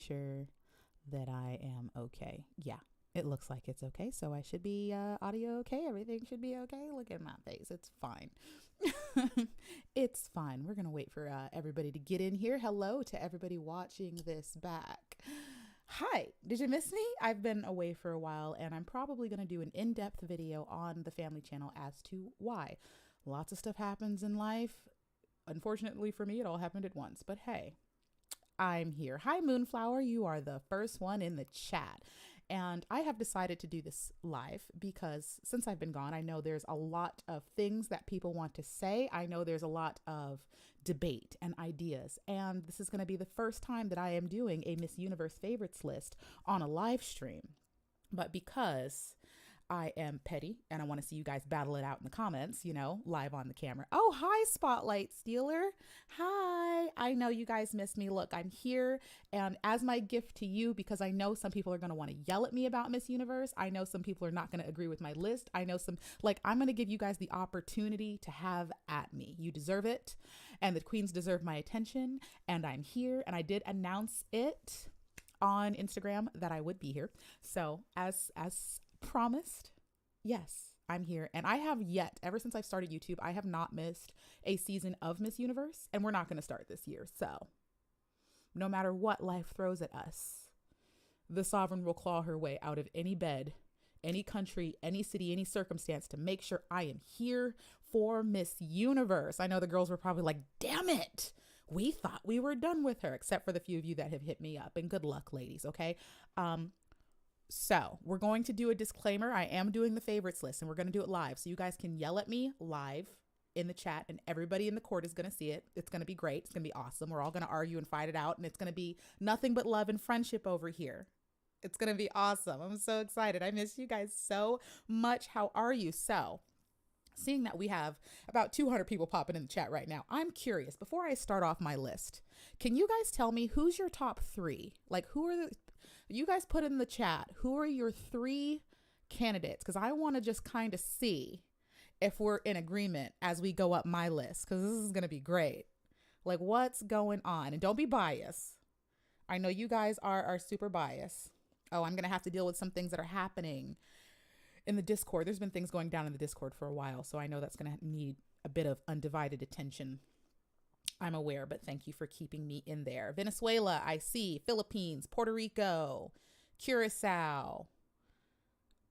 sure that I am okay. Yeah, it looks like it's okay. So I should be audio okay. Everything should be okay. Look at my face. It's fine. It's fine. We're going to wait for everybody to get in here. Hello to everybody watching this back. Hi, did you miss me? I've been away for a while and I'm probably going to do an in-depth video on the family channel as to why. Lots of stuff happens in life. Unfortunately for me, it all happened at once, but hey, I'm here. Hi, Moonflower. You are the first one in the chat. And I have decided to do this live because since I've been gone, I know there's a lot of things that people want to say. I know there's a lot of debate and ideas. And this is going to be the first time that I am doing a Miss Universe favorites list on a live stream. But because I am petty and I want to see you guys battle it out in the comments, you know, live on the camera. Oh, hi, Spotlight Stealer. Hi. I know you guys missed me. Look, I'm here. And as my gift to you, because I know some people are going to want to yell at me about Miss Universe. I know some people are not going to agree with my list. I know some, like, I'm going to give you guys the opportunity to have at me. You deserve it. And the queens deserve my attention. And I'm here. And I did announce it on Instagram that I would be here. So as promised, yes, I'm here. And I have yet, ever since I've started YouTube, I have not missed a season of Miss Universe, and we're not going to start this year. So no matter what life throws at us, the sovereign will claw her way out of any bed, any country, any city, any circumstance to make sure I am here for Miss Universe. I know the girls were probably like, damn it, we thought we were done with her, except for the few of you that have hit me up, and good luck, ladies. Okay. So we're going to do a disclaimer. I am doing the favorites list and we're going to do it live. So you guys can yell at me live in the chat and everybody in the court is going to see it. It's going to be great. It's going to be awesome. We're all going to argue and fight it out. And it's going to be nothing but love and friendship over here. It's going to be awesome. I'm so excited. I miss you guys so much. How are you? So seeing that we have about 200 people popping in the chat right now, I'm curious, before I start off my list, can you guys tell me who's your top three? Like, who are the, you guys put in the chat, who are your three candidates? Because I want to just kind of see if we're in agreement as we go up my list, because this is going to be great. Like, what's going on? And don't be biased. I know you guys are super biased. Oh, I'm going to have to deal with some things that are happening in the Discord. There's been things going down in the Discord for a while, so I know that's going to need a bit of undivided attention. I'm aware, but thank you for keeping me in there. Venezuela, I see. Philippines, Puerto Rico, Curacao.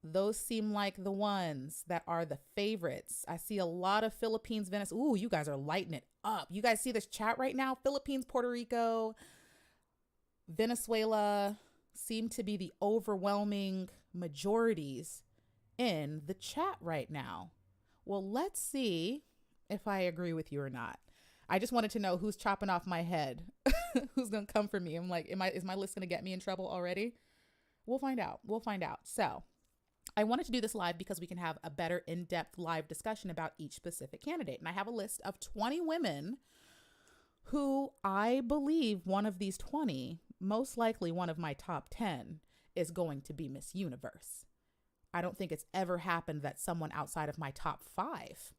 Those seem like the ones that are the favorites. I see a lot of Philippines, Venezuela. Ooh, you guys are lighting it up. You guys see this chat right now? Philippines, Puerto Rico, Venezuela seem to be the overwhelming majorities in the chat right now. Well, let's see if I agree with you or not. I just wanted to know who's chopping off my head, who's going to come for me. I'm like, is my list going to get me in trouble already? We'll find out. We'll find out. So I wanted to do this live because we can have a better in-depth live discussion about each specific candidate. And I have a list of 20 women who I believe one of these 20, most likely one of my top 10, is going to be Miss Universe. I don't think it's ever happened that someone outside of my top 5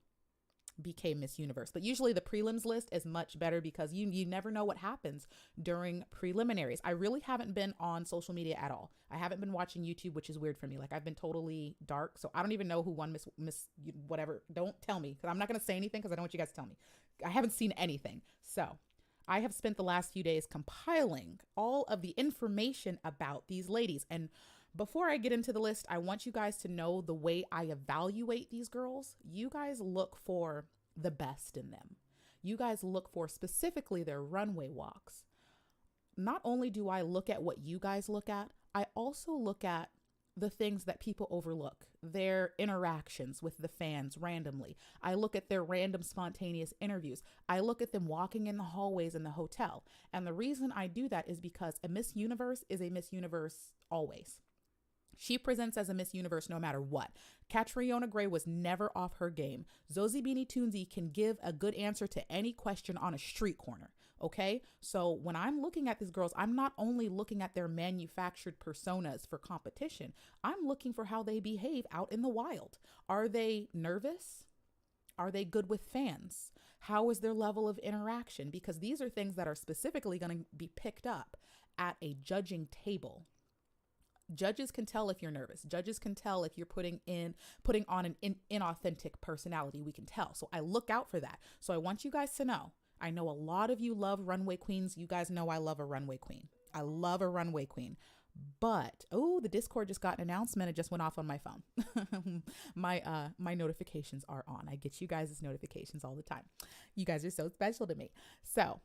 became Miss Universe. But usually the prelims list is much better because you never know what happens during preliminaries. I really haven't been on social media at all. I haven't been watching YouTube, which is weird for me. Like, I've been totally dark. So I don't even know who won Miss whatever. Don't tell me, because I'm not going to say anything because I don't want you guys to tell me. I haven't seen anything. So I have spent the last few days compiling all of the information about these ladies. And before I get into the list, I want you guys to know the way I evaluate these girls. You guys look for the best in them. You guys look for specifically their runway walks. Not only do I look at what you guys look at, I also look at the things that people overlook, their interactions with the fans randomly. I look at their random spontaneous interviews. I look at them walking in the hallways in the hotel. And the reason I do that is because a Miss Universe is a Miss Universe always. She presents as a Miss Universe no matter what. Catriona Gray was never off her game. Zosie Beanie Toonsy can give a good answer to any question on a street corner. Okay, so when I'm looking at these girls, I'm not only looking at their manufactured personas for competition, I'm looking for how they behave out in the wild. Are they nervous? Are they good with fans? How is their level of interaction? Because these are things that are specifically going to be picked up at a judging table, judges can tell if you're nervous. Judges can tell if you're putting on an inauthentic personality. We can tell. So I look out for that. So I want you guys to know, I know a lot of you love runway queens. You guys know I love a runway queen. I love a runway queen. But, oh, the Discord just got an announcement. It just went off on my phone. My notifications are on. I get you guys' notifications all the time. You guys are so special to me. So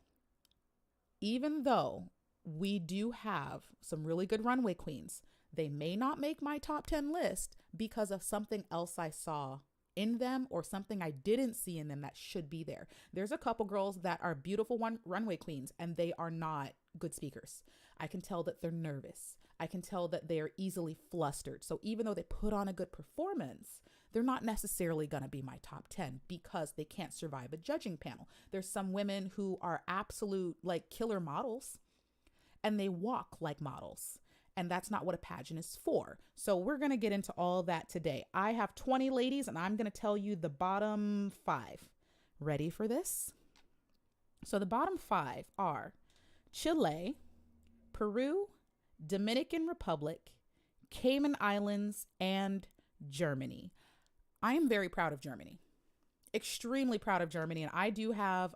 even though we do have some really good runway queens, they may not make my top 10 list because of something else I saw in them or something I didn't see in them that should be there. There's a couple girls that are beautiful runway queens and they are not good speakers. I can tell that they're nervous. I can tell that they are easily flustered. So even though they put on a good performance, they're not necessarily going to be my top 10 because they can't survive a judging panel. There's some women who are absolute like killer models and they walk like models. And that's not what a pageant is for. So we're going to get into all that today. I have 20 ladies and I'm going to tell you the bottom 5. Ready for this? So the bottom 5 are Chile, Peru, Dominican Republic, Cayman Islands, and Germany. I am very proud of Germany. Extremely proud of Germany. And I do have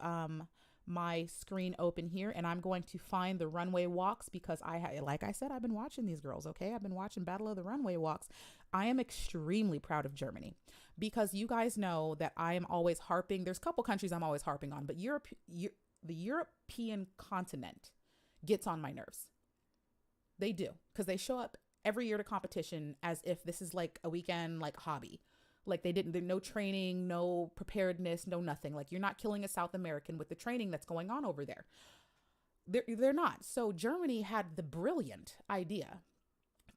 my screen open here and I'm going to find the runway walks because like I said, I've been watching these girls. Okay. I've been watching Battle of the Runway Walks. I am extremely proud of Germany because you guys know that I am always harping. There's a couple countries I'm always harping on, but the European continent gets on my nerves. They do, because they show up every year to competition as if this is like a weekend, like hobby. Like there's no training, no preparedness, no nothing. Like you're not killing a South American with the training that's going on over there. They're not. So Germany had the brilliant idea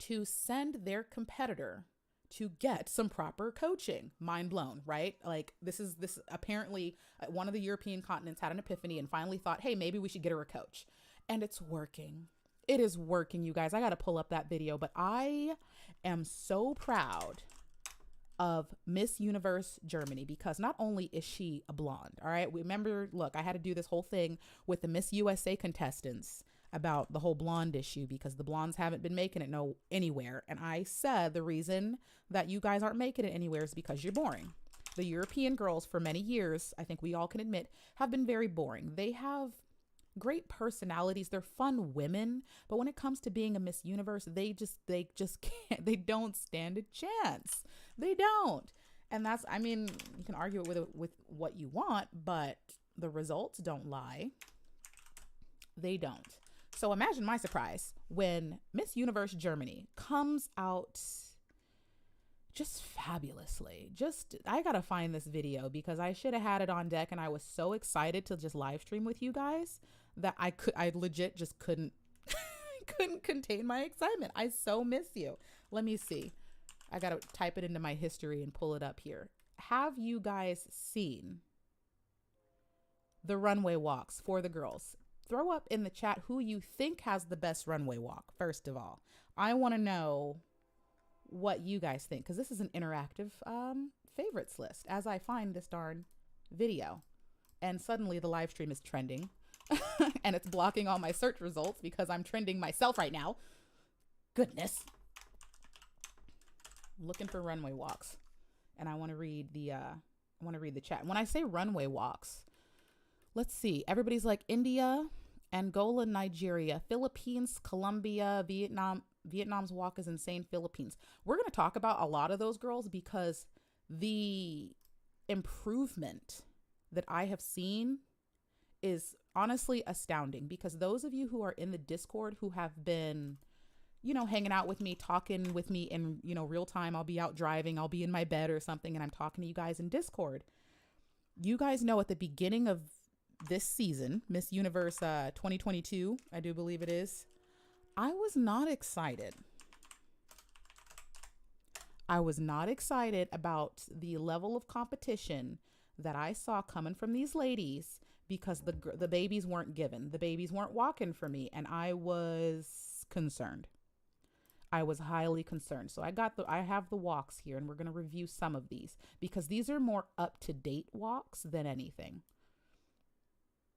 to send their competitor to get some proper coaching. Mind blown, right? Like this apparently one of the European continents had an epiphany and finally thought, hey, maybe we should get her a coach. And it's working. It is working, you guys. I got to pull up that video, but I am so proud of Miss Universe Germany because not only is she a blonde, all right? Remember, look, I had to do this whole thing with the Miss USA contestants about the whole blonde issue because the blondes haven't been making it anywhere. And I said the reason that you guys aren't making it anywhere is because you're boring. The European girls for many years, I think we all can admit, have been very boring. They have great personalities. They're fun women, but when it comes to being a Miss Universe, they just can't. They don't stand a chance. They don't. And that's, I mean, you can argue it with what you want, but the results don't lie. They don't. So imagine my surprise when Miss Universe Germany comes out just fabulously. I gotta find this video because I should have had it on deck and I was so excited to just live stream with you guys that I legit just couldn't contain my excitement. I so miss you. Let me see. I gotta type it into my history and pull it up here. Have you guys seen the runway walks for the girls? Throw up in the chat who you think has the best runway walk. First of all, I want to know what you guys think because this is an interactive favorites list as I find this darn video. And suddenly the live stream is trending and it's blocking all my search results because I'm trending myself right now. Goodness. I'm looking for runway walks and I want to read the chat. When I say runway walks, let's see. Everybody's like India, Angola, Nigeria, Philippines, Colombia, Vietnam. Vietnam's walk is insane. Philippines. We're going to talk about a lot of those girls because the improvement that I have seen is honestly astounding because those of you who are in the Discord who have been, hanging out with me, talking with me in, real time, I'll be out driving, I'll be in my bed or something and I'm talking to you guys in Discord. You guys know at the beginning of this season, Miss Universe 2022, I do believe it is, I was not excited. I was not excited about the level of competition that I saw coming from these ladies because the babies weren't given. The babies weren't walking for me, and I was concerned. I was highly concerned. So I have the walks here, and we're going to review some of these because these are more up-to-date walks than anything.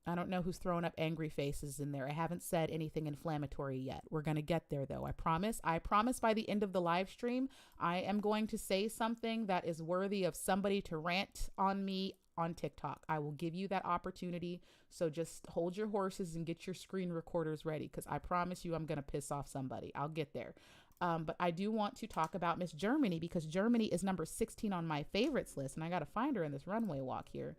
I don't know who's throwing up angry faces in there. I haven't said anything inflammatory yet. We're going to get there though. I promise. I promise by the end of the live stream, I am going to say something that is worthy of somebody to rant on me on TikTok. I will give you that opportunity. So just hold your horses and get your screen recorders ready, because I promise you I'm going to piss off somebody. I'll get there. But I do want to talk about Miss Germany, because Germany is number 16 on my favorites list, and I got to find her in this runway walk here.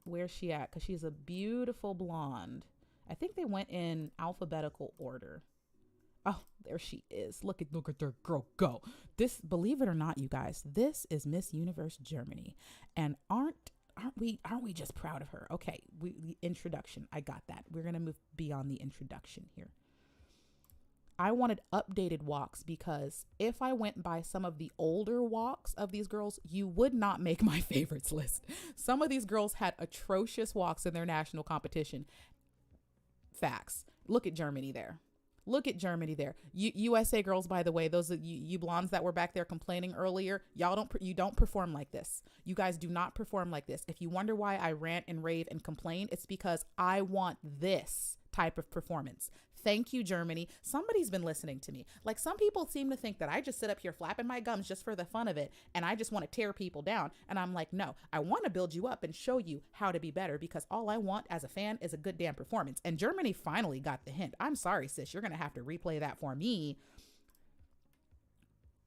Where's she at? Because she's a beautiful blonde. I think they went in alphabetical order. Oh, there she is. Look at their girl go. This, believe it or not, you guys, this is Miss Universe Germany, and aren't we just proud of her? Okay, the introduction, I got that. We're gonna move beyond the introduction here. I wanted updated walks, because if I went by some of the older walks of these girls, you would not make my favorites list. Some of these girls had atrocious walks in their national competition. Facts. Look at Germany there. Look at Germany there. USA girls, by the way, those you blondes that were back there complaining earlier, you don't perform like this. You guys do not perform like this. If you wonder why I rant and rave and complain, it's because I want this type of performance. Thank you, Germany. Somebody's been listening to me. Like, some people seem to think that I just sit up here flapping my gums just for the fun of it, and I just want to tear people down. And I'm like, no, I want to build you up and show you how to be better, because all I want as a fan is a good damn performance. And Germany finally got the hint. I'm sorry, sis. You're going to have to replay that for me.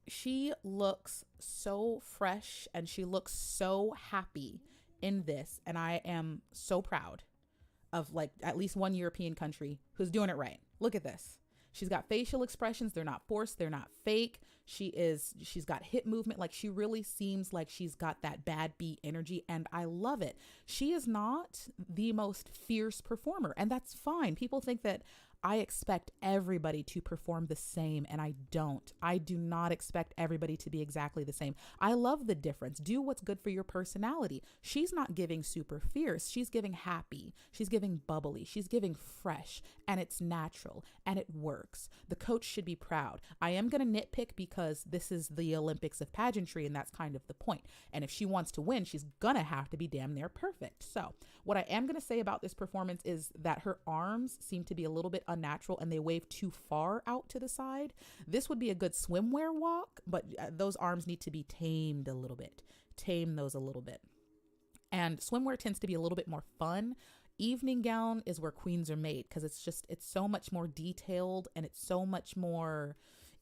She looks so fresh and she looks so happy in this. And I am so proud of, like, at least one European country who's doing it right. Look at this. She's got facial expressions. They're not forced. They're not fake. She's got hip movement. Like, she really seems like she's got that bad beat energy, and I love it. She is not the most fierce performer, and that's fine. People think that I expect everybody to perform the same, and I don't. I do not expect everybody to be exactly the same. I love the difference. Do what's good for your personality. She's not giving super fierce. She's giving happy. She's giving bubbly. She's giving fresh, and it's natural, and it works. The coach should be proud. I am going to nitpick because this is the Olympics of pageantry, and that's kind of the point. And if she wants to win, she's going to have to be damn near perfect. So what I am going to say about this performance is that her arms seem to be a little bit unnatural, and they wave too far out to the side. This would be a good swimwear walk, but those arms need to be tamed a little bit. Tame those a little bit. And swimwear tends to be a little bit more fun. Evening gown is where queens are made, because it's so much more detailed and it's so much more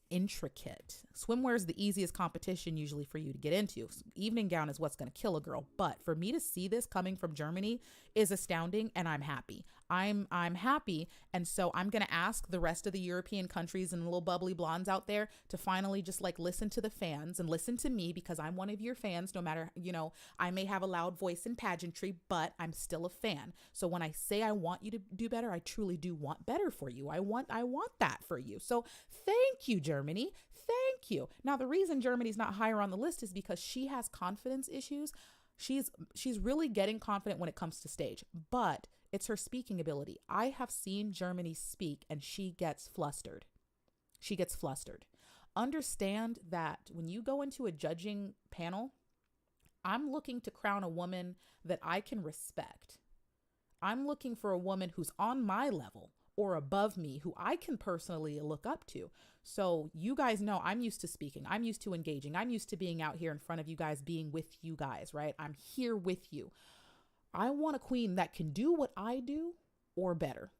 intricate. Swimwear is the easiest competition usually for you to get into. Evening gown is what's going to kill a girl. But for me to see this coming from Germany is astounding, and I'm happy. I'm happy. And so I'm going to ask the rest of the European countries and little bubbly blondes out there to finally just, like, listen to the fans and listen to me, because I'm one of your fans. No matter, I may have a loud voice in pageantry, but I'm still a fan. So when I say I want you to do better, I truly do want better for you. I want that for you. So thank you, Germany. Thank you. Now, the reason Germany's not higher on the list is because she has confidence issues. She's really getting confident when it comes to stage, but it's her speaking ability. I have seen Germany speak, and she gets flustered. She gets flustered. Understand that when you go into a judging panel, I'm looking to crown a woman that I can respect. I'm looking for a woman who's on my level or above me, who I can personally look up to. So you guys know I'm used to speaking. I'm used to engaging. I'm used to being out here in front of you guys, being with you guys, right? I'm here with you. I want a queen that can do what I do or better.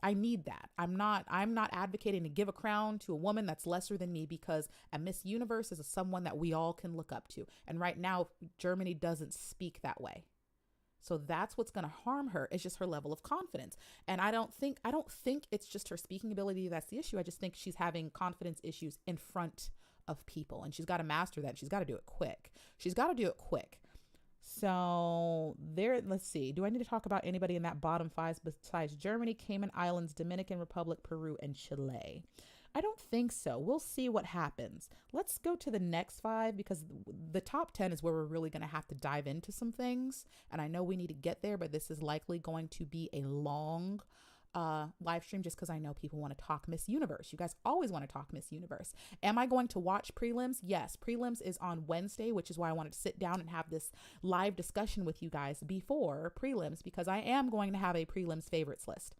I need that. I'm not advocating to give a crown to a woman that's lesser than me, because a Miss Universe is someone that we all can look up to. And right now, Germany doesn't speak that way. So that's what's going to harm her, is just her level of confidence. And I don't think it's just her speaking ability that's the issue. I just think she's having confidence issues in front of people, and she's got to master that. She's got to do it quick. So there, let's see. Do I need to talk about anybody in that bottom five besides Germany, Cayman Islands, Dominican Republic, Peru, and Chile? I don't think so. We'll see what happens. Let's go to the next five, because the top 10 is where we're really going to have to dive into some things. And I know we need to get there, but this is likely going to be a long a live stream just because I know people want to talk Miss Universe. You guys always want to talk Miss Universe. Am I going to watch prelims? Yes. Prelims is on Wednesday, which is why I wanted to sit down and have this live discussion with you guys before prelims, because I am going to have a prelims favorites list.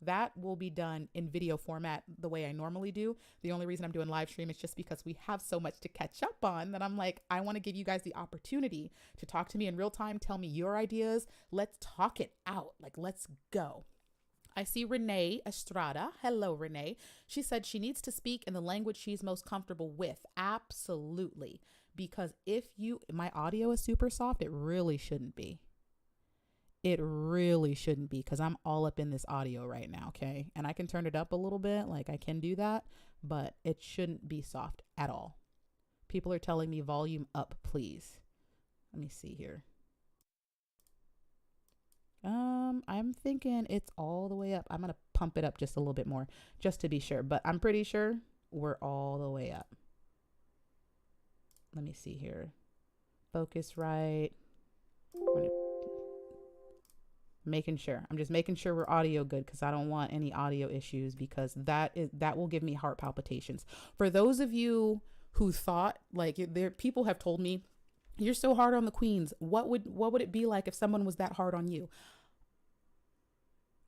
That will be done in video format the way I normally do. The only reason I'm doing live stream is just because we have so much to catch up on that I'm like, I want to give you guys the opportunity to talk to me in real time. Tell me your ideas. Let's talk it out. Like, let's go. I see Renee Estrada. Hello, Renee. She said she needs to speak in the language she's most comfortable with. Absolutely. Because my audio is super soft, it really shouldn't be. It really shouldn't be, because I'm all up in this audio right now, okay? And I can turn it up a little bit, like I can do that, but it shouldn't be soft at all. People are telling me volume up, please. Let me see here. I'm thinking it's all the way up. I'm gonna pump it up just a little bit more, just to be sure, but I'm pretty sure we're all the way up. Let me see here. Focus right. Making sure. I'm just making sure we're audio good, because I don't want any audio issues, because that will give me heart palpitations. For those of you who thought, like, people have told me, you're so hard on the queens. What would it be like if someone was that hard on you?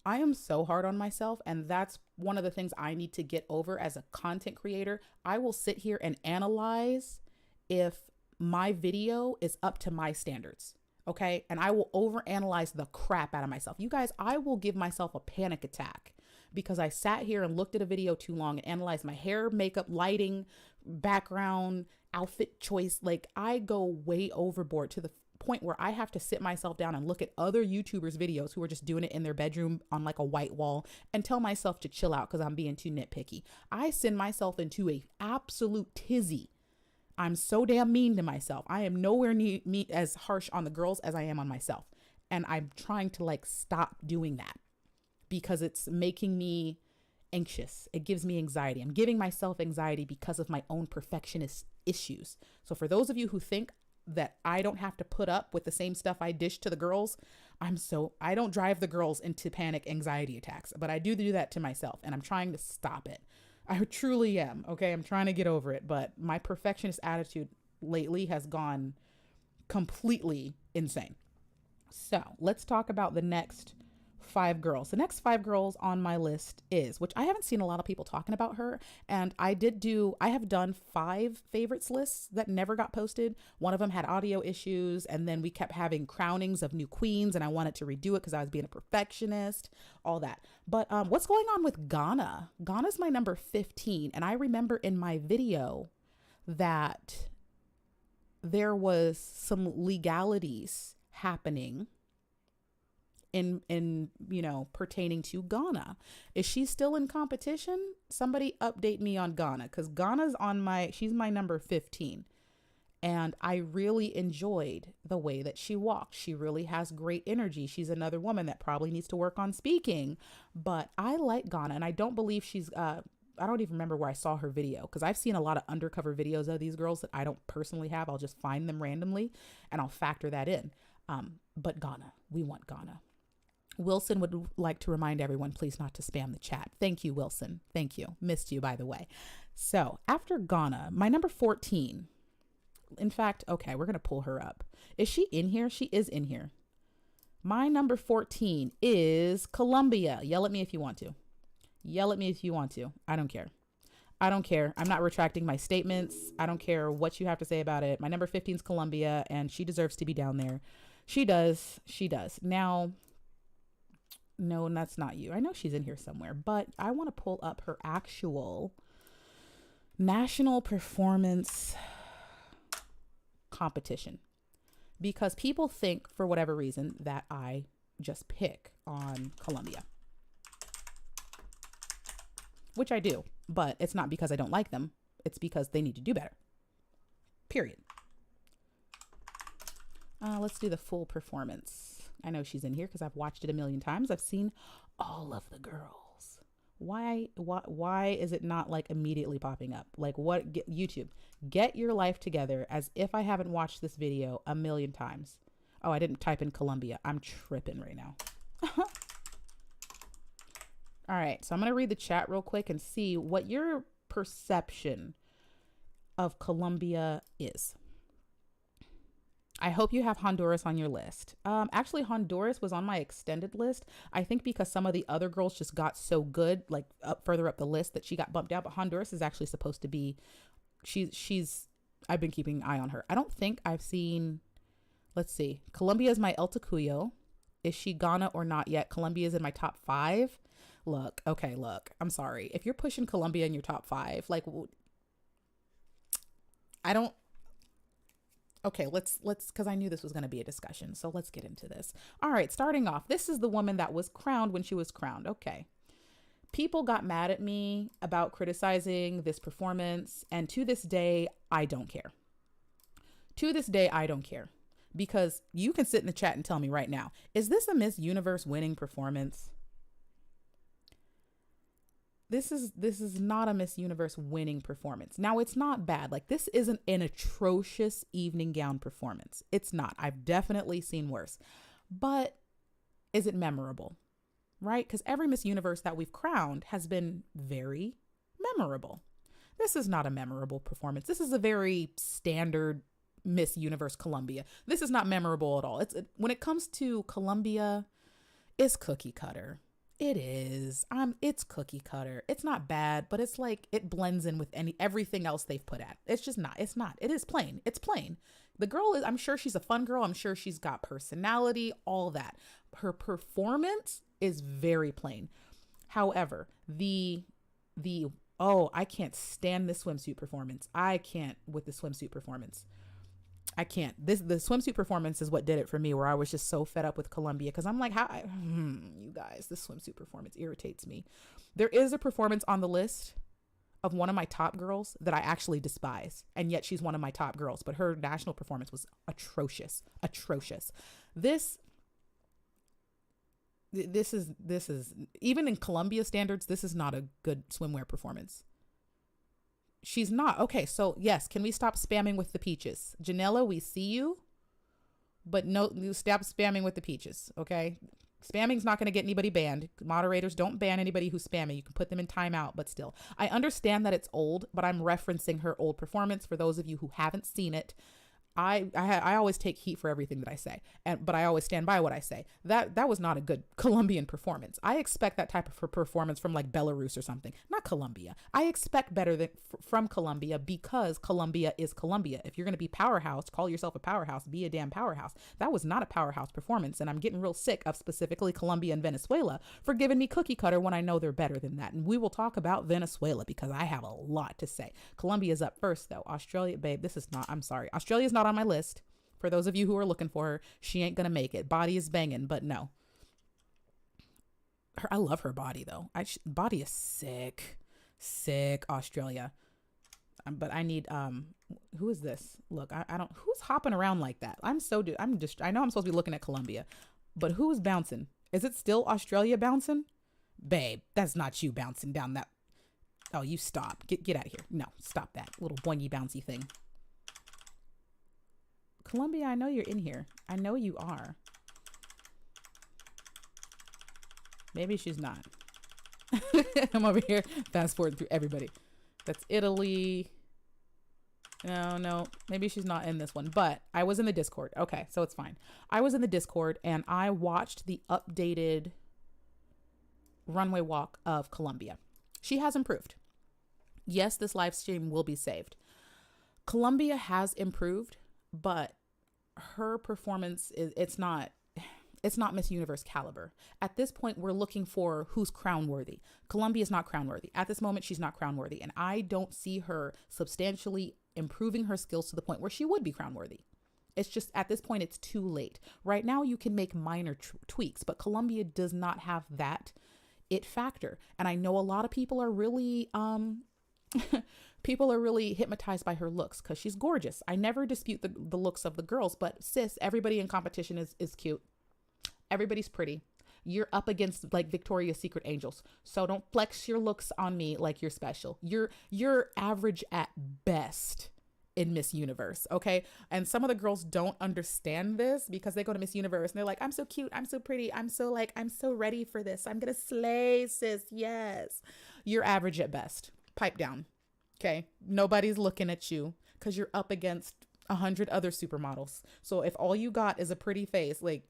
I am so hard on myself, and that's one of the things I need to get over as a content creator. I will sit here and analyze if my video is up to my standards. Okay. And I will overanalyze the crap out of myself. You guys, I will give myself a panic attack because I sat here and looked at a video too long and analyzed my hair, makeup, lighting, background, outfit choice. Like, I go way overboard to the point where I have to sit myself down and look at other YouTubers' videos who are just doing it in their bedroom on like a white wall and tell myself to chill out because I'm being too nitpicky. I send myself into a absolute tizzy. I'm so damn mean to myself. I am nowhere near as harsh on the girls as I am on myself. And I'm trying to like stop doing that because it's making me anxious. It gives me anxiety. I'm giving myself anxiety because of my own perfectionist issues. So for those of you who think that I don't have to put up with the same stuff I dish to the girls, I don't drive the girls into panic anxiety attacks, but I do that to myself, and I'm trying to stop it. I truly am. Okay. I'm trying to get over it, but my perfectionist attitude lately has gone completely insane. So let's talk about the next 5 girls. The next 5 girls on my list is, which I haven't seen a lot of people talking about her. And I have done 5 favorites lists that never got posted. One of them had audio issues, and then we kept having crownings of new queens, and I wanted to redo it because I was being a perfectionist, all that. But what's going on with Ghana? Ghana's my number 15. And I remember in my video that there was some legalities happening in pertaining to Ghana. Is she still in competition? Somebody update me on Ghana, because Ghana's she's my number 15. And I really enjoyed the way that she walked. She really has great energy. She's another woman that probably needs to work on speaking, but I like Ghana, and I don't believe she's, I don't even remember where I saw her video, because I've seen a lot of undercover videos of these girls that I don't personally have. I'll just find them randomly and I'll factor that in. But Ghana, we want Ghana. Wilson would like to remind everyone, please not to spam the chat. Thank you, Wilson. Thank you. Missed you, by the way. So after Ghana, my number 14, in fact, okay, we're going to pull her up. Is she in here? She is in here. My number 14 is Colombia. Yell at me if you want to. Yell at me if you want to. I don't care. I don't care. I'm not retracting my statements. I don't care what you have to say about it. My number 15 is Colombia, and she deserves to be down there. She does. She does. Now, no, that's not you. I know she's in here somewhere, but I want to pull up her actual national performance competition, because people think for whatever reason that I just pick on Colombia, which I do, but it's not because I don't like them. It's because they need to do better. Period. Let's do the full performance. I know she's in here because I've watched it a million times. I've seen all of the girls. Why is it not like immediately popping up? Like, YouTube, get your life together, as if I haven't watched this video a million times. Oh, I didn't type in Colombia. I'm tripping right now. All right. So I'm going to read the chat real quick and see what your perception of Colombia is. I hope you have Honduras on your list. Actually, Honduras was on my extended list. I think because some of the other girls just got so good, like further up the list, that she got bumped out. But Honduras is actually supposed to be, she's, I've been keeping an eye on her. I don't think I've seen, let's see. Colombia is my El Tacuyo. Is she Ghana or not yet? Colombia is in my top 5. Look, okay, look, I'm sorry. If you're pushing Colombia in your top 5, like, I don't, okay, let's, because I knew this was going to be a discussion. So let's get into this. All right, starting off, this is the woman that was crowned when she was crowned. Okay. People got mad at me about criticizing this performance. And to this day, I don't care. To this day, I don't care. Because you can sit in the chat and tell me right now, is this a Miss Universe winning performance? This is not a Miss Universe winning performance. Now, it's not bad. Like, this isn't an atrocious evening gown performance. It's not. I've definitely seen worse. But is it memorable? Right? Because every Miss Universe that we've crowned has been very memorable. This is not a memorable performance. This is a very standard Miss Universe Colombia. This is not memorable at all. When it comes to Colombia, it's cookie cutter. It is. It's cookie cutter. It's not bad, but it's like it blends in with everything else they've put at. It's just not. It's not. It is plain. It's plain. The girl is, I'm sure she's a fun girl. I'm sure she's got personality, all that. Her performance is very plain. However, I can't stand this swimsuit performance. I can't with the swimsuit performance. I can't. The swimsuit performance is what did it for me, where I was just so fed up with Colombia, because I'm like, you guys, this swimsuit performance irritates me. There is a performance on the list of one of my top girls that I actually despise, and yet she's one of my top girls, but her national performance was atrocious. This is even in Colombia standards, this is not a good swimwear performance. She's not. Okay, so yes, can we stop spamming with the peaches? Janella, we see you, but no, stop spamming with the peaches, okay? Spamming's not going to get anybody banned. Moderators, don't ban anybody who's spamming. You can put them in timeout, but still. I understand that it's old, but I'm referencing her old performance for those of you who haven't seen it. I always take heat for everything that I say, but I always stand by what I say. That was not a good Colombian performance. I expect that type of performance from like Belarus or something, not Colombia. I expect better from Colombia, because Colombia is Colombia. If you're going to be powerhouse, call yourself a powerhouse, be a damn powerhouse. That was not a powerhouse performance, and I'm getting real sick of specifically Colombia and Venezuela for giving me cookie cutter when I know they're better than that. And we will talk about Venezuela because I have a lot to say. Colombia's up first though. Australia, babe, this is not, I'm sorry. Australia's not on my list. For those of you who are looking for her, she ain't gonna make it. Body is banging, but no. I love her body though. Body is sick. Australia. But I need who is this? Look, I don't, who's hopping around like that? I know I'm supposed to be looking at Colombia, but who's bouncing? Is it still Australia bouncing? Babe, that's not you bouncing down that. Oh, you stop. Get out of here. No, stop that little boingy bouncy thing. Colombia, I know you're in here. I know you are. Maybe she's not. I'm over here fast forward through everybody. That's Italy. No, maybe she's not in this one, but I was in the Discord. Okay, so it's fine. I was in the Discord and I watched the updated runway walk of Colombia. She has improved. Yes, this live stream will be saved. Colombia has improved, but her performance it's not Miss Universe caliber. At this point, we're looking for who's crown worthy. Colombia is not crown worthy. At this moment, she's not crown worthy. And I don't see her substantially improving her skills to the point where she would be crown worthy. It's just at this point, it's too late. Right now, you can make minor tweaks, but Colombia does not have that it factor. And I know a lot of people are really hypnotized by her looks because she's gorgeous. I never dispute the looks of the girls, but sis, everybody in competition is cute. Everybody's pretty. You're up against like Victoria's Secret angels. So don't flex your looks on me like you're special. You're average at best in Miss Universe, okay? And some of the girls don't understand this because they go to Miss Universe and they're like, I'm so cute, I'm so pretty, I'm so ready for this. I'm gonna slay, sis. Yes. You're average at best. Pipe down. Okay? Nobody's looking at you because you're up against 100 other supermodels. So if all you got is a pretty face, like,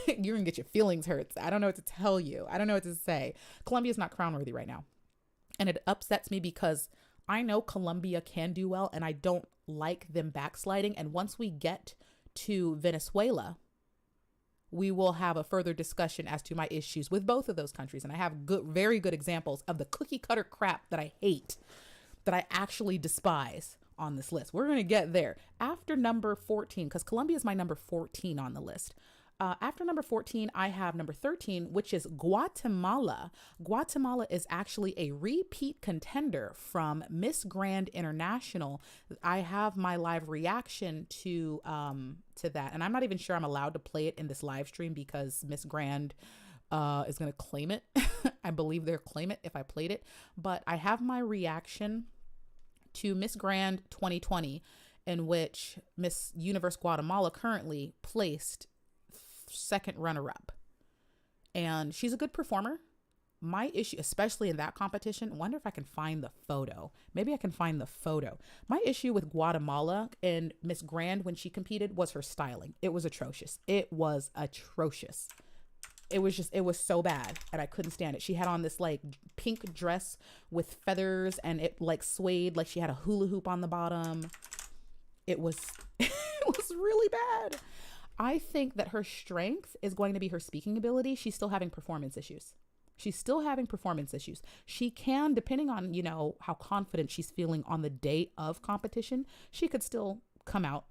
you're gonna get your feelings hurt. I don't know what to tell you. I don't know what to say. Colombia's not crown worthy right now. And it upsets me because I know Colombia can do well and I don't like them backsliding. And once we get to Venezuela, we will have a further discussion as to my issues with both of those countries. And I have very good examples of the cookie cutter crap that I hate, that I actually despise on this list. We're going to get there after number 14, because Colombia is my number 14 on the list. After number 14, I have number 13, which is Guatemala. Guatemala is actually a repeat contender from Miss Grand International. I have my live reaction to that, and I'm not even sure I'm allowed to play it in this live stream because Miss Grand is going to claim it. I believe they'll claim it if I played it, but I have my reaction to Miss Grand 2020, in which Miss Universe Guatemala currently placed second runner-up, and she's a good performer. My issue, especially in that competition, wonder if I can find the photo. Maybe I can find the photo. My issue with Guatemala and Miss Grand when she competed was her styling. It was atrocious. It was atrocious. It was so bad, and I couldn't stand it. She had on this like pink dress with feathers, and it like swayed like she had a hula hoop on the bottom. It was it was really bad. I think that her strength is going to be her speaking ability. She's still having performance issues. She can, depending on, how confident she's feeling on the day of competition, she could still come out,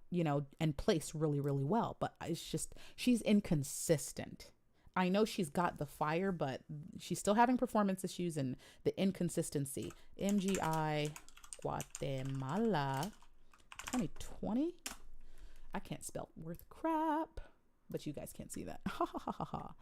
and place really, really well. But it's just, she's inconsistent. I know she's got the fire, but she's still having performance issues and the inconsistency. MGI Guatemala 2020. I can't spell worth crap, but you guys can't see that. Ha ha ha ha ha.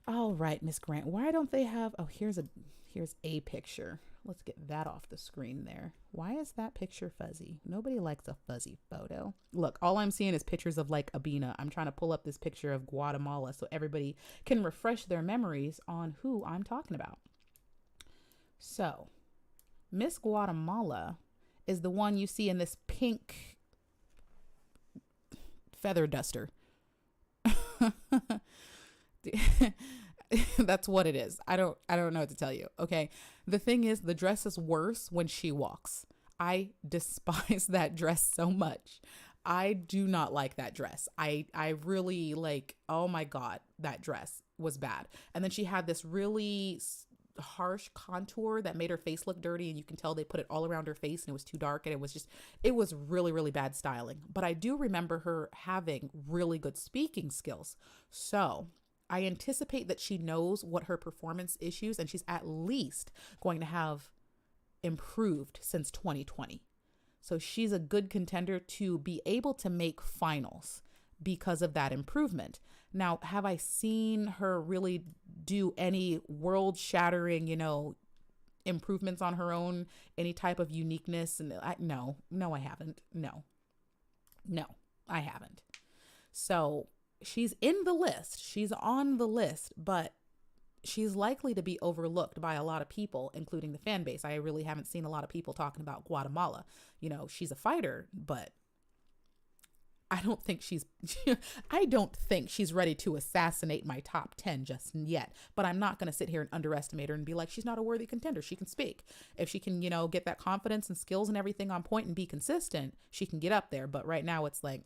All right, Miss Grant. Why don't they have? Oh, here's a picture. Let's get that off the screen there. Why is that picture fuzzy? Nobody likes a fuzzy photo. Look, all I'm seeing is pictures of like Abina. I'm trying to pull up this picture of Guatemala so everybody can refresh their memories on who I'm talking about. So, Miss Guatemala is the one you see in this pink feather duster. That's what it is. I don't know what to tell you. Okay. The thing is, the dress is worse when she walks. I despise that dress so much. I do not like that dress. I really like, oh my God, that dress was bad. And then she had this really harsh contour that made her face look dirty, and you can tell they put it all around her face and it was too dark, and it was really, really bad styling. But I do remember her having really good speaking skills. So I anticipate that she knows what her performance issues, and she's at least going to have improved since 2020. So she's a good contender to be able to make finals because of that improvement. Now, have I seen her really do any world-shattering, improvements on her own, any type of uniqueness? And no, I haven't. No, I haven't. So she's in the list. She's on the list, but she's likely to be overlooked by a lot of people, including the fan base. I really haven't seen a lot of people talking about Guatemala. She's a fighter, but I don't think she's ready to assassinate my top 10 just yet. But I'm not going to sit here and underestimate her and be like, she's not a worthy contender. She can speak. If she can, get that confidence and skills and everything on point and be consistent, she can get up there. But right now it's like,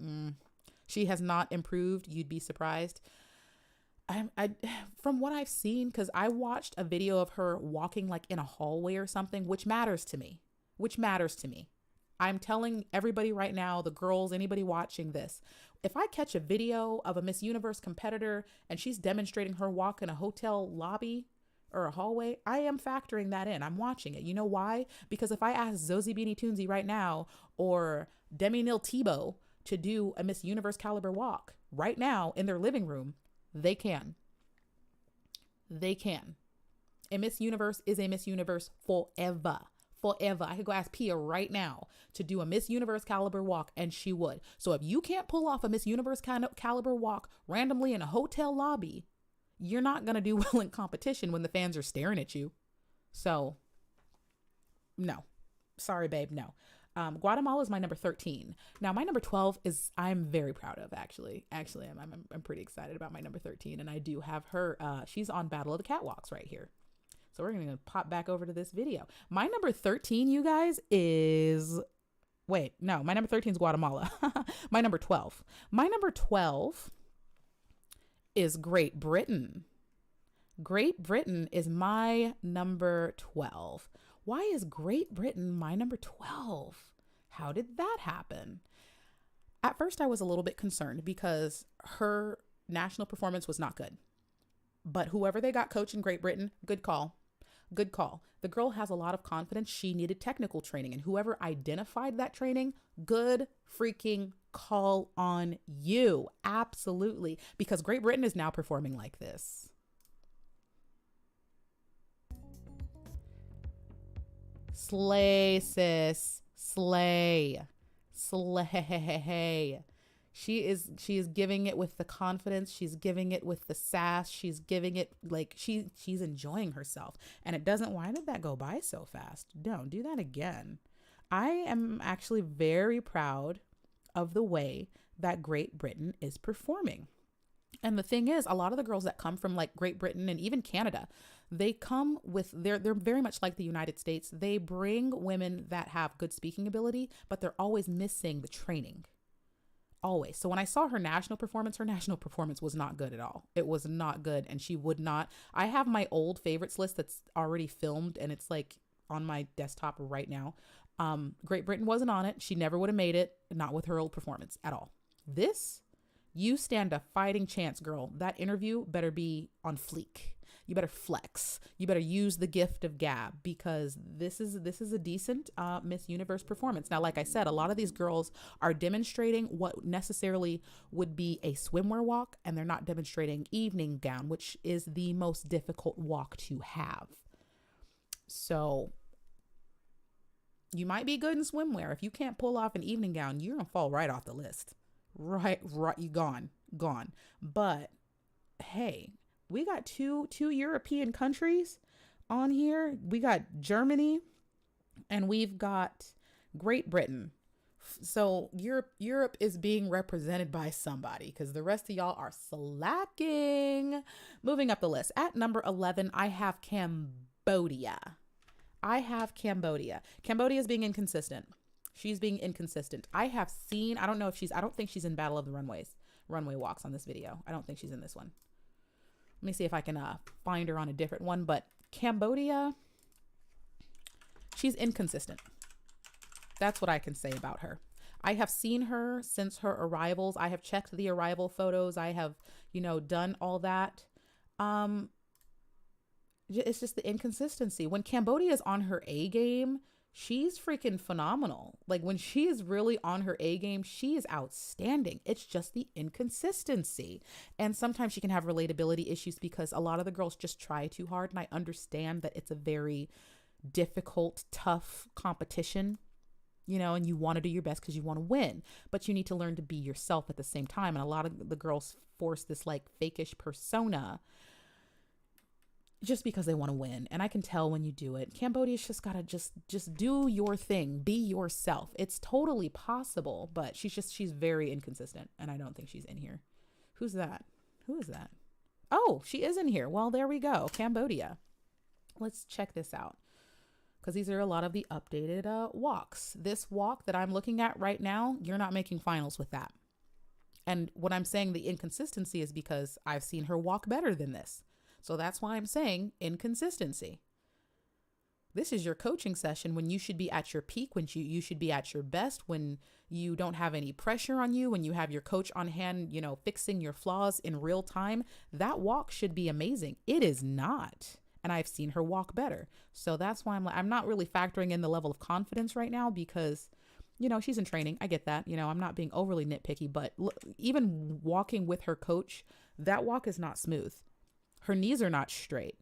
she has not improved. You'd be surprised. I from what I've seen, because I watched a video of her walking like in a hallway or something, which matters to me. I'm telling everybody right now, the girls, anybody watching this, if I catch a video of a Miss Universe competitor and she's demonstrating her walk in a hotel lobby or a hallway, I am factoring that in. I'm watching it. You know why? Because if I ask Zosie Beanie Toonsy right now or Demi Nil Tebow to do a Miss Universe caliber walk right now in their living room, they can. A Miss Universe is a Miss Universe forever. forever. I could go ask Pia right now to do a Miss Universe caliber walk and she would. So if you can't pull off a Miss Universe caliber walk randomly in a hotel lobby, you're not going to do well in competition when the fans are staring at you. So no, sorry, babe. No. Guatemala is my number 13. Now my number 12 is, I'm very proud of actually. I'm pretty excited about my number 13, and I do have her. She's on Battle of the Catwalks right here. So we're going to pop back over to this video. My number 13, you guys, is, wait, no, my number 13 is Guatemala. My number 12. My number 12 is Great Britain. Great Britain is my number 12. Why is Great Britain my number 12? How did that happen? At first, I was a little bit concerned because her national performance was not good. But whoever they got coach in Great Britain, good call. Good call. The girl has a lot of confidence. She needed technical training. And whoever identified that training, good freaking call on you. Absolutely. Because Great Britain is now performing like this. Slay, sis. Slay. Slay. She is giving it with the confidence. She's giving it with the sass. She's giving it like she's enjoying herself. And it doesn't, why did that go by so fast? Don't do that again. I am actually very proud of the way that Great Britain is performing. And the thing is, a lot of the girls that come from like Great Britain and even Canada, they come with, they're very much like the United States. They bring women that have good speaking ability, but they're always missing the training. Always. So when I saw her national performance was not good at all. It was not good. And she would not, I have my old favorites list that's already filmed and it's like on my desktop right now. Great Britain wasn't on it. She never would have made it, not with her old performance at all. This, you stand a fighting chance, girl. That interview better be on fleek. You better flex. You better use the gift of gab, because this is a decent Miss Universe performance. Now, like I said, a lot of these girls are demonstrating what necessarily would be a swimwear walk, and they're not demonstrating evening gown, which is the most difficult walk to have. So you might be good in swimwear. If you can't pull off an evening gown, you're gonna fall right off the list. Right, you gone. But hey, we got two European countries on here. We got Germany and we've got Great Britain. So Europe is being represented by somebody, because the rest of y'all are slacking. Moving up the list. At number 11, I have Cambodia. Cambodia is being inconsistent. She's being inconsistent. I don't think she's in Battle of the Runway walks on this video. I don't think she's in this one. Let me see if I can find her on a different one. But Cambodia, she's inconsistent. That's what I can say about her. I have seen her since her arrivals. I have checked the arrival photos. I have, done all that. It's just the inconsistency. When Cambodia is on her A game, she's freaking phenomenal. Like when she is really on her A game, she is outstanding. It's just the inconsistency. And sometimes she can have relatability issues because a lot of the girls just try too hard. And I understand that it's a very difficult, tough competition, and you want to do your best because you want to win, but you need to learn to be yourself at the same time. And a lot of the girls force this like fakeish persona just because they want to win. And I can tell when you do it. Cambodia's just gotta just do your thing, be yourself. It's totally possible, but she's very inconsistent, and I don't think she's in here. Who's that? Who is that? Oh, she is in here. Well, there we go. Cambodia. Let's check this out, because these are a lot of the updated walks. This walk that I'm looking at right now, you're not making finals with that. And what I'm saying the inconsistency is because I've seen her walk better than this. So that's why I'm saying inconsistency. This is your coaching session when you should be at your peak, when you should be at your best, when you don't have any pressure on you, when you have your coach on hand, fixing your flaws in real time. That walk should be amazing. It is not. And I've seen her walk better. So that's why I'm not really factoring in the level of confidence right now, because she's in training. I get that. I'm not being overly nitpicky, but even walking with her coach, that walk is not smooth. Her knees are not straight.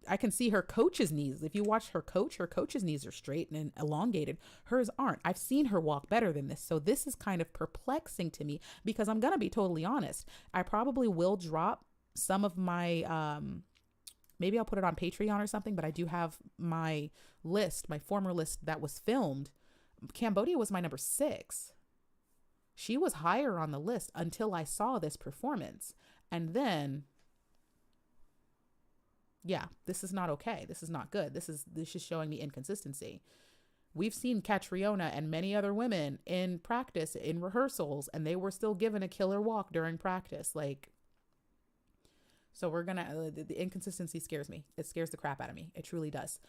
I can see her coach's knees. If you watch her coach's knees are straight and elongated. Hers aren't. I've seen her walk better than this. So this is kind of perplexing to me, because I'm going to be totally honest. I probably will drop some of my, maybe I'll put it on Patreon or something, but I do have my list, my former list that was filmed. Cambodia was my number 6. She was higher on the list until I saw this performance. And then, yeah, this is not okay. This is not good. This is showing me inconsistency. We've seen Catriona and many other women in practice, in rehearsals, and they were still given a killer walk during practice. Like, so we're going to, the inconsistency scares me. It scares the crap out of me. It truly does.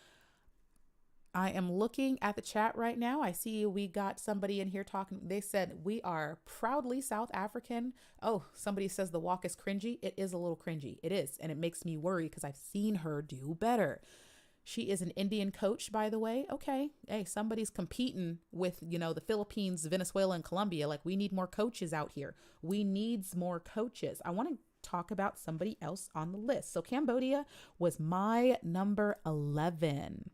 I am looking at the chat right now. I see we got somebody in here talking. They said, we are proudly South African. Oh, somebody says the walk is cringy. It is a little cringy. It is. And it makes me worry because I've seen her do better. She is an Indian coach, by the way. Okay. Hey, somebody's competing with, the Philippines, Venezuela, and Colombia. Like, we need more coaches out here. We need more coaches. I want to talk about somebody else on the list. So Cambodia was my number 11.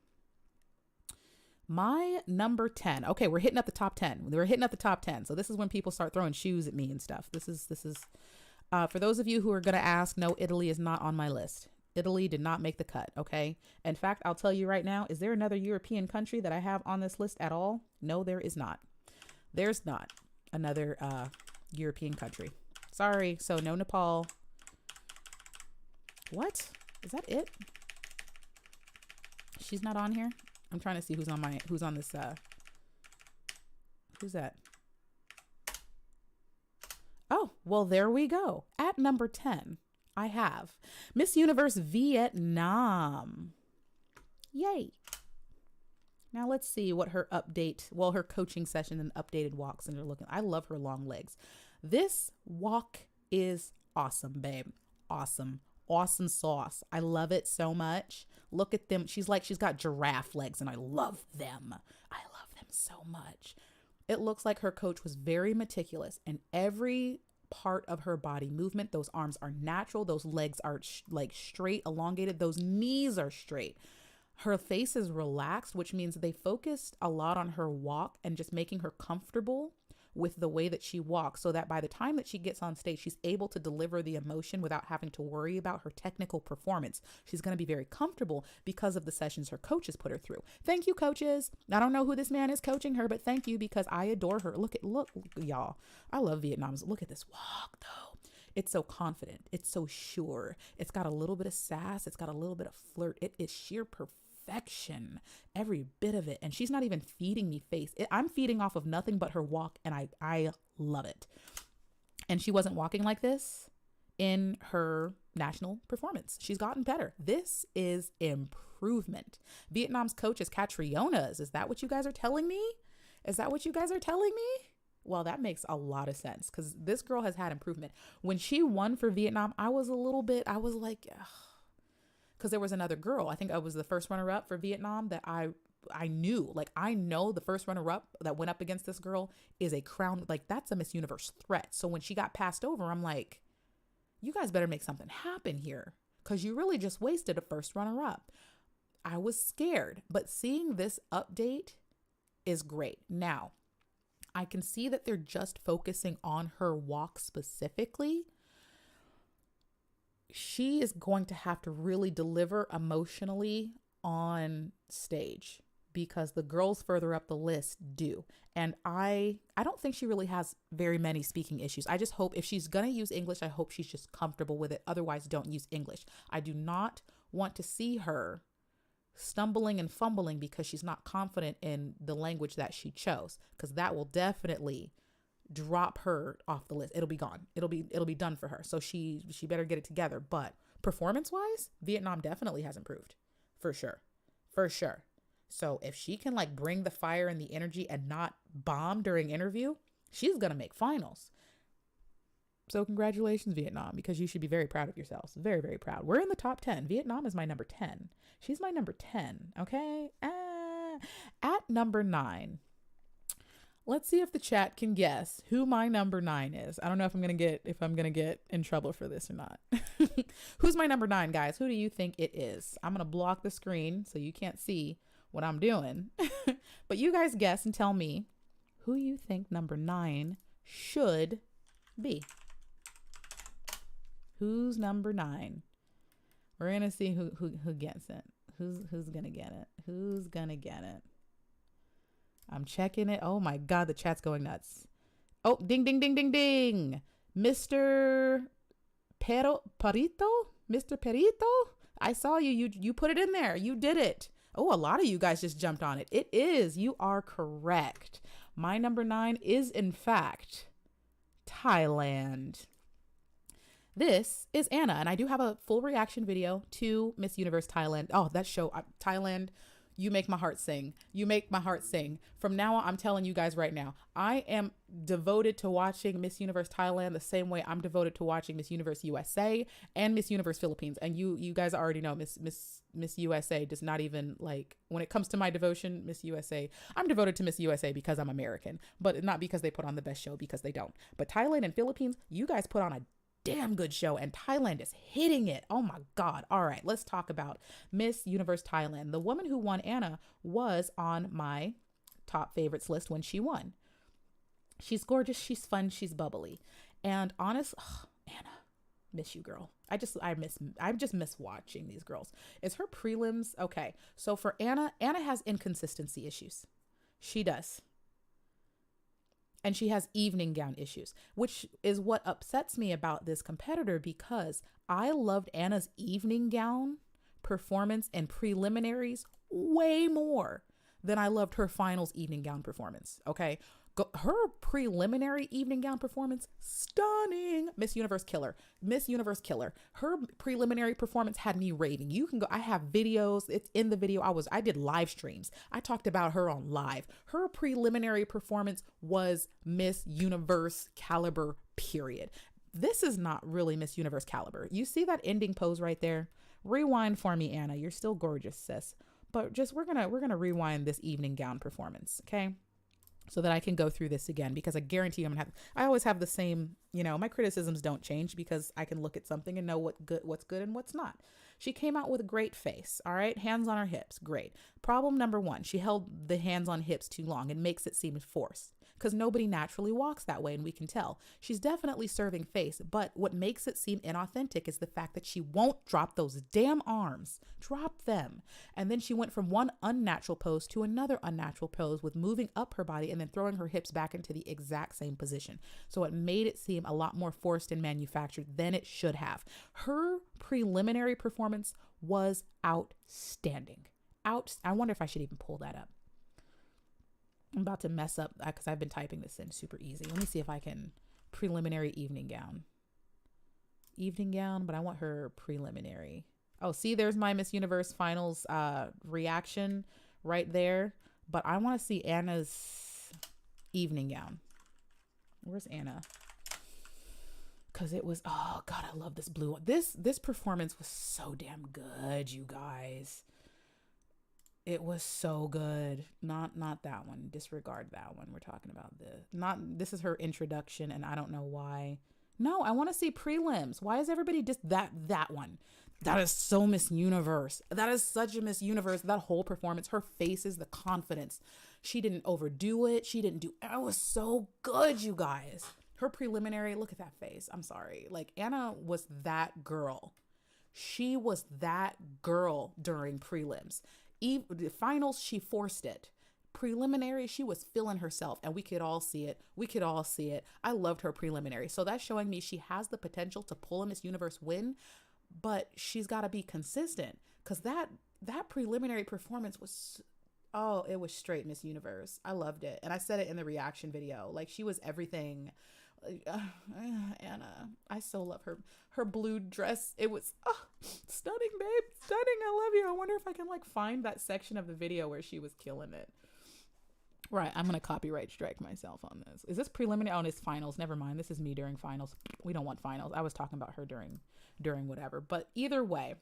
My number 10. Okay, we're hitting up the top 10. We're hitting up the top 10. So this is when people start throwing shoes at me and stuff. This is for those of you who are going to ask, no, Italy is not on my list. Italy did not make the cut. Okay. In fact, I'll tell you right now, is there another European country that I have on this list at all? No, there is not. There's not another European country. Sorry. So no Nepal. What? Is that it? She's not on here. I'm trying to see who's on this, who's that? Oh, well, there we go. At number 10, I have Miss Universe Vietnam. Yay. Now let's see what her her coaching session and updated walks and they're looking. I love her long legs. This walk is awesome, babe. Awesome. Awesome sauce. I love it so much. Look at them. She's got giraffe legs and I love them. I love them so much. It looks like her coach was very meticulous in every part of her body movement. Those arms are natural. Those legs are straight, elongated. Those knees are straight. Her face is relaxed, which means they focused a lot on her walk and just making her comfortable with the way that she walks, so that by the time that she gets on stage, she's able to deliver the emotion without having to worry about her technical performance. She's going to be very comfortable because of the sessions her coaches put her through. Thank you, coaches. I don't know who this man is coaching her, but thank you, because I adore her. Look, y'all. I love Vietnam's. Look at this walk though. It's so confident. It's so sure. It's got a little bit of sass. It's got a little bit of flirt. It is sheer perfection, every bit of it. And she's not even feeding me face. I'm feeding off of nothing but her walk, and I love it. And she wasn't walking like this in her national performance. She's gotten better. This is improvement. Vietnam's coach is Catriona's. Is that what you guys are telling me? Is that what you guys are telling me? Well, that makes a lot of sense, because this girl has had improvement. When she won for Vietnam, I was like, ugh. Because there was another girl, I think I was the first runner-up for Vietnam, that I knew, like, I know the first runner-up that went up against this girl is a crown, like, that's a Miss Universe threat. So when she got passed over, I'm like, you guys better make something happen here, because you really just wasted a first runner-up. I was scared, but seeing this update is great. Now, I can see that they're just focusing on her walk specifically. She is going to have to really deliver emotionally on stage, because the girls further up the list do. And I don't think she really has very many speaking issues. I just hope if she's going to use English, I hope she's just comfortable with it. Otherwise, don't use English. I do not want to see her stumbling and fumbling because she's not confident in the language that she chose, because that will definitely drop her off the list. It'll be gone. It'll be done for her. So she better get it together. But performance wise, Vietnam definitely has improved, for sure. So if she can bring the fire and the energy and not bomb during interview, she's going to make finals. So congratulations, Vietnam, because you should be very proud of yourselves. Very, very proud. We're in the top 10. Vietnam is my number 10. She's my number 10. Okay. At number 9, Let's see if the chat can guess who my number 9 is. I don't know if I'm gonna get in trouble for this or not. Who's my number 9, guys? Who do you think it is? I'm gonna block the screen so you can't see what I'm doing. But you guys guess and tell me who you think number 9 should be. Who's number 9? We're gonna see who gets it. Who's gonna get it? Who's gonna get it? I'm checking it. Oh my God, the chat's going nuts. Oh, ding, ding, ding, ding, ding. Mr. Perito? Mr. Perito? I saw you. You put it in there. You did it. Oh, a lot of you guys just jumped on it. It is. You are correct. My number 9 is, in fact, Thailand. This is Anna, and I do have a full reaction video to Miss Universe Thailand. Oh, that show, Thailand. You make my heart sing. You make my heart sing. From now on, I'm telling you guys right now, I am devoted to watching Miss Universe Thailand the same way I'm devoted to watching Miss Universe USA and Miss Universe Philippines. And you guys already know Miss USA does not even, like, when it comes to my devotion, Miss USA, I'm devoted to Miss USA because I'm American, but not because they put on the best show, because they don't. But Thailand and Philippines, you guys put on a damn good show, and Thailand is hitting it. Oh my God. All right, let's talk about Miss Universe Thailand. The woman who won, Anna, was on my top favorites list when she won. She's gorgeous, she's fun, she's bubbly. And Anna, miss you, girl. I just miss watching these girls. Is her prelims okay? So for Anna has inconsistency issues. She does. And she has evening gown issues, which is what upsets me about this competitor, because I loved Anna's evening gown performance and preliminaries way more than I loved her finals evening gown performance. Okay. Her preliminary evening gown performance, stunning. Miss Universe killer. Miss Universe killer. Her preliminary performance had me raving. You can go, I have videos. It's in the video. I did live streams. I talked about her on live. Her preliminary performance was Miss Universe caliber, period. This is not really Miss Universe caliber. You see that ending pose right there? Rewind for me, Anna. You're still gorgeous, sis. But just, we're gonna rewind this evening gown performance, okay? So that I can go through this again, because I guarantee I always have the same, my criticisms don't change, because I can look at something and know what's good and what's not. She came out with a great face. All right. Hands on her hips. Great. Problem number 1, she held the hands on hips too long and makes it seem forced, because nobody naturally walks that way. And we can tell she's definitely serving face. But what makes it seem inauthentic is the fact that she won't drop those damn arms. Drop them. And then she went from one unnatural pose to another unnatural pose, with moving up her body and then throwing her hips back into the exact same position. So it made it seem a lot more forced and manufactured than it should have. Her preliminary performance was outstanding. I wonder if I should even pull that up. I'm about to mess up because I've been typing this in super easy. Let me see if I can. Preliminary evening gown. But I want her preliminary. Oh, see, there's my Miss Universe finals reaction right there. But I want to see Anna's evening gown. Where's Anna? Because it was, oh God, I love this blue one. This performance was so damn good, you guys. It was so good. Not that one. Disregard that one. We're talking about this is her introduction, and I don't know why. No, I want to see prelims. Why is everybody just that one? That is so Miss Universe. That is such a Miss Universe. That whole performance, her faces, the confidence. She didn't overdo it. It was so good, you guys. Her preliminary, look at that face. I'm sorry. Like, Anna was that girl. She was that girl during prelims. The finals, she forced it. Preliminary, she was feeling herself, and we could all see it. I loved her preliminary. So that's showing me she has the potential to pull a Miss Universe win, but she's got to be consistent, because that preliminary performance was, it was straight Miss Universe. I loved it. And I said it in the reaction video. Like, she was everything. Anna, I so love her blue dress. It was stunning, babe, stunning. I love you. I wonder if I can find that section of the video where she was killing it. Right, I'm gonna copyright strike myself on this. Is this preliminary? Oh, it's finals. Never mind. This is me during finals. We don't want finals. I was talking about her during whatever. But either way,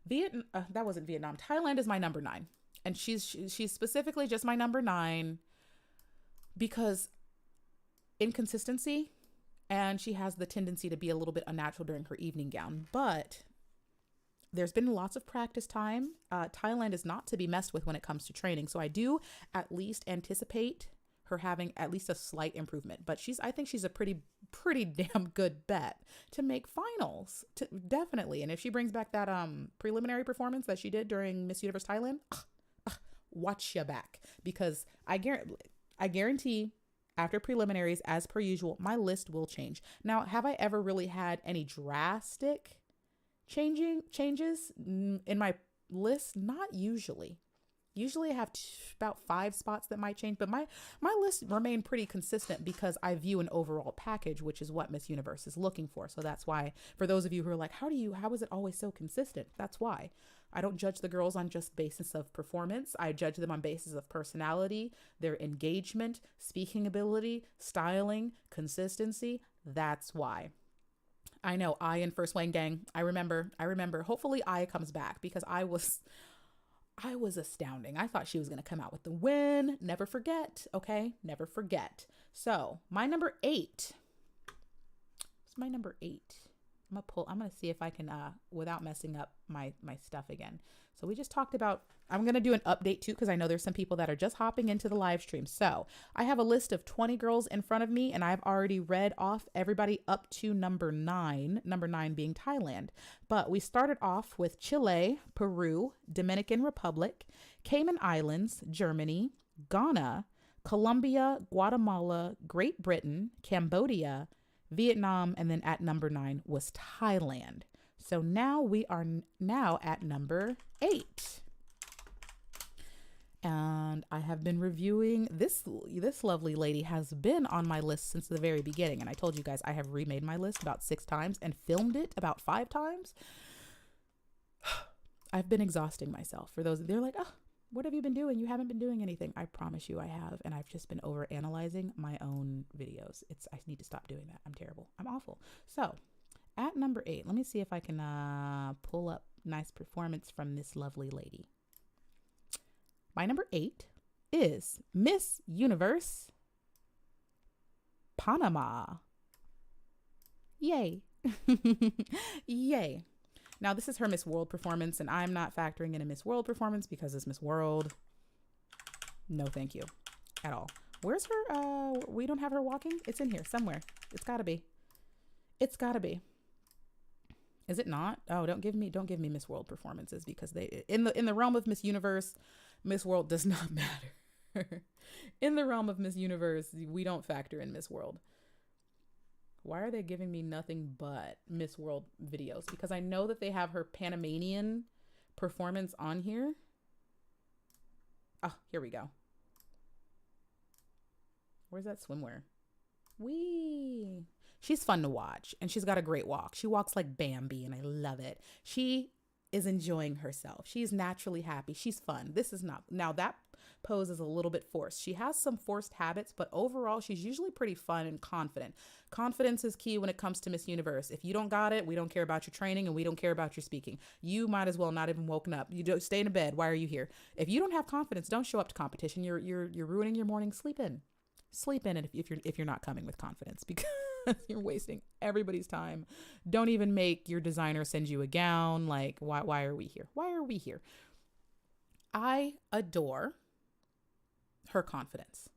that wasn't Vietnam. Thailand is my number 9, and she's specifically just my number 9 because inconsistency, and she has the tendency to be a little bit unnatural during her evening gown. But there's been lots of practice time. Thailand is not to be messed with when it comes to training. So I do at least anticipate her having at least a slight improvement. But I think she's a pretty damn good bet to make finals. Definitely. And if she brings back that preliminary performance that she did during Miss Universe Thailand, watch your back. Because I guarantee after preliminaries, as per usual, my list will change. Now, have I ever really had any drastic changes in my list? Not usually. Usually I have about 5 spots that might change, but my list remained pretty consistent because I view an overall package, which is what Miss Universe is looking for. So that's why, for those of you who are like, how is it always so consistent? That's why. I don't judge the girls on just basis of performance. I judge them on basis of personality, their engagement, speaking ability, styling, consistency. That's why. I know I in First Wang Gang. I remember. Hopefully I comes back because I was astounding. I thought she was going to come out with the win. Never forget. Okay. Never forget. So my number 8. What's my number 8? I'm going to see if I can, without messing up my stuff again. So we just talked about, I'm going to do an update too, because I know there's some people that are just hopping into the live stream. So I have a list of 20 girls in front of me, and I've already read off everybody up to number 9 being Thailand. But we started off with Chile, Peru, Dominican Republic, Cayman Islands, Germany, Ghana, Colombia, Guatemala, Great Britain, Cambodia, Vietnam, and then at number 9 was Thailand. So now we are now at number 8. And I have been reviewing this lovely lady has been on my list since the very beginning. And I told you guys I have remade my list about 6 times and filmed it about 5 times. I've been exhausting myself. For those, they're like, oh, what have you been doing? You haven't been doing anything. I promise you I have. And I've just been over analyzing my own videos. I need to stop doing that. I'm terrible. I'm awful. So at number 8, let me see if I can pull up nice performance from this lovely lady. My number 8 is Miss Universe Panama. Yay. Yay. Now, this is her Miss World performance, and I'm not factoring in a Miss World performance because it's Miss World. No, thank you at all. Where's her? We don't have her walking. It's in here somewhere. It's gotta be. It's gotta be. Is it not? Oh, don't give me Miss World performances because they in the realm of Miss Universe, Miss World does not matter. In the realm of Miss Universe, we don't factor in Miss World. Why are they giving me nothing but Miss World videos? Because I know that they have her Panamanian performance on here. Oh, here we go. Where's that swimwear? Wee. She's fun to watch, and she's got a great walk. She walks like Bambi, and I love it. She is enjoying herself. She's naturally happy. She's fun. This is not. Now, that pose is a little bit forced. She has some forced habits, but overall, she's usually pretty fun and confident. Confidence is key when it comes to Miss Universe. If you don't got it, we don't care about your training, and we don't care about your speaking. You might as well not even woken up. You don't stay in bed. Why are you here? If you don't have confidence, don't show up to competition. You're ruining your morning. Sleep in. Sleep in if you're not coming with confidence, because you're wasting everybody's time. Don't even make your designer send you a gown. Like, why are we here? Why are we here? I adore her confidence.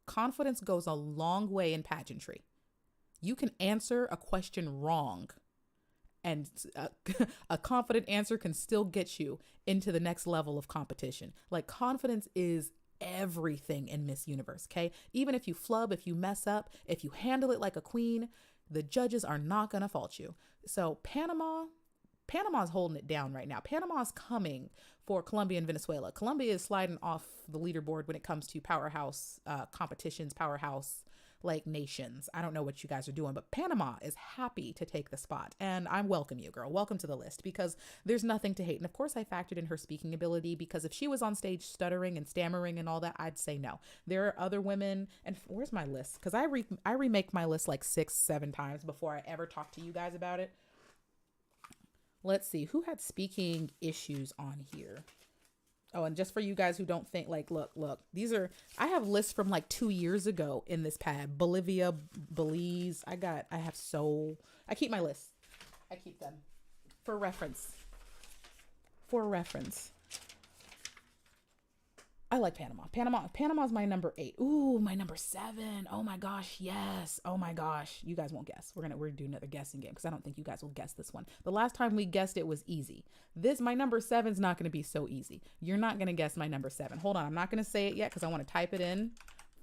Confidence goes a long way in pageantry. You can answer a question wrong, and a confident answer can still get you into the next level of competition. Like, confidence is everything in Miss Universe, okay? Even if you flub, if you mess up, if you handle it like a queen, the judges are not gonna fault you. So Panama's holding it down right now. Panama's coming for Colombia and Venezuela. Colombia is sliding off the leaderboard when it comes to powerhouse competitions, powerhouse like nations. I don't know what you guys are doing, but Panama is happy to take the spot. And I welcome you, girl. Welcome to the list, because there's nothing to hate. And of course I factored in her speaking ability, because if she was on stage stuttering and stammering and all that, I'd say no. There are other women. And where's my list? Because I remake my list like 6-7 times before I ever talk to you guys about it. Let's see who had speaking issues on here. Oh, and just for you guys who don't think, like, look, these are, I have lists from like 2 years ago in this pad. Bolivia, Belize. I keep my lists. I keep them for reference. For reference. I like Panama. Panama's my number 8. Ooh, my number 7. Oh my gosh, yes. Oh my gosh. You guys won't guess. We're gonna do another guessing game because I don't think you guys will guess this one. The last time we guessed it was easy. My number 7's not gonna be so easy. You're not gonna guess my number 7. Hold on, I'm not gonna say it yet because I want to type it in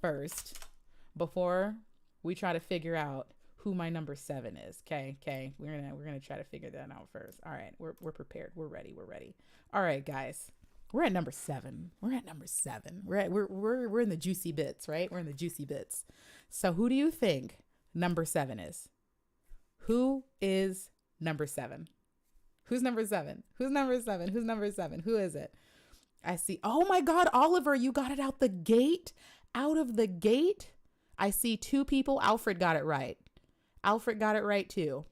first before we try to figure out who my number 7 is. Okay. We're gonna try to figure that out first. All right, we're prepared. We're ready. All right, guys. We're at number 7. We're in the juicy bits, right? We're in the juicy bits. So who do you think number 7 is? Who is number 7? Who's number 7? Who's number 7? Who's number 7? Who is it? I see. Oh my God, Oliver, you got it out the gate. Out of the gate. I see 2 people. Alfred got it right. Alfred got it right too.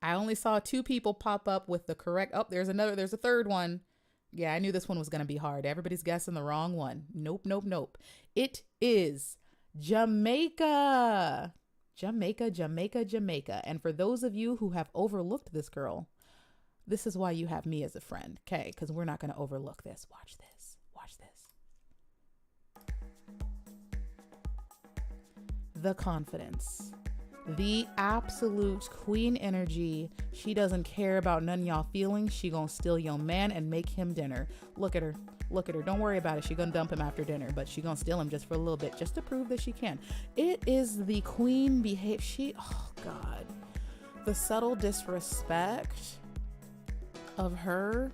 I only saw 2 people pop up with the correct. Oh, there's a third one. Yeah, I knew this one was going to be hard. Everybody's guessing the wrong one. Nope. It is Jamaica. Jamaica. And for those of you who have overlooked this girl, this is why you have me as a friend, okay? Because we're not going to overlook this. Watch this. The confidence. The absolute queen energy. She doesn't care about none of y'all feelings. She gonna steal your man and make him dinner. Look at her. Don't worry about it. She gonna dump him after dinner, but she gonna steal him just for a little bit, just to prove that she can. It is the queen behavior. Oh God. The subtle disrespect of her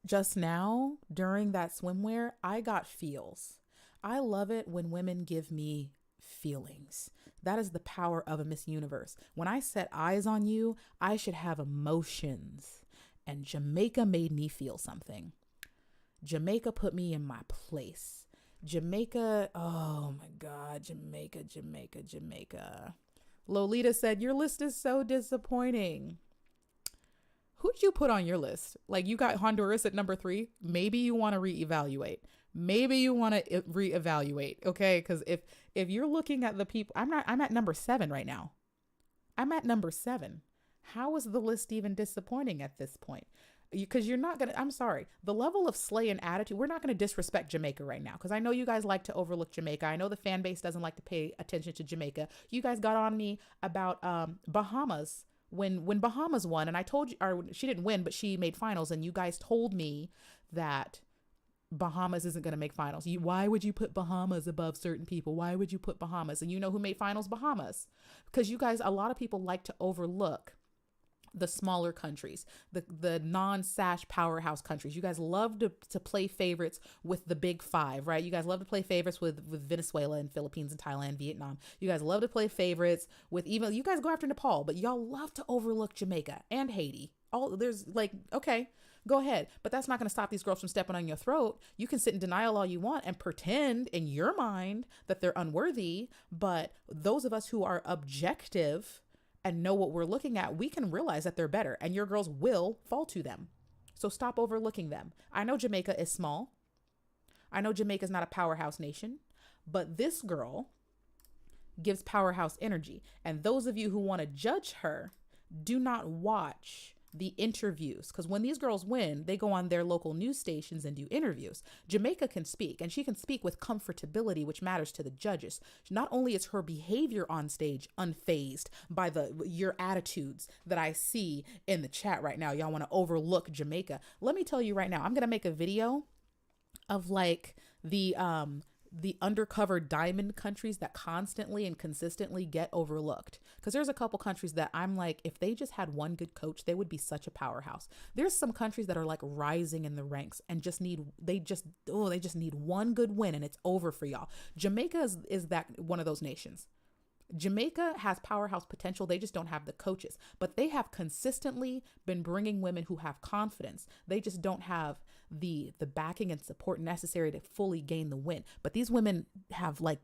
just now during that swimwear, I got feels. I love it when women give me feelings. That is the power of a Miss Universe. When I set eyes on you, I should have emotions. And Jamaica made me feel something. Jamaica put me in my place. Jamaica, oh my God, Jamaica. Lolita said, your list is so disappointing. Who'd you put on your list? Like, you got Honduras at number 3. Maybe you want to reevaluate. Okay? Because if you're looking at the people, I'm at number 7 right now. I'm at number 7. How is the list even disappointing at this point? Because you're not going to, I'm sorry, the level of slay and attitude, we're not going to disrespect Jamaica right now. Because I know you guys like to overlook Jamaica. I know the fan base doesn't like to pay attention to Jamaica. You guys got on me about Bahamas. When Bahamas won, and I told you, or she didn't win, but she made finals, and you guys told me that Bahamas isn't going to make finals. Why would you put Bahamas above certain people? Why would you put Bahamas? And you know who made finals? Bahamas. Because you guys, a lot of people like to overlook the smaller countries, the non-sash powerhouse countries. You guys love to play favorites with the big 5, right? You guys love to play favorites with Venezuela and Philippines and Thailand, Vietnam. You guys love to play favorites with even, you guys go after Nepal, but y'all love to overlook Jamaica and Haiti. Okay, go ahead. But that's not going to stop these girls from stepping on your throat. You can sit in denial all you want and pretend in your mind that they're unworthy. But those of us who are objective and know what we're looking at, we can realize that they're better, and your girls will fall to them. So stop overlooking them. I know Jamaica is small. I know Jamaica's not a powerhouse nation, but this girl gives powerhouse energy. And those of you who want to judge her, do not watch the interviews, because when these girls win, they go on their local news stations and do interviews. Jamaica can speak, and she can speak with comfortability, which matters to the judges. Not only is her behavior on stage unfazed by your attitudes that I see in the chat right now. Y'all want to overlook Jamaica. Let me tell you right now, I'm going to make a video of like the undercover diamond countries that constantly and consistently get overlooked. Because there's a couple countries that I'm like, if they just had one good coach, they would be such a powerhouse. There's some countries that are like rising in the ranks and they just need one good win and it's over for y'all. Jamaica is that one of those nations. Jamaica has powerhouse potential. They just don't have the coaches, but they have consistently been bringing women who have confidence. They just don't have the backing and support necessary to fully gain the win. But these women have like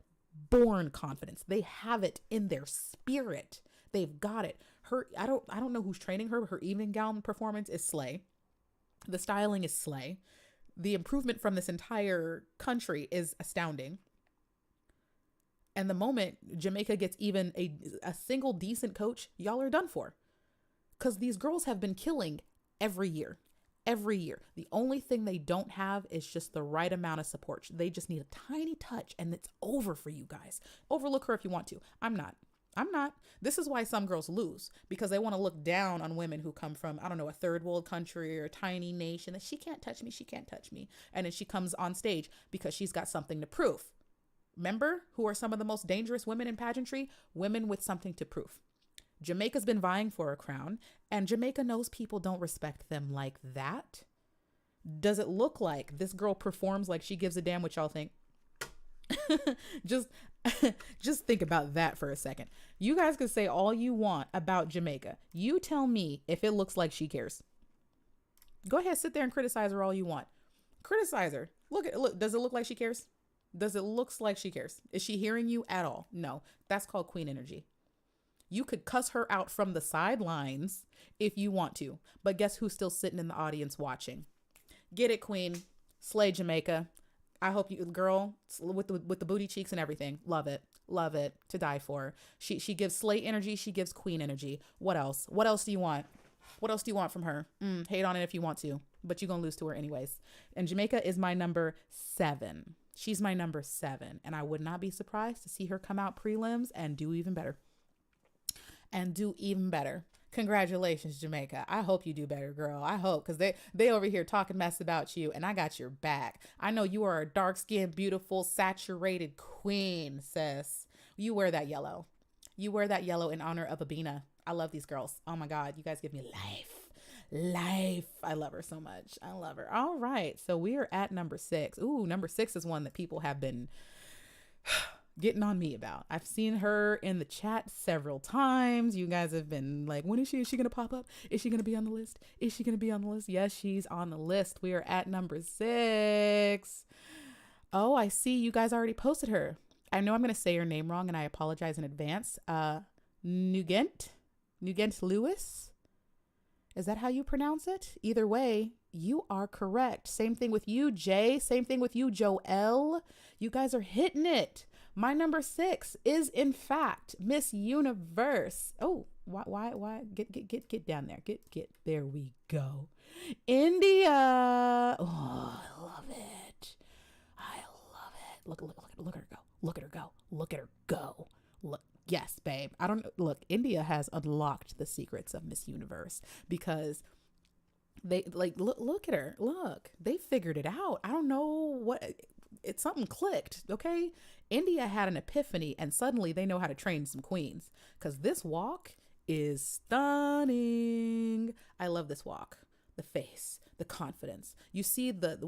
born confidence. They have it in their spirit. They've got it. I don't know who's training her. Her evening gown performance is slay. The styling is slay. The improvement from this entire country is astounding. And the moment Jamaica gets even a single decent coach, y'all are done for. Because these girls have been killing every year. Every year. The only thing they don't have is just the right amount of support. They just need a tiny touch and it's over for you guys. Overlook her if you want to. I'm not. This is why some girls lose, because they want to look down on women who come from, I don't know, a third world country or a tiny nation, that she can't touch me. She can't touch me. And then she comes on stage because she's got something to prove. Remember who are some of the most dangerous women in pageantry? Women with something to prove. Jamaica's been vying for a crown, and Jamaica knows people don't respect them like that. Does it look like this girl performs like she gives a damn what y'all think? just think about that for a second. You guys can say all you want about Jamaica. You tell me if it looks like she cares. Go ahead, sit there and criticize her all you want. Criticize her. Look, does it look like she cares? Does it look like she cares? Is she hearing you at all? No, that's called queen energy. You could cuss her out from the sidelines if you want to, but guess who's still sitting in the audience watching? Get it, queen. Slay Jamaica. I hope you, girl, with the booty cheeks and everything. Love it to die for. She gives slay energy. She gives queen energy. What else? What else do you want? What else do you want from her? Hate on it if you want to, but you're gonna lose to her anyways. And Jamaica is my number 7. She's my number 7, and I would not be surprised to see her come out prelims and do even better. Congratulations, Jamaica. I hope you do better, girl. I hope, because they over here talking mess about you, and I got your back. I know you are a dark-skinned, beautiful, saturated queen, sis. You wear that yellow. You wear that yellow in honor of Abina. I love these girls. Oh my God, you guys give me life. I love her so much. I love her. All right, so we are at number 6. Ooh, number 6 is one that people have been getting on me about. I've seen her in the chat several times. You guys have been like, when is she gonna pop up? Is she gonna be on the list? Yes, she's on the list. We are at number 6. Oh, I see you guys already posted her. I know I'm gonna say her name wrong and I apologize in advance. Nugent Lewis. Is that how you pronounce it? Either way, you are correct. Same thing with you, Jay. Same thing with you, Joelle. You guys are hitting it. My number 6 is in fact Miss Universe. Oh, why? Get down there. Get. There we go. India. Oh, I love it. Look at her go. Look at her go. Look. Yes, babe. India has unlocked the secrets of Miss Universe because they look at her. Look, they figured it out. I don't know something clicked. Okay. India had an epiphany and suddenly they know how to train some queens because this walk is stunning. I love this walk. The face, the confidence. You see the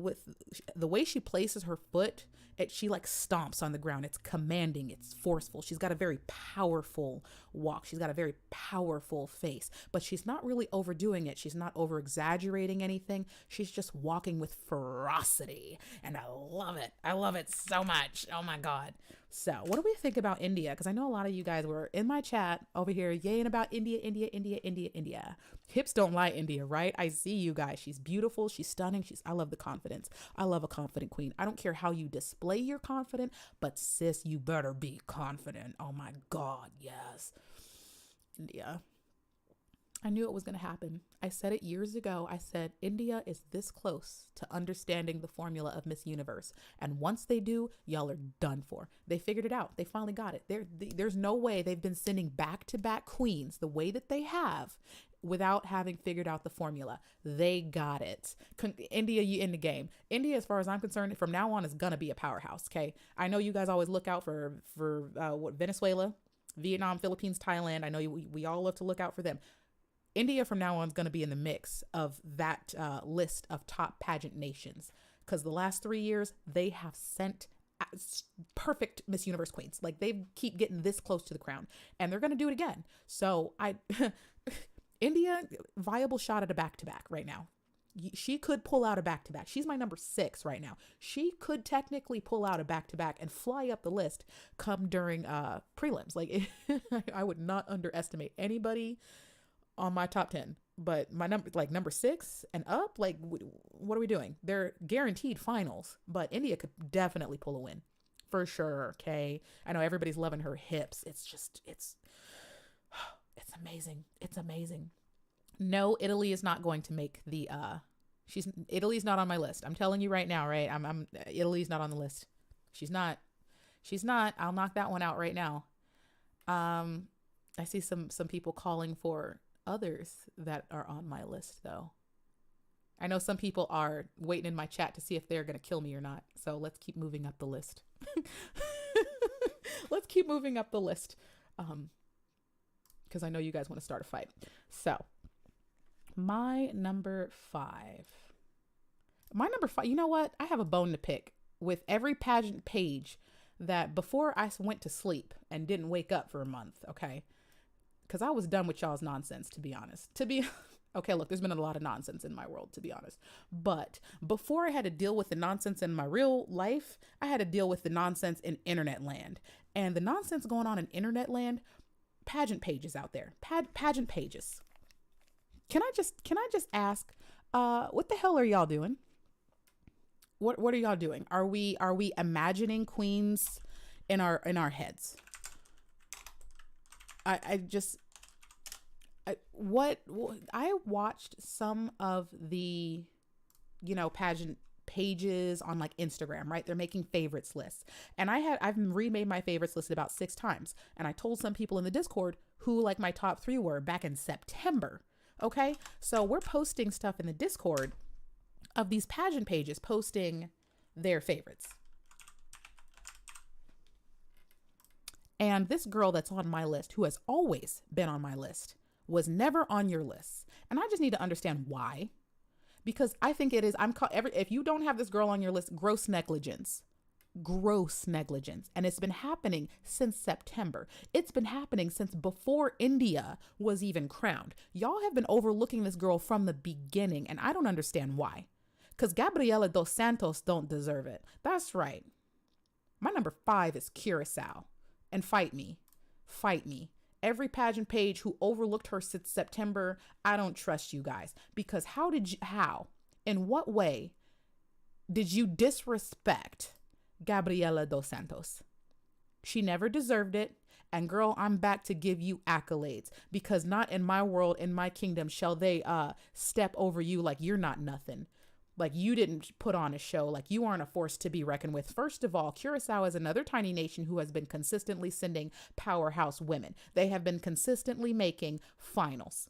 way she places her foot, she like stomps on the ground. It's commanding. It's forceful. She's got a very powerful walk. She's got a very powerful face, but she's not really overdoing it. She's not over exaggerating anything. She's just walking with ferocity. And I love it. I love it so much. Oh my God. So what do we think about India? Because I know a lot of you guys were in my chat over here yaying about India. Hips don't lie, India, right? I see you guys. She's beautiful. She's stunning. I love the confidence. I love a confident queen. I don't care how you display your confidence, but sis, you better be confident. Oh my God, yes. India. I knew it was going to happen. I said it years ago. I said, India is this close to understanding the formula of Miss Universe. And once they do, y'all are done for. They figured it out. They finally got it. There's no way they've been sending back-to-back queens the way that they have without having figured out the formula. They got it. India, you in the game. India, as far as I'm concerned, from now on is going to be a powerhouse, okay? I know you guys always look out for Venezuela, Vietnam, Philippines, Thailand. I know we all love to look out for them. India from now on is going to be in the mix of that list of top pageant nations because the last 3 years they have sent perfect Miss Universe queens. Like they keep getting this close to the crown and they're going to do it again. So India, viable shot at a back-to-back right now. She could pull out a back-to-back. She's my number 6 right now. She could technically pull out a back-to-back and fly up the list come during prelims. Like I would not underestimate anybody on my top 10 but my number, like number 6 and up, like what are we doing? They're guaranteed finals, but India could definitely pull a win for sure. Okay. I know everybody's loving her hips. It's amazing. It's amazing. No, Italy is not going to make the, Italy's not on my list. I'm telling you right now, right? Italy's not on the list. She's not. I'll knock that one out right now. I see some people calling for others that are on my list though. I know some people are waiting in my chat to see if they're going to kill me or not. So let's keep moving up the list. Let's keep moving up the list. Because I know you guys want to start a fight. So my number 5, you know what? I have a bone to pick with every pageant page that before I went to sleep and didn't wake up for a month. Okay. Because I was done with y'all's nonsense, to be honest. Okay, look, there's been a lot of nonsense in my world, to be honest. But before I had to deal with the nonsense in my real life, I had to deal with the nonsense in internet land. And the nonsense going on in internet land, pageant pages out there, pageant pages. Can I just ask, what the hell are y'all doing? What are y'all doing? Are we imagining queens in our heads? I watched some of the, pageant pages on like Instagram, right? They're making favorites lists. And I've remade my favorites list about 6 times. And I told some people in the Discord who like my top 3 were back in September. Okay. So we're posting stuff in the Discord of these pageant pages posting their favorites. And this girl that's on my list, who has always been on my list, was never on your list. And I just need to understand why. Because I think it is, if you don't have this girl on your list, gross negligence. Gross negligence. And it's been happening since September. It's been happening since before India was even crowned. Y'all have been overlooking this girl from the beginning. And I don't understand why. Because Gabriela dos Santos don't deserve it. That's right. My number 5 is Curacao. And fight me. Every pageant page who overlooked her since September, I don't trust you guys. Because in what way did you disrespect Gabriela dos Santos? She never deserved it. And girl, I'm back to give you accolades. Because not in my world, in my kingdom, shall they step over you like you're not nothing. Like you didn't put on a show, like you aren't a force to be reckoned with. First of all, Curacao is another tiny nation who has been consistently sending powerhouse women. They have been consistently making finals.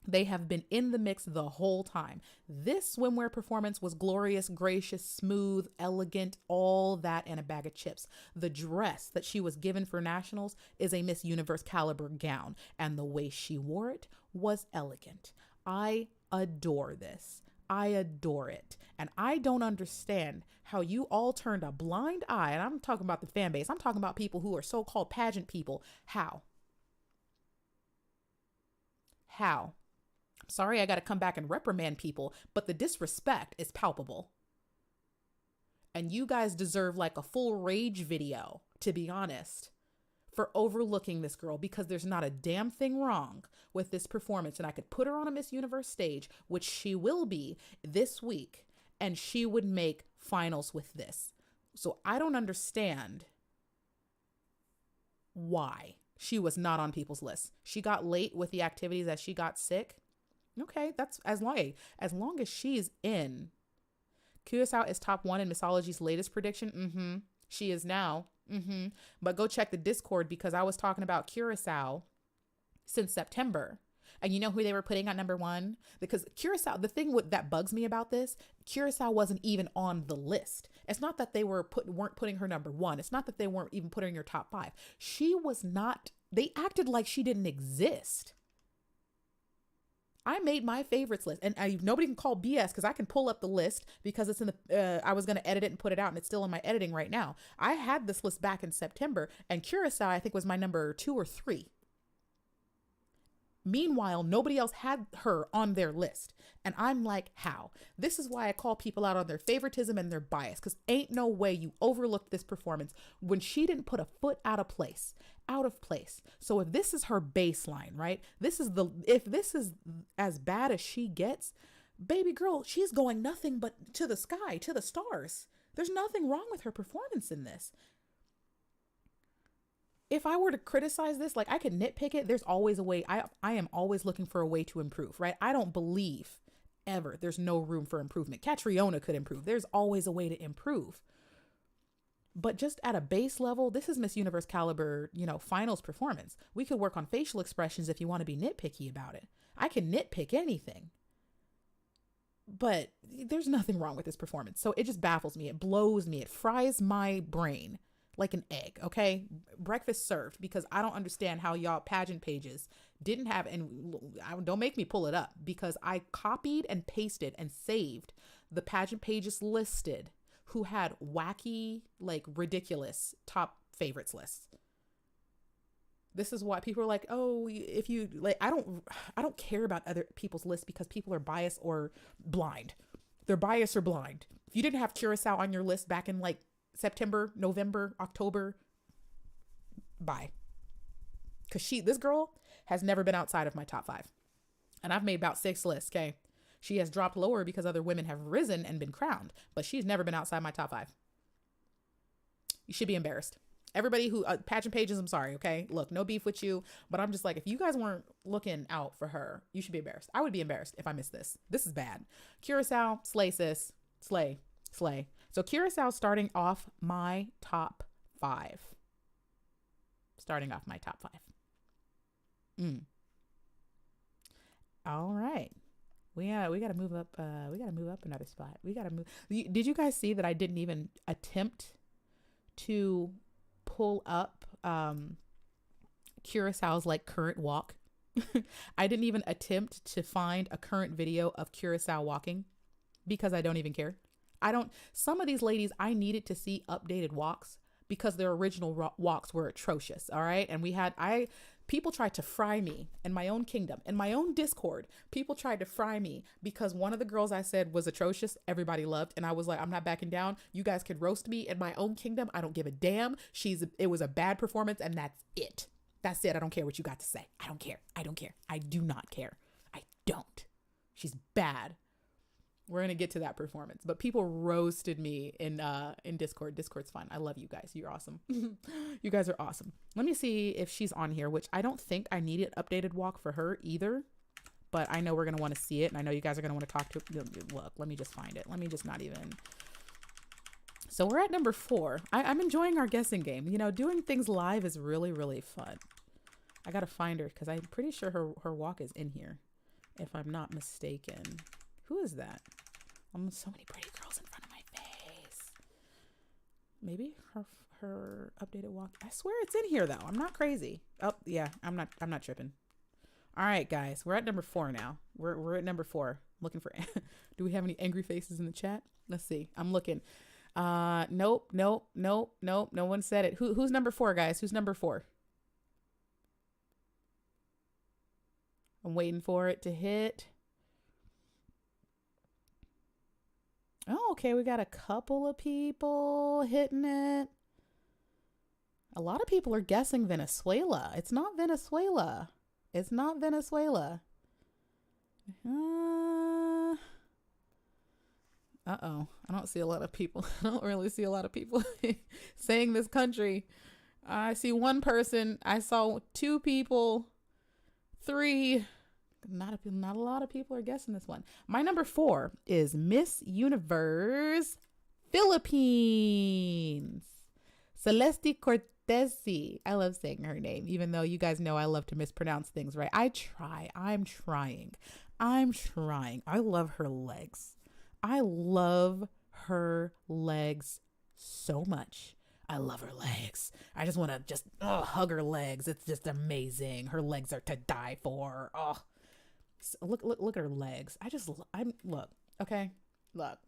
They have been in the mix the whole time. This swimwear performance was glorious, gracious, smooth, elegant, all that and a bag of chips. The dress that she was given for nationals is a Miss Universe caliber gown, and the way she wore it was elegant. I adore this. I adore it. And I don't understand how you all turned a blind eye. And I'm talking about the fan base. I'm talking about people who are so-called pageant people. How? Sorry, I got to come back and reprimand people, but the disrespect is palpable. And you guys deserve like a full rage video, to be honest, for overlooking this girl, because there's not a damn thing wrong with this performance. And I could put her on a Miss Universe stage, which she will be this week, and she would make finals with this. So I don't understand why she was not on people's lists. She got late with the activities as she got sick. Okay, that's as long as she's in. Curacao is top 1 in Mixology's latest prediction. She is now. But go check the Discord, because I was talking about Curacao since September. And you know who they were putting at number 1? Because Curacao, the thing that bugs me about this, Curacao wasn't even on the list. It's not that they weren't putting her number 1. It's not that they weren't even putting her top 5. She was not. They acted like she didn't exist. I made my favorites list, and nobody can call BS, because I can pull up the list, because it's in the, I was going to edit it and put it out, and it's still in my editing right now. I had this list back in September, and Curacao, I think, was my number 2 or 3. Meanwhile, nobody else had her on their list. And I'm like, how? This is why I call people out on their favoritism and their bias, because ain't no way you overlooked this performance when she didn't put a foot out of place. out of place. So if this is her baseline, right? If this is as bad as she gets, baby girl, she's going nothing but to the sky, to the stars. There's nothing wrong with her performance in this. If I were to criticize this, like I could nitpick it, there's always a way. I am always looking for a way to improve, right? I don't believe ever there's no room for improvement. Catriona could improve. There's always a way to improve. But just at a base level, this is Miss Universe caliber, finals performance. We could work on facial expressions if you want to be nitpicky about it. I can nitpick anything. But there's nothing wrong with this performance. So it just baffles me. It blows me. It fries my brain like an egg, okay? Breakfast served, because I don't understand how y'all pageant pages didn't have, and don't make me pull it up, because I copied and pasted and saved the pageant pages listed who had wacky, like ridiculous top favorites lists. This is why people are like, oh, if you like, I don't care about other people's lists because people are biased or blind. They're biased or blind. If you didn't have Curacao on your list back in like September, November, October, bye. Cause this girl has never been outside of my top 5. And I've made about 6 lists. Okay. She has dropped lower because other women have risen and been crowned, but she's never been outside my top 5. You should be embarrassed. Everybody who pageant pages, I'm sorry. Okay. Look, no beef with you, but I'm just like, if you guys weren't looking out for her, you should be embarrassed. I would be embarrassed if I missed this. This is bad. Curacao, slay sis, slay. So Curacao starting off my top 5. All right. We got to move up. We got to move up another spot. We got to move. Did you guys see that I didn't even attempt to pull up Curaçao's like current walk? I didn't even attempt to find a current video of Curaçao walking because I don't even care. Some of these ladies, I needed to see updated walks because their original walks were atrocious. All right. And people tried to fry me in my own kingdom, in my own Discord. People tried to fry me because one of the girls I said was atrocious. Everybody loved. And I was like, I'm not backing down. You guys could roast me in my own kingdom. I don't give a damn. It was a bad performance. And that's it. That's it. I don't care what you got to say. I don't care. I do not care. I don't. She's bad. We're going to get to that performance, but people roasted me in Discord. Discord's fun. I love you guys. You're awesome. You guys are awesome. Let me see if she's on here, which I don't think I need an updated walk for her either, but I know we're going to want to see it. And I know you guys are going to want to talk to it. Look, let me just find it. Let me just not even. So we're at number 4. I'm enjoying our guessing game. Doing things live is really, really fun. I got to find her because I'm pretty sure her walk is in here, if I'm not mistaken. Who is that? So many pretty girls in front of my face. Maybe her updated walk. I swear it's in here though. I'm not crazy. Oh yeah, I'm not tripping. All right, guys, we're at number 4 now. We're at number 4. Looking for. Do we have any angry faces in the chat? Let's see. I'm looking. Nope. No one said it. Who's number 4, guys? Who's number 4? I'm waiting for it to hit. Oh, okay. We got a couple of people hitting it. A lot of people are guessing Venezuela. It's not Venezuela. Uh-oh. I don't see a lot of people. I don't really see a lot of people saying this country. I see one person. I saw 2 people. 3. Not a lot of people are guessing this one. My number 4 is Miss Universe Philippines, Celeste Cortesi. I love saying her name, even though you guys know I love to mispronounce things, right? I'm trying. I love her legs. I love her legs so much. I love her legs. I just want to hug her legs. It's just amazing. Her legs are to die for. Oh. Look at her legs. Look, okay. Look,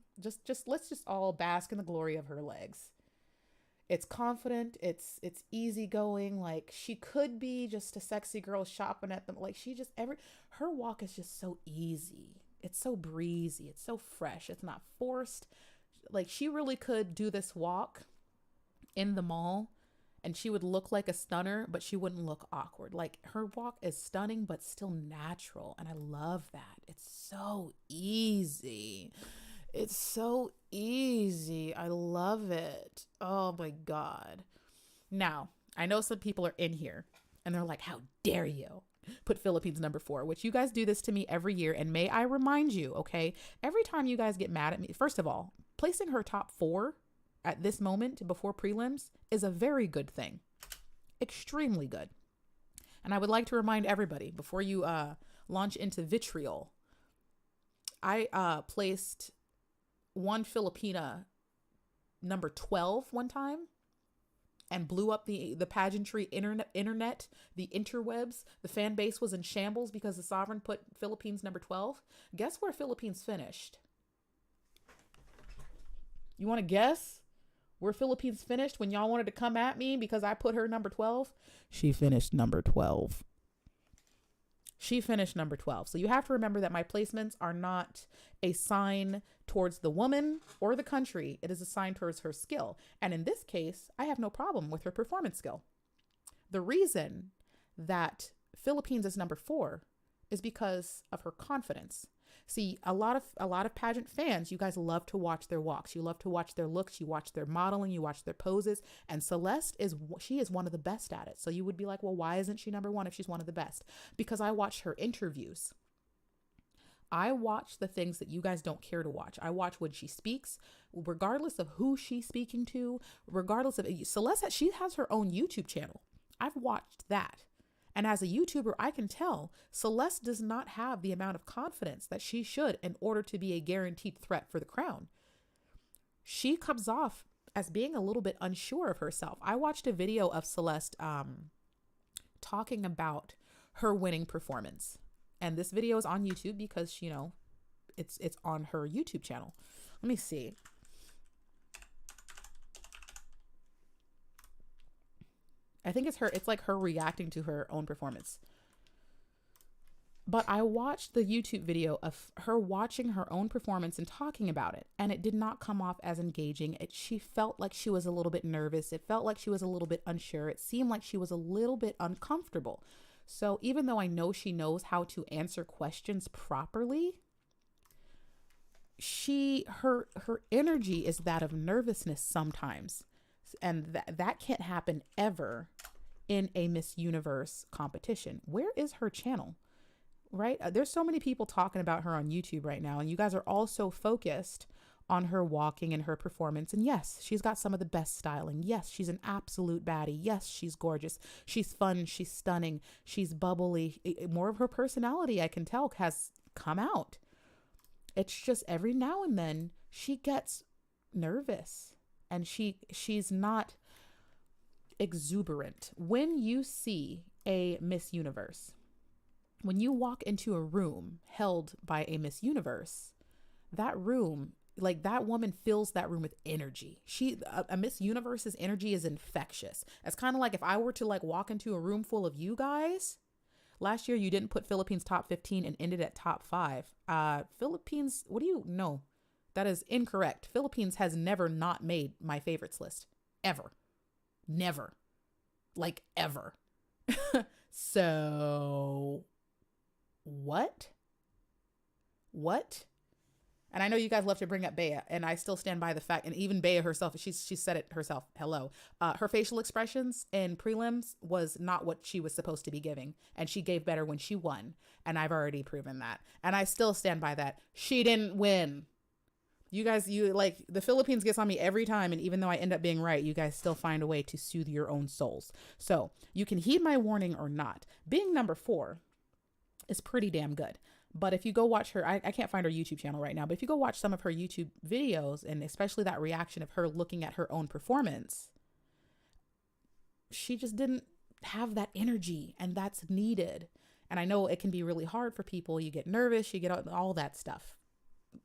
let's just all bask in the glory of her legs. It's confident. It's easygoing. Like she could be just a sexy girl shopping at them. Like her walk is just so easy. It's so breezy. It's so fresh. It's not forced. Like she really could do this walk in the mall and she would look like a stunner, but she wouldn't look awkward. Like her walk is stunning, but still natural. And I love that. It's so easy. It's so easy. I love it. Oh my God. Now, I know some people are in here and they're like, how dare you put Philippines number 4, which you guys do this to me every year. And may I remind you, okay, every time you guys get mad at me, first of all, placing her top 4 at this moment before prelims is a very good thing. Extremely good. And I would like to remind everybody before you launch into vitriol, I placed one Filipina number 12 one time and blew up the pageantry internet, the interwebs. The fan base was in shambles because the Sovereign put Philippines number 12. Guess where Philippines finished? You want to guess where Philippines finished when y'all wanted to come at me because I put her number 12? She finished number 12. She finished number 12. So you have to remember that my placements are not a sign towards the woman or the country. It is a sign towards her skill. And in this case, I have no problem with her performance skill. The reason that Philippines is number 4 is because of her confidence. See, a lot of pageant fans, you guys love to watch their walks. You love to watch their looks. You watch their modeling. You watch their poses. And Celeste she is one of the best at it. So you would be like, well, why isn't she number 1 if she's one of the best? Because I watch her interviews. I watch the things that you guys don't care to watch. I watch when she speaks, regardless of who she's speaking to, regardless of Celeste. She has her own YouTube channel. I've watched that. And as a YouTuber, I can tell Celeste does not have the amount of confidence that she should in order to be a guaranteed threat for the crown. She comes off as being a little bit unsure of herself. I watched a video of Celeste talking about her winning performance. And this video is on YouTube because, you know, it's on her YouTube channel. Let me see. I think it's like her reacting to her own performance. But I watched the YouTube video of her watching her own performance and talking about it, and it did not come off as engaging. She felt like she was a little bit nervous. It felt like she was a little bit unsure. It seemed like she was a little bit uncomfortable. So even though I know she knows how to answer questions properly, her energy is that of nervousness sometimes. And that can't happen ever in a Miss Universe competition. Where is her channel? Right? There's so many people talking about her on YouTube right now, and you guys are all so focused on her walking and her performance. And yes, she's got some of the best styling. Yes, she's an absolute baddie. Yes, she's gorgeous. She's fun. She's stunning. She's bubbly. More of her personality, I can tell, has come out. It's just every now and then she gets nervous. And she's not exuberant. When you see a Miss Universe, when you walk into a room held by a Miss Universe, that room, like that woman fills that room with energy. A Miss Universe's energy is infectious. It's kind of like if I were to like walk into a room full of you guys. Last year, you didn't put Philippines top 15 and ended at top 5. Philippines, what do you know? That is incorrect. Philippines has never not made my favorites list. Ever. Never. Like ever. So what? And I know you guys love to bring up Bea, and I still stand by the fact, and even Bea herself, she said it herself, hello. Her facial expressions in prelims was not what she was supposed to be giving, and she gave better when she won, and I've already proven that. And I still stand by that. She didn't win. You guys, the Philippines gets on me every time, and even though I end up being right, you guys still find a way to soothe your own souls. So you can heed my warning or not. Being number 4 is pretty damn good. But if you go watch her, I can't find her YouTube channel right now, but if you go watch some of her YouTube videos, and especially that reaction of her looking at her own performance, she just didn't have that energy, and that's needed. And I know it can be really hard for people. You get nervous, you get all that stuff.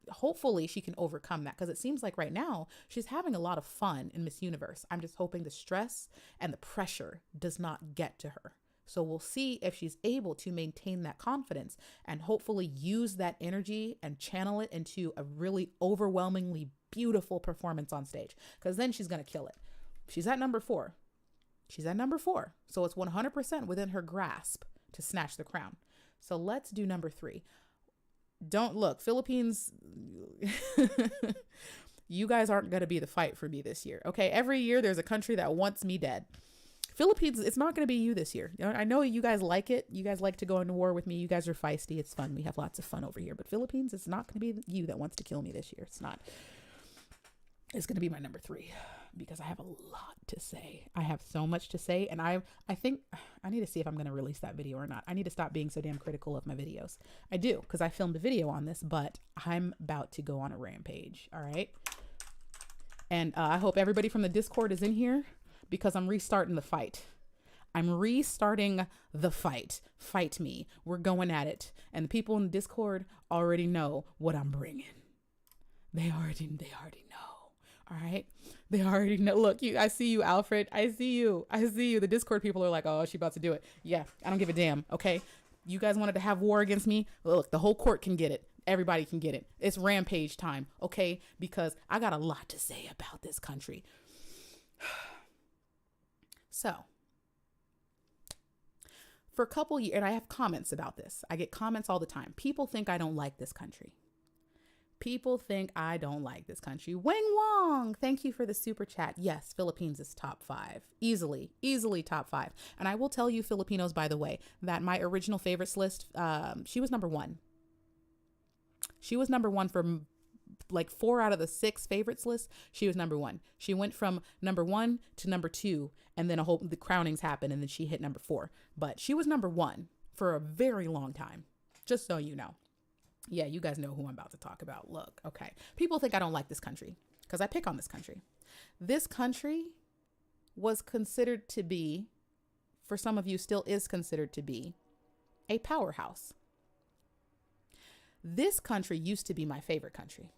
Hopefully she can overcome that, because it seems like right now she's having a lot of fun in Miss Universe. I'm just hoping the stress and the pressure does not get to her. So we'll see if she's able to maintain that confidence and hopefully use that energy and channel it into a really overwhelmingly beautiful performance on stage, because then she's going to kill it. She's at number 4. She's at number 4. So it's 100% within her grasp to snatch the crown. So let's do number 3. Don't look, Philippines, you guys aren't going to be the fight for me this year. Okay. Every year there's a country that wants me dead. Philippines, it's not going to be you this year. I know you guys like it. You guys like to go into war with me. You guys are feisty. It's fun. We have lots of fun over here. But Philippines, it's not going to be you that wants to kill me this year. It's not. It's going to be my number 3 because I have a lot to say. I have so much to say. And I think I need to see if I'm going to release that video or not. I need to stop being so damn critical of my videos. I do, because I filmed a video on this, but I'm about to go on a rampage. All right. And I hope everybody from the Discord is in here, because I'm restarting the fight. I'm restarting the fight. Fight me. We're going at it. And the people in the Discord already know what I'm bringing. They already know. All right. They already know. Look, I see you, Alfred. I see you. The Discord people are like, oh, she about to do it. Yeah. I don't give a damn. Okay. You guys wanted to have war against me? Look, the whole court can get it. Everybody can get it. It's rampage time. Okay. Because I got a lot to say about this country. So for a couple years, and I have comments about this. I get comments all the time. People think I don't like this country. People think I don't like this country. Wing Wong, thank you for the super chat. Yes, Philippines is top 5. Easily top 5. And I will tell you, Filipinos, by the way, that my original favorites list, she was number 1. She was number 1 for like 4 out of the 6 favorites list. She was number 1. She went from number 1 to number 2, and then the crownings happened, and then she hit number 4. But she was number 1 for a very long time. Just so you know. Yeah, you guys know who I'm about to talk about. Look, okay. People think I don't like this country because I pick on this country. This country was considered to be, for some of you still is considered to be, a powerhouse. This country used to be my favorite country,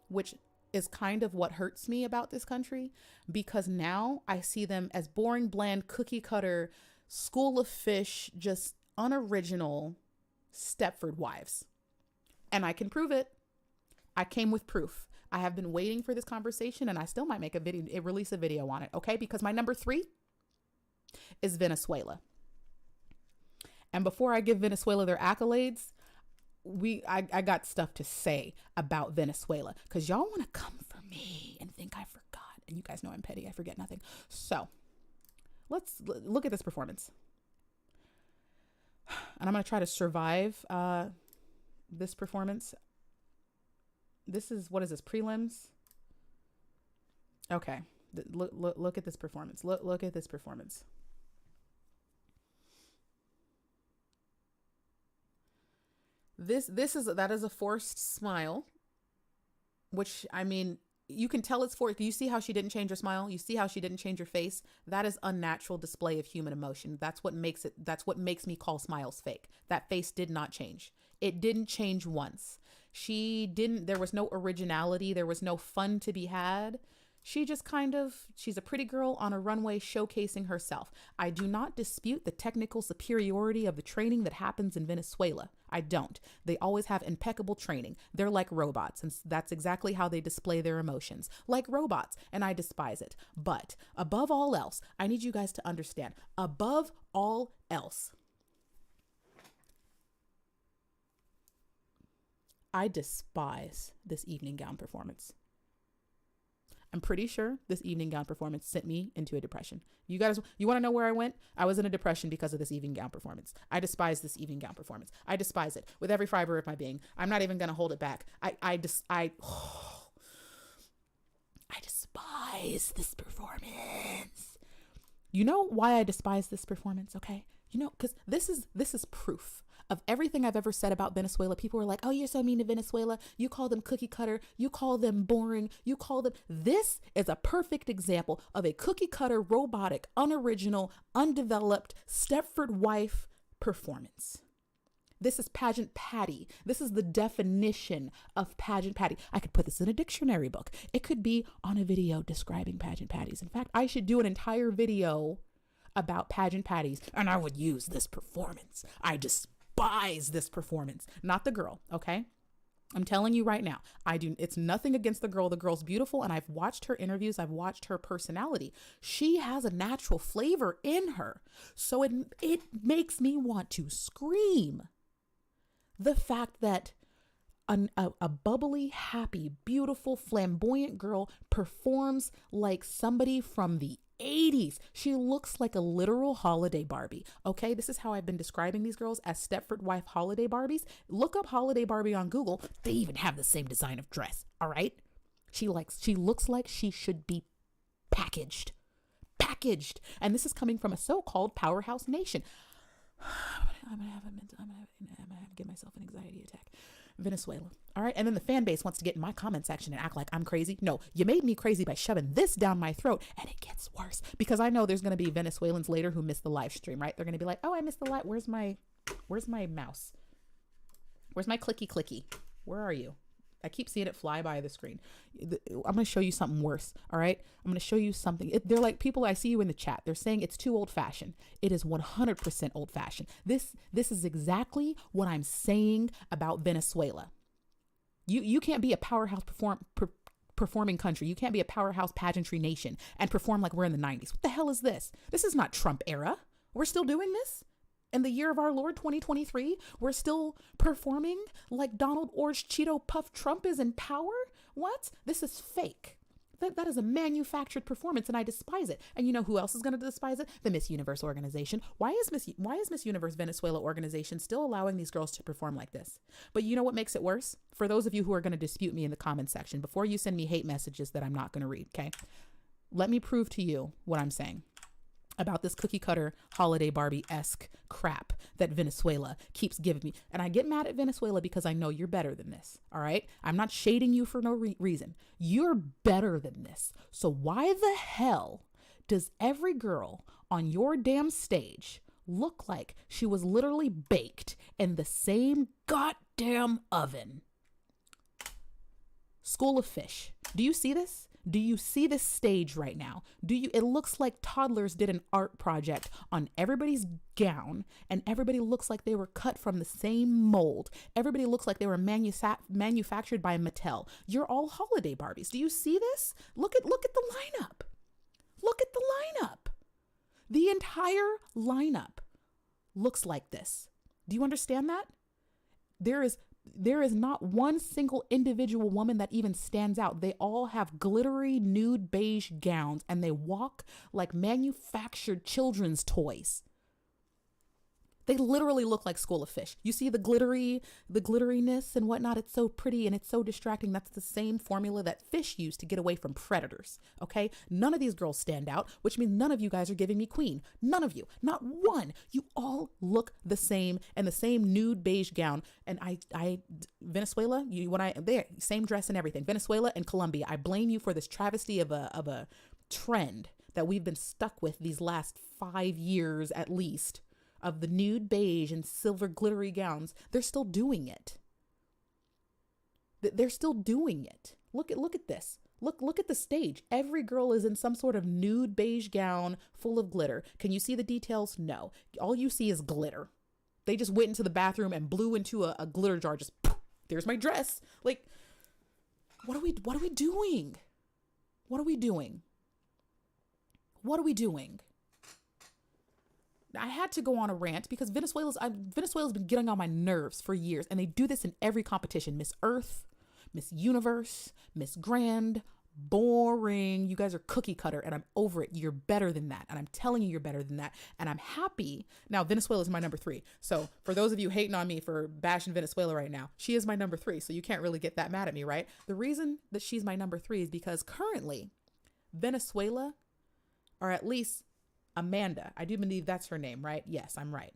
which is kind of what hurts me about this country, because now I see them as boring, bland, cookie cutter, school of fish, just unoriginal Stepford wives. And I can prove it. I came with proof. I have been waiting for this conversation, and I still might make release a video on it. Okay. Because my number 3 is Venezuela. And before I give Venezuela their accolades, I got stuff to say about Venezuela, because y'all want to come for me and think I forgot. And you guys know I'm petty. I forget nothing. So let's look at this performance. And I'm going to try to survive this performance. This is, what is this, prelims? Okay. Look at this performance. Look at this performance. That is a forced smile, which, I mean, you can tell it's forced. You see how she didn't change her smile? You see how she didn't change her face? That is unnatural display of human emotion. That's what makes me call smiles fake. That face did not change. It didn't change once. There was no originality. There was no fun to be had. She just she's a pretty girl on a runway showcasing herself. I do not dispute the technical superiority of the training that happens in Venezuela. I don't. They always have impeccable training. They're like robots, and that's exactly how they display their emotions. Like robots, and I despise it. But above all else, I need you guys to understand, above all else, I despise this evening gown performance. I'm pretty sure this evening gown performance sent me into a depression. You want to know where I went? I was in a depression because of this evening gown performance. I despise this evening gown performance. I despise it with every fiber of my being. I'm not even going to hold it back. I despise this performance. You know why I despise this performance? Okay. You know, because this is proof of everything I've ever said about Venezuela. People are like, oh, you're so mean to Venezuela. You call them cookie cutter. You call them boring. This is a perfect example of a cookie cutter, robotic, unoriginal, undeveloped Stepford wife performance. This is pageant patty. This is the definition of pageant patty. I could put this in a dictionary book. It could be on a video describing pageant patties. In fact, I should do an entire video about pageant patties, and I would use this performance. I despise this performance, not the girl. Okay. I'm telling you right now, it's nothing against the girl. The girl's beautiful, and I've watched her interviews. I've watched her personality. She has a natural flavor in her. So it makes me want to scream. The fact that a bubbly, happy, beautiful, flamboyant girl performs like somebody from the 80s. She looks like a literal holiday Barbie. Okay, this is how I've been describing these girls, as Stepford wife holiday Barbies. Look up holiday Barbie on Google. They even have the same design of dress. All right, she looks like she should be packaged, and this is coming from a so-called powerhouse nation. I'm gonna have to give myself an anxiety attack. Venezuela. All right. And then the fan base wants to get in my comment section and act like I'm crazy. No, you made me crazy by shoving this down my throat. And it gets worse because I know there's going to be Venezuelans later who missed the live stream, right? They're going to be like, oh, I missed the live. Where's my mouse? Where's my clicky? Where are you? I keep seeing it fly by the screen. I'm going to show you something worse. All right. I'm going to show you something. They're like, people, I see you in the chat. They're saying it's too old fashioned. It is 100% old fashioned. This is exactly what I'm saying about Venezuela. You can't be a powerhouse performing country. You can't be a powerhouse pageantry nation and perform like we're in the 90s. What the hell is this? This is not Trump era. We're still doing this? In the year of our Lord 2023, we're still performing like Donald Orange Cheeto Puff Trump is in power? What? This is fake. That is a manufactured performance, and I despise it. And you know who else is going to despise it? The Miss Universe organization. Why is Miss Universe Venezuela organization still allowing these girls to perform like this? But you know what makes it worse? For those of you who are going to dispute me in the comment section, before you send me hate messages that I'm not going to read, okay? Let me prove to you what I'm saying about this cookie cutter holiday Barbie-esque crap that Venezuela keeps giving me. And I get mad at Venezuela because I know you're better than this. All right. I'm not shading you for no reason. You're better than this. So why the hell does every girl on your damn stage look like she was literally baked in the same goddamn oven? School of Fish. Do you see this? Do you see this stage right now? It looks like toddlers did an art project on everybody's gown, and everybody looks like they were cut from the same mold. Everybody looks like they were manufactured by Mattel. You're all holiday Barbies. Do you see this? Look at the lineup. Look at the lineup. The entire lineup looks like this. Do you understand that? There is not one single individual woman that even stands out. They all have glittery nude beige gowns, and they walk like manufactured children's toys. They literally look like School of Fish. You see the glitteriness and whatnot. It's so pretty and it's so distracting. That's the same formula that fish use to get away from predators. Okay. None of these girls stand out, which means none of you guys are giving me queen. None of you, not one. You all look the same and the same nude beige gown. And Venezuela, same dress and everything. Venezuela and Colombia, I blame you for this travesty of a trend that we've been stuck with these last 5 years at least, of the nude beige and silver glittery gowns. They're still doing it. They're still doing it. Look at this. Look at the stage. Every girl is in some sort of nude beige gown full of glitter. Can you see the details? No. All you see is glitter. They just went into the bathroom and blew into a glitter jar. Just poof, there's my dress. Like, what are we doing? What are we doing? What are we doing? I had to go on a rant because Venezuela's been getting on my nerves for years, and they do this in every competition. Miss Earth, Miss Universe, Miss Grand, boring. You guys are cookie cutter, and I'm over it. You're better than that, and I'm telling you, you're better than that, and I'm happy. Now, Venezuela is my number 3. So for those of you hating on me for bashing Venezuela right now, she is my number 3, so you can't really get that mad at me, right? The reason that she's my number 3 is because currently Venezuela, or at least Amanda, I do believe that's her name, right? Yes, I'm right.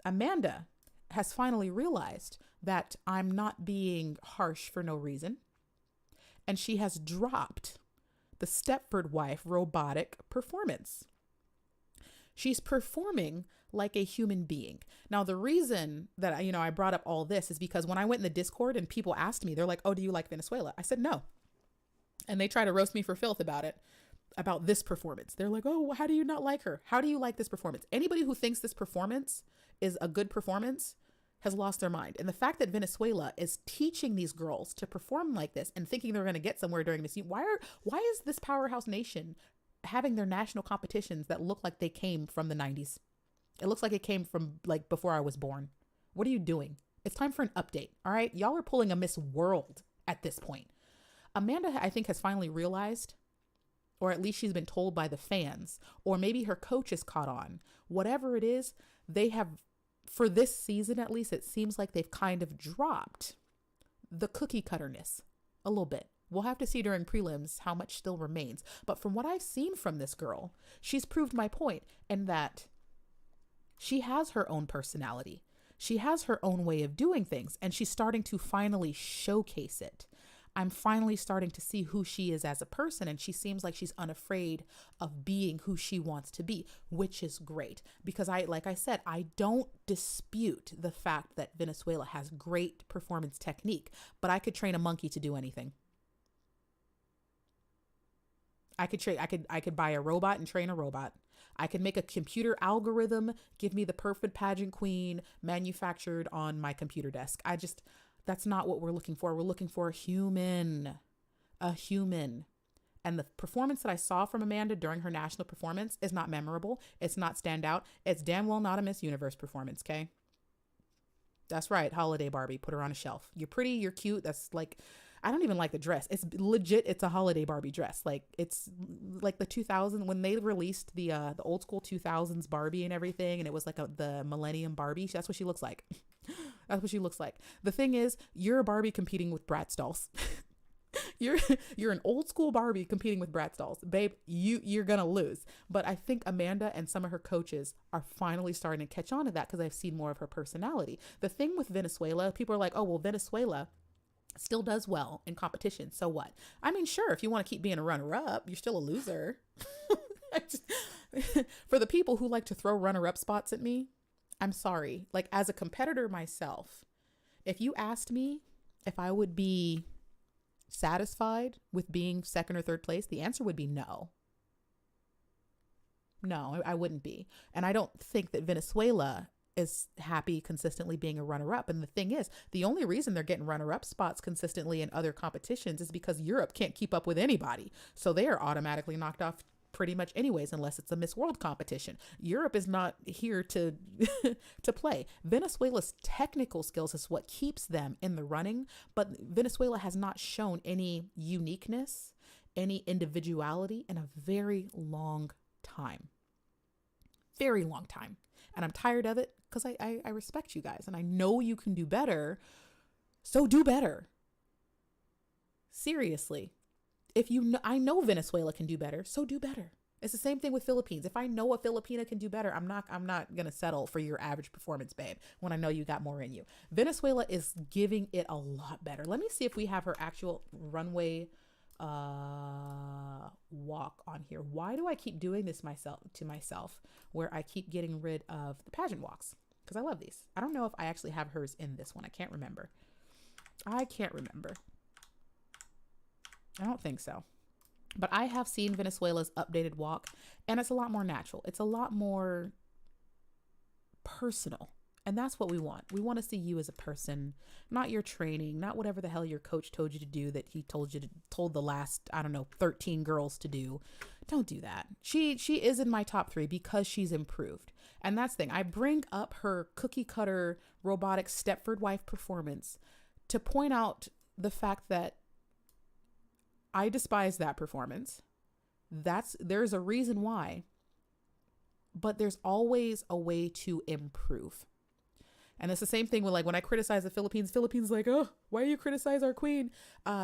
Amanda has finally realized that I'm not being harsh for no reason. And she has dropped the Stepford wife robotic performance. She's performing like a human being. Now, the reason that I brought up all this is because when I went in the Discord and people asked me, they're like, oh, do you like Venezuela? I said, no. And they try to roast me for filth about this performance. They're like, oh, how do you not like her? How do you like this performance? Anybody who thinks this performance is a good performance has lost their mind. And the fact that Venezuela is teaching these girls to perform like this and thinking they're going to get somewhere during this, why is this powerhouse nation having their national competitions that look like they came from the 90s? It looks like it came from like before I was born. What are you doing? It's time for an update. All right. Y'all are pulling a Miss World at this point. Amanda, I think, has finally realized, or at least she's been told by the fans, or maybe her coach has caught on. Whatever it is, they have, for this season at least, it seems like they've kind of dropped the cookie cutterness a little bit. We'll have to see during prelims how much still remains. But from what I've seen from this girl, she's proved my point in that she has her own personality. She has her own way of doing things, and she's starting to finally showcase it. I'm finally starting to see who she is as a person, and she seems like she's unafraid of being who she wants to be, which is great because like I said, I don't dispute the fact that Venezuela has great performance technique, but I could train a monkey to do anything. I could buy a robot and train a robot. I could make a computer algorithm, give me the perfect pageant queen manufactured on my computer desk. That's not what we're looking for. We're looking for a human. And the performance that I saw from Amanda during her national performance is not memorable. It's not standout. It's damn well not a Miss Universe performance, okay? That's right, holiday Barbie. Put her on a shelf. You're pretty, you're cute. That's like, I don't even like the dress. It's legit. It's a holiday Barbie dress. Like it's like the 2000 when they released the old school 2000s Barbie and everything. And it was like the Millennium Barbie. That's what she looks like. That's what she looks like. The thing is, you're a Barbie competing with Bratz dolls. You're an old school Barbie competing with Bratz dolls, babe. You're gonna lose. But I think Amanda and some of her coaches are finally starting to catch on to that because I've seen more of her personality. The thing with Venezuela, people are like, oh well, Venezuela still does well in competition. So what? I mean, sure, if you want to keep being a runner-up, you're still a loser. For the people who like to throw runner-up spots at me, I'm sorry. Like as a competitor myself, if you asked me if I would be satisfied with being second or third place, the answer would be no. No, I wouldn't be. And I don't think that Venezuela is happy consistently being a runner-up. And the thing is, the only reason they're getting runner-up spots consistently in other competitions is because Europe can't keep up with anybody. So they are automatically knocked off pretty much anyways, unless it's a Miss World competition. Europe is not here to to play. Venezuela's technical skills is what keeps them in the running, but Venezuela has not shown any uniqueness, any individuality in a very long time. Very long time. And I'm tired of it because I respect you guys and I know you can do better. So do better. Seriously. If you know, I know Venezuela can do better, so do better. It's the same thing with Philippines. If I know a Filipina can do better, I'm not going to settle for your average performance, babe, when I know you got more in you. Venezuela is giving it a lot better. Let me see if we have her actual runway walk on here. Why do I keep doing this to myself where I keep getting rid of the pageant walks? Because I love these. I don't know if I actually have hers in this one. I can't remember. I don't think so. But I have seen Venezuela's updated walk and it's a lot more natural. It's a lot more personal. And that's what we want. We want to see you as a person, not your training, not whatever the hell your coach told you to do that he told the last, 13 girls to do. Don't do that. She is in my top 3 because she's improved. And that's the thing. I bring up her cookie cutter robotic Stepford wife performance to point out the fact that I despise that performance. There's a reason why, but there's always a way to improve. And it's the same thing with like when I criticize the Philippines like, oh, why do you criticize our queen?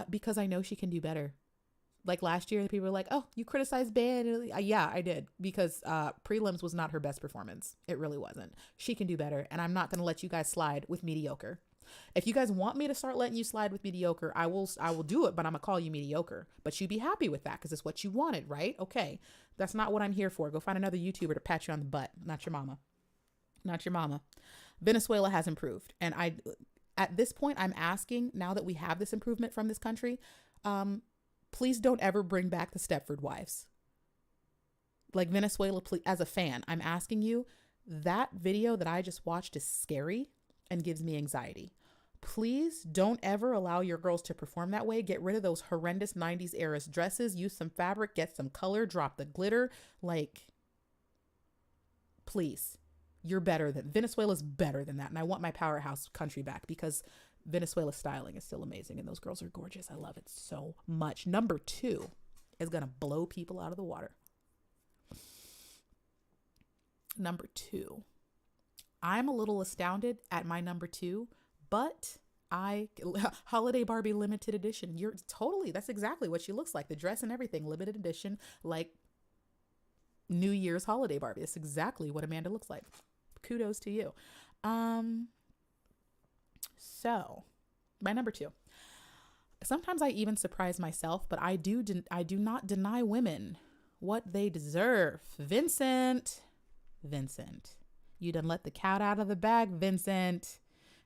Because I know she can do better. Like last year, people were like, oh, you criticized Ben. Yeah, I did. Because prelims was not her best performance. It really wasn't. She can do better. And I'm not going to let you guys slide with mediocre. If you guys want me to start letting you slide with mediocre, I will do it, but I'm going to call you mediocre. But you be happy with that because it's what you wanted, right? Okay. That's not what I'm here for. Go find another YouTuber to pat you on the butt. Not your mama. Not your mama. Venezuela has improved. And at this point, I'm asking, now that we have this improvement from this country, please don't ever bring back the Stepford wives. Like Venezuela, please, as a fan, I'm asking you, that video that I just watched is scary. and gives me anxiety. Please don't ever allow your girls to perform that way. Get rid of those horrendous 90s era dresses. Use some fabric, get some color, drop the glitter. Like, please, Venezuela's better than that. And I want my powerhouse country back because Venezuela's styling is still amazing and those girls are gorgeous. I love it so much. Number 2 is going to blow people out of the water. Number 2. I'm a little astounded at my number 2, but Holiday Barbie limited edition. That's exactly what she looks like. The dress and everything, limited edition, like New Year's holiday Barbie. That's exactly what Amanda looks like. Kudos to you. So my number 2. Sometimes I even surprise myself, but I do not deny women what they deserve. Vincent, you done let the cat out of the bag, Vincent.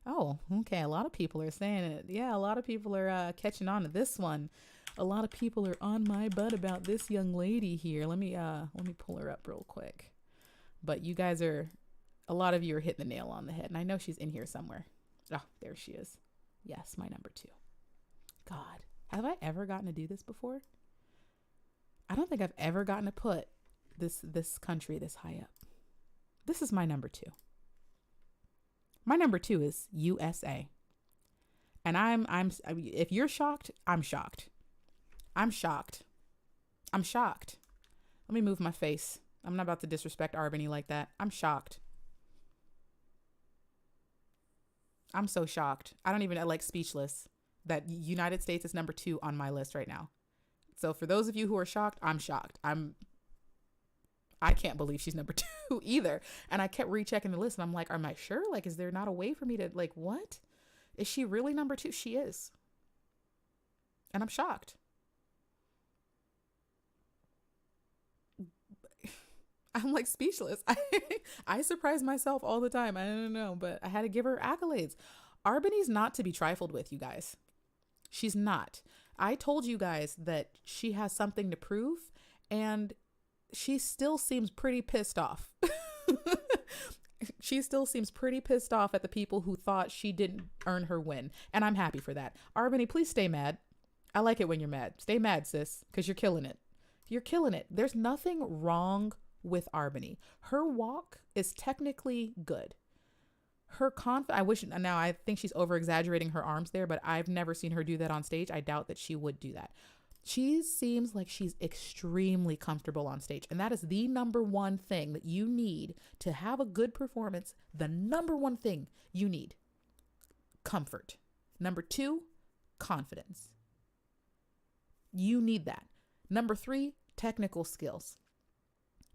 Oh, okay. A lot of people are saying it. Yeah, a lot of people are catching on to this one. A lot of people are on my butt about this young lady here. Let me pull her up real quick. But you guys a lot of you are hitting the nail on the head. And I know she's in here somewhere. Oh, there she is. Yes, my number 2. God, have I ever gotten to do this before? I don't think I've ever gotten to put this country this high up. This is my number 2. My number 2 is USA. And if you're shocked, I'm shocked. I'm shocked. Let me move my face. I'm not about to disrespect Albany like that. I'm shocked. I'm so shocked. I don't even, speechless that United States is number 2 on my list right now. So for those of you who are shocked, I'm shocked. I can't believe she's number 2 either. And I kept rechecking the list and I'm like, am I sure? Like, is there not a way for me to, what? Is she really number 2? She is. And I'm shocked. I'm speechless. I surprise myself all the time. I don't know, but I had to give her accolades. Albany's not to be trifled with, you guys. She's not. I told you guys that she has something to prove and she still seems pretty pissed off. She still seems pretty pissed off at the people who thought she didn't earn her win. And I'm happy for that. Albany, please stay mad. I like it when you're mad. Stay mad, sis, because you're killing it. You're killing it. There's nothing wrong with Albany. Her walk is technically good. Her I think she's over exaggerating her arms there, but I've never seen her do that on stage. I doubt that she would do that. She seems like she's extremely comfortable on stage. And that is the number 1 thing that you need to have a good performance. The number 1 thing you need. Comfort. Number 2, confidence. You need that. Number 3, technical skills.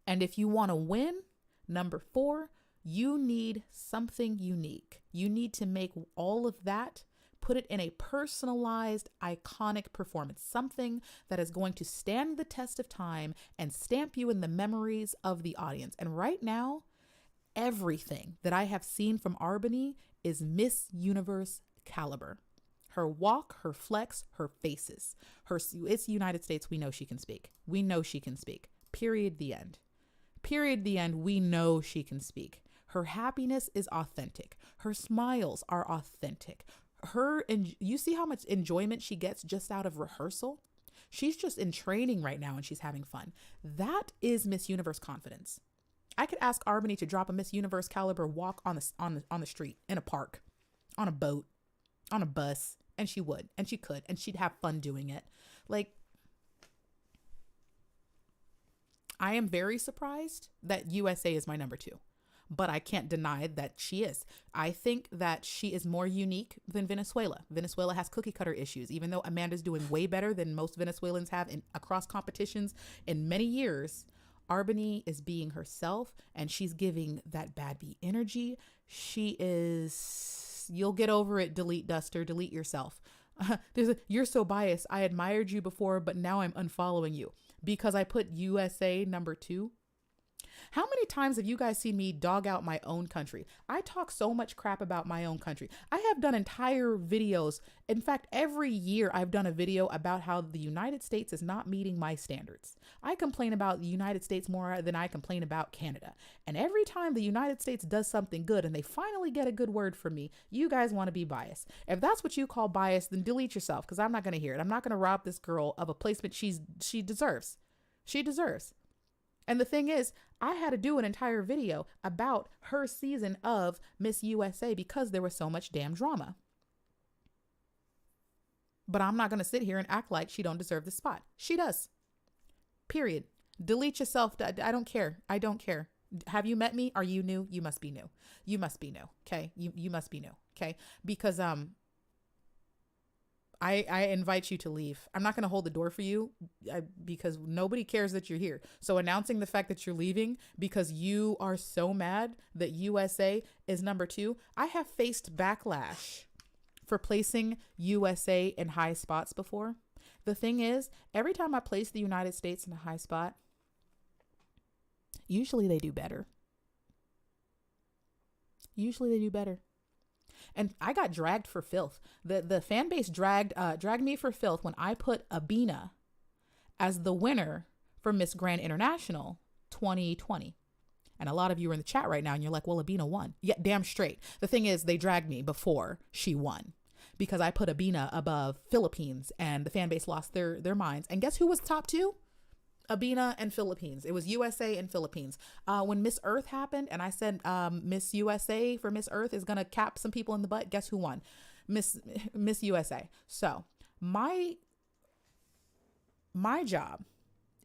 And if you want to win, number 4, you need something unique. You need to make all of that, put it in a personalized, iconic performance, something that is going to stand the test of time and stamp you in the memories of the audience. And right now, everything that I have seen from Albany is Miss Universe caliber. Her walk, her flex, her faces. It's United States. We know she can speak. We know she can speak. Period. The end. Period. The end. We know she can speak. Her happiness is authentic. Her smiles are authentic. You see how much enjoyment she gets just out of rehearsal? She's just in training right now and she's having fun. That is Miss Universe confidence. I could ask Albany to drop a Miss Universe caliber walk on the street, in a park, on a boat, on a bus, and she would, and she could, and she'd have fun doing it. I am very surprised that USA is my number 2, but I can't deny that she is. I think that she is more unique than Venezuela. Venezuela has cookie cutter issues, even though Amanda's doing way better than most Venezuelans have across competitions in many years. Albany is being herself and she's giving that bad bee energy. You'll get over it. Delete Duster, delete yourself. You're so biased. I admired you before, but now I'm unfollowing you because I put USA number 2. How many times have you guys seen me dog out my own country? I talk so much crap about my own country. I have done entire videos. In fact, every year I've done a video about how the United States is not meeting my standards. I complain about the United States more than I complain about Canada. And every time the United States does something good and they finally get a good word from me, you guys want to be biased. If that's what you call bias, then delete yourself, because I'm not going to hear it. I'm not going to rob this girl of a placement she deserves. She deserves. And the thing is, I had to do an entire video about her season of Miss USA because there was so much damn drama. But I'm not going to sit here and act like she don't deserve the spot. She does. Period. Delete yourself. I don't care. I don't care. Have you met me? Are you new? You must be new. You must be new. Okay. You must be new. Okay. Because, I invite you to leave. I'm not going to hold the door for you because nobody cares that you're here. So announcing the fact that you're leaving because you are so mad that USA is number 2. I have faced backlash for placing USA in high spots before. The thing is, every time I place the United States in a high spot, usually they do better. Usually they do better. And I got dragged for filth. The fan base dragged me for filth when I put Abina as the winner for Miss Grand International 2020. And a lot of you are in the chat right now and you're like, well, Abina won. Yeah, damn straight. The thing is, they dragged me before she won because I put Abina above Philippines and the fan base lost their minds. And guess who was top 2? Abina and Philippines. It was USA and Philippines. When Miss Earth happened and I said Miss USA for Miss Earth is going to cap some people in the butt, guess who won? Miss USA. So my job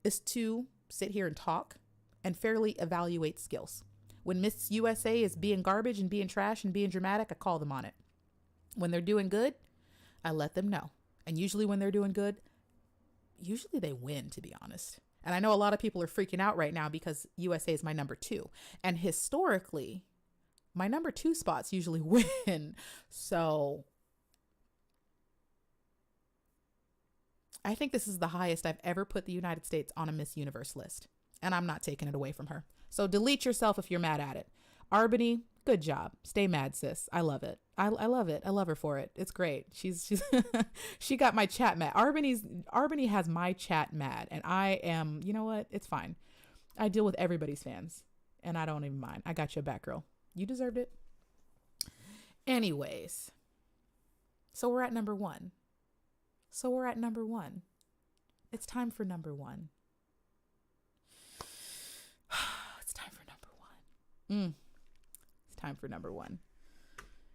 is to sit here and talk and fairly evaluate skills. When Miss USA is being garbage and being trash and being dramatic, I call them on it. When they're doing good, I let them know. And usually when they're doing good, usually they win, to be honest. And I know a lot of people are freaking out right now because USA is my number 2. And historically, my number 2 spots usually win. So I think this is the highest I've ever put the United States on a Miss Universe list. And I'm not taking it away from her. So delete yourself if you're mad at it. Arbany, good job. Stay mad, sis. I love it. I love it. I love her for it. It's great. She's she got my chat mad. Arbany has my chat mad, and I am, you know what? It's fine. I deal with everybody's fans, and I don't even mind. I got your back, girl. You deserved it. Anyways, so we're at number 1. It's time for number 1. It's time for number 1. It's time for number 1.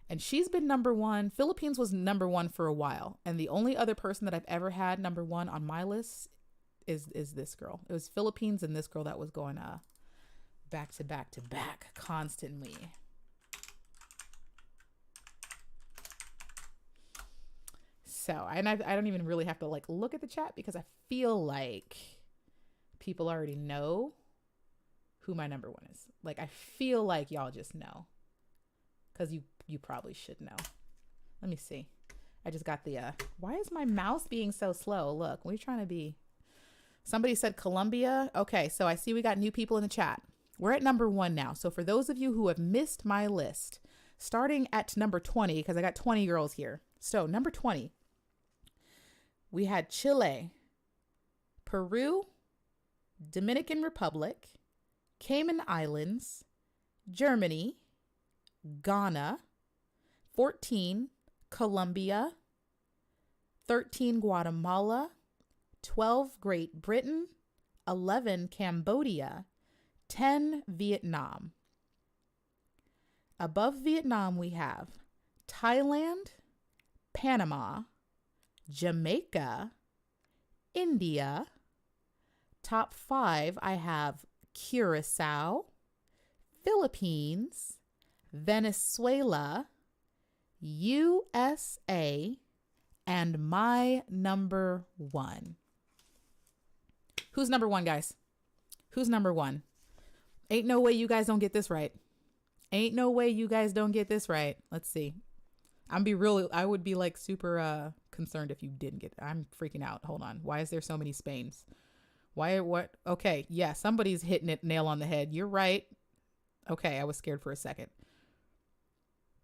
And she's been number 1. Philippines was number 1 for a while. And the only other person that I've ever had number 1 on my list is this girl. It was Philippines and this girl that was going back to back to back constantly. So, and I don't even really have to like look at the chat because I feel like people already know who my number 1 is. Like, I feel like y'all just know because you probably should know. Let me see. I just got the, why is my mouse being so slow? Look, we're trying to be, somebody said Colombia. Okay. So I see we got new people in the chat. We're at number 1 now. So for those of you who have missed my list, starting at number 20, because I got 20 girls here. So number 20, we had Chile, Peru, Dominican Republic, Cayman Islands, Germany, Ghana, 14, Colombia, 13, Guatemala, 12, Great Britain, 11, Cambodia, 10, Vietnam. Above Vietnam, we have Thailand, Panama, Jamaica, India. Top 5, I have Curacao, Philippines, Venezuela, USA, and my number 1. Who's number 1, guys? Who's number 1? Ain't no way you guys don't get this right. Ain't no way you guys don't get this right. Let's see. I would be like super concerned if you didn't get it. I'm freaking out. Hold on. Why is there so many Spains? Why? What? Okay. Yeah, somebody's hitting it nail on the head. You're right. Okay, I was scared for a second.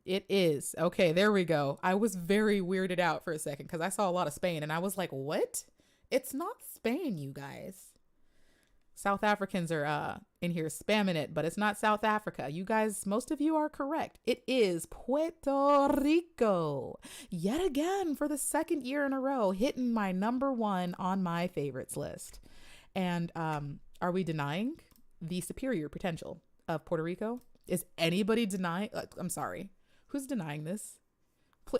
It is. Okay, there we go. I was very weirded out for a second because I saw a lot of Spain and I was like, what? It's not Spain, you guys. South Africans are in here spamming it, but it's not South Africa. You guys, most of you are correct. It is Puerto Rico. Yet again, for the second year in a row, hitting my number one on my favorites list. And are we denying the superior potential of Puerto Rico? Is anybody denying? I'm sorry. Who's denying this?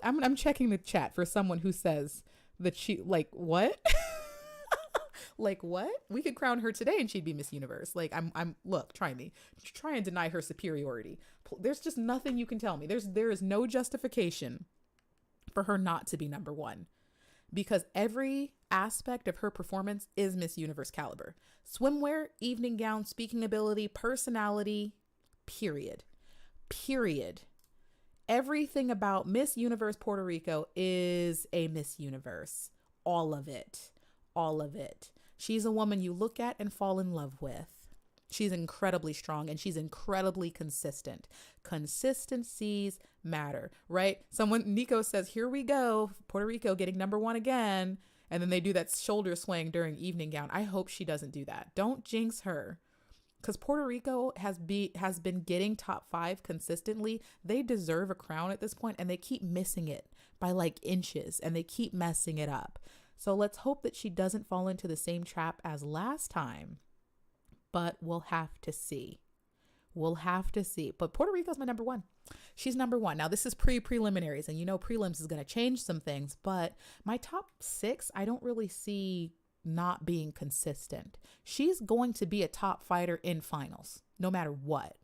I'm checking the chat for someone who says that she, like, what? Like, what? We could crown her today and she'd be Miss Universe. Like, look, try me. Try and deny her superiority. There's just nothing you can tell me. There is no justification for her not to be number one, because every aspect of her performance is Miss Universe caliber. Swimwear, evening gown, speaking ability, personality, period. Period. Everything about Miss Universe Puerto Rico is a Miss Universe. All of it. All of it. She's a woman you look at and fall in love with. She's incredibly strong and she's incredibly consistent. Consistencies matter, right? Nico says, here we go. Puerto Rico getting number one again. And then they do that shoulder swing during evening gown. I hope she doesn't do that. Don't jinx her. Because Puerto Rico has been getting top 5 consistently. They deserve a crown at this point and they keep missing it by like inches and they keep messing it up. So let's hope that she doesn't fall into the same trap as last time, but we'll have to see. We'll have to see. But Puerto Rico's my number one. She's number one. Now this is preliminaries and you know, prelims is going to change some things, but my top 6, I don't really see not being consistent. She's going to be a top fighter in finals, no matter what.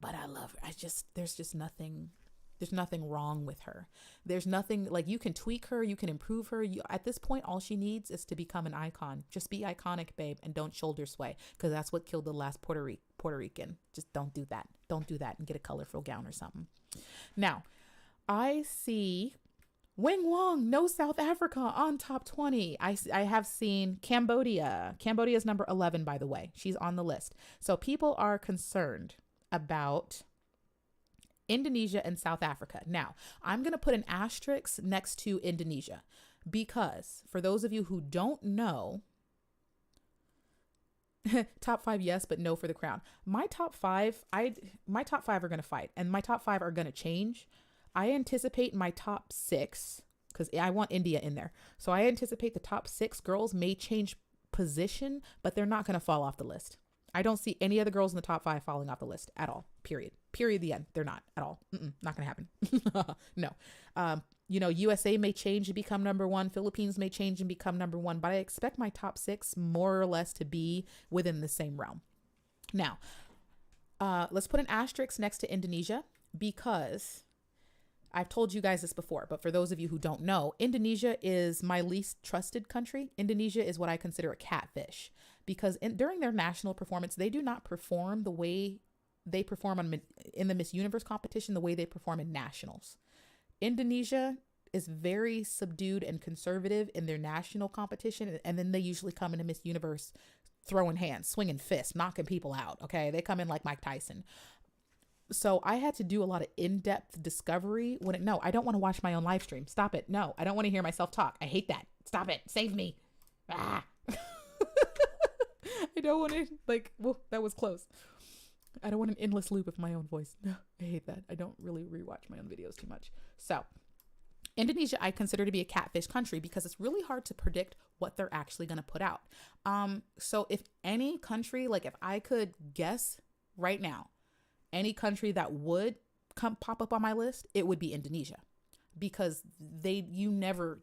But I love her. There's nothing wrong with her. There's nothing, like, you can tweak her, you can improve her. At this point, all she needs is to become an icon. Just be iconic, babe, and don't shoulder sway, because that's what killed the last Puerto Rican. Just don't do that. Don't do that and get a colorful gown or something. Now, I see Wing Wong, no South Africa on top 20. I have seen Cambodia. Cambodia is number 11, by the way. She's on the list. So people are concerned about Indonesia and South Africa. Now, I'm going to put an asterisk next to Indonesia because for those of you who don't know, top 5, yes, but no for the crown. My top 5 are going to fight and my top 5 are going to change. I anticipate my top 6, because I want India in there. So I anticipate the top 6 girls may change position, but they're not going to fall off the list. I don't see any of the girls in the top 5 falling off the list at all. Period. The end. They're not at all. Not going to happen. No. USA may change and become number 1. Philippines may change and become number 1, but I expect my top 6 more or less to be within the same realm. Now, let's put an asterisk next to Indonesia because I've told you guys this before, but for those of you who don't know, Indonesia is my least trusted country. Indonesia is what I consider a catfish because during their national performance, they do not perform the way they perform in the Miss Universe competition, the way they perform in nationals. Indonesia is very subdued and conservative in their national competition, and then they usually come into Miss Universe throwing hands, swinging fists, knocking people out. Okay, they come in like Mike Tyson. So I had to do a lot of in-depth discovery no, I don't want to watch my own live stream. Stop it. No, I don't want to hear myself talk. I hate that. Stop it. Save me. Ah. I don't want to that was close. I don't want an endless loop of my own voice. No, I hate that. I don't really rewatch my own videos too much. So Indonesia, I consider to be a catfish country because it's really hard to predict what they're actually going to put out. So if any country, if I could guess right now, any country that would pop up on my list, it would be Indonesia, because you never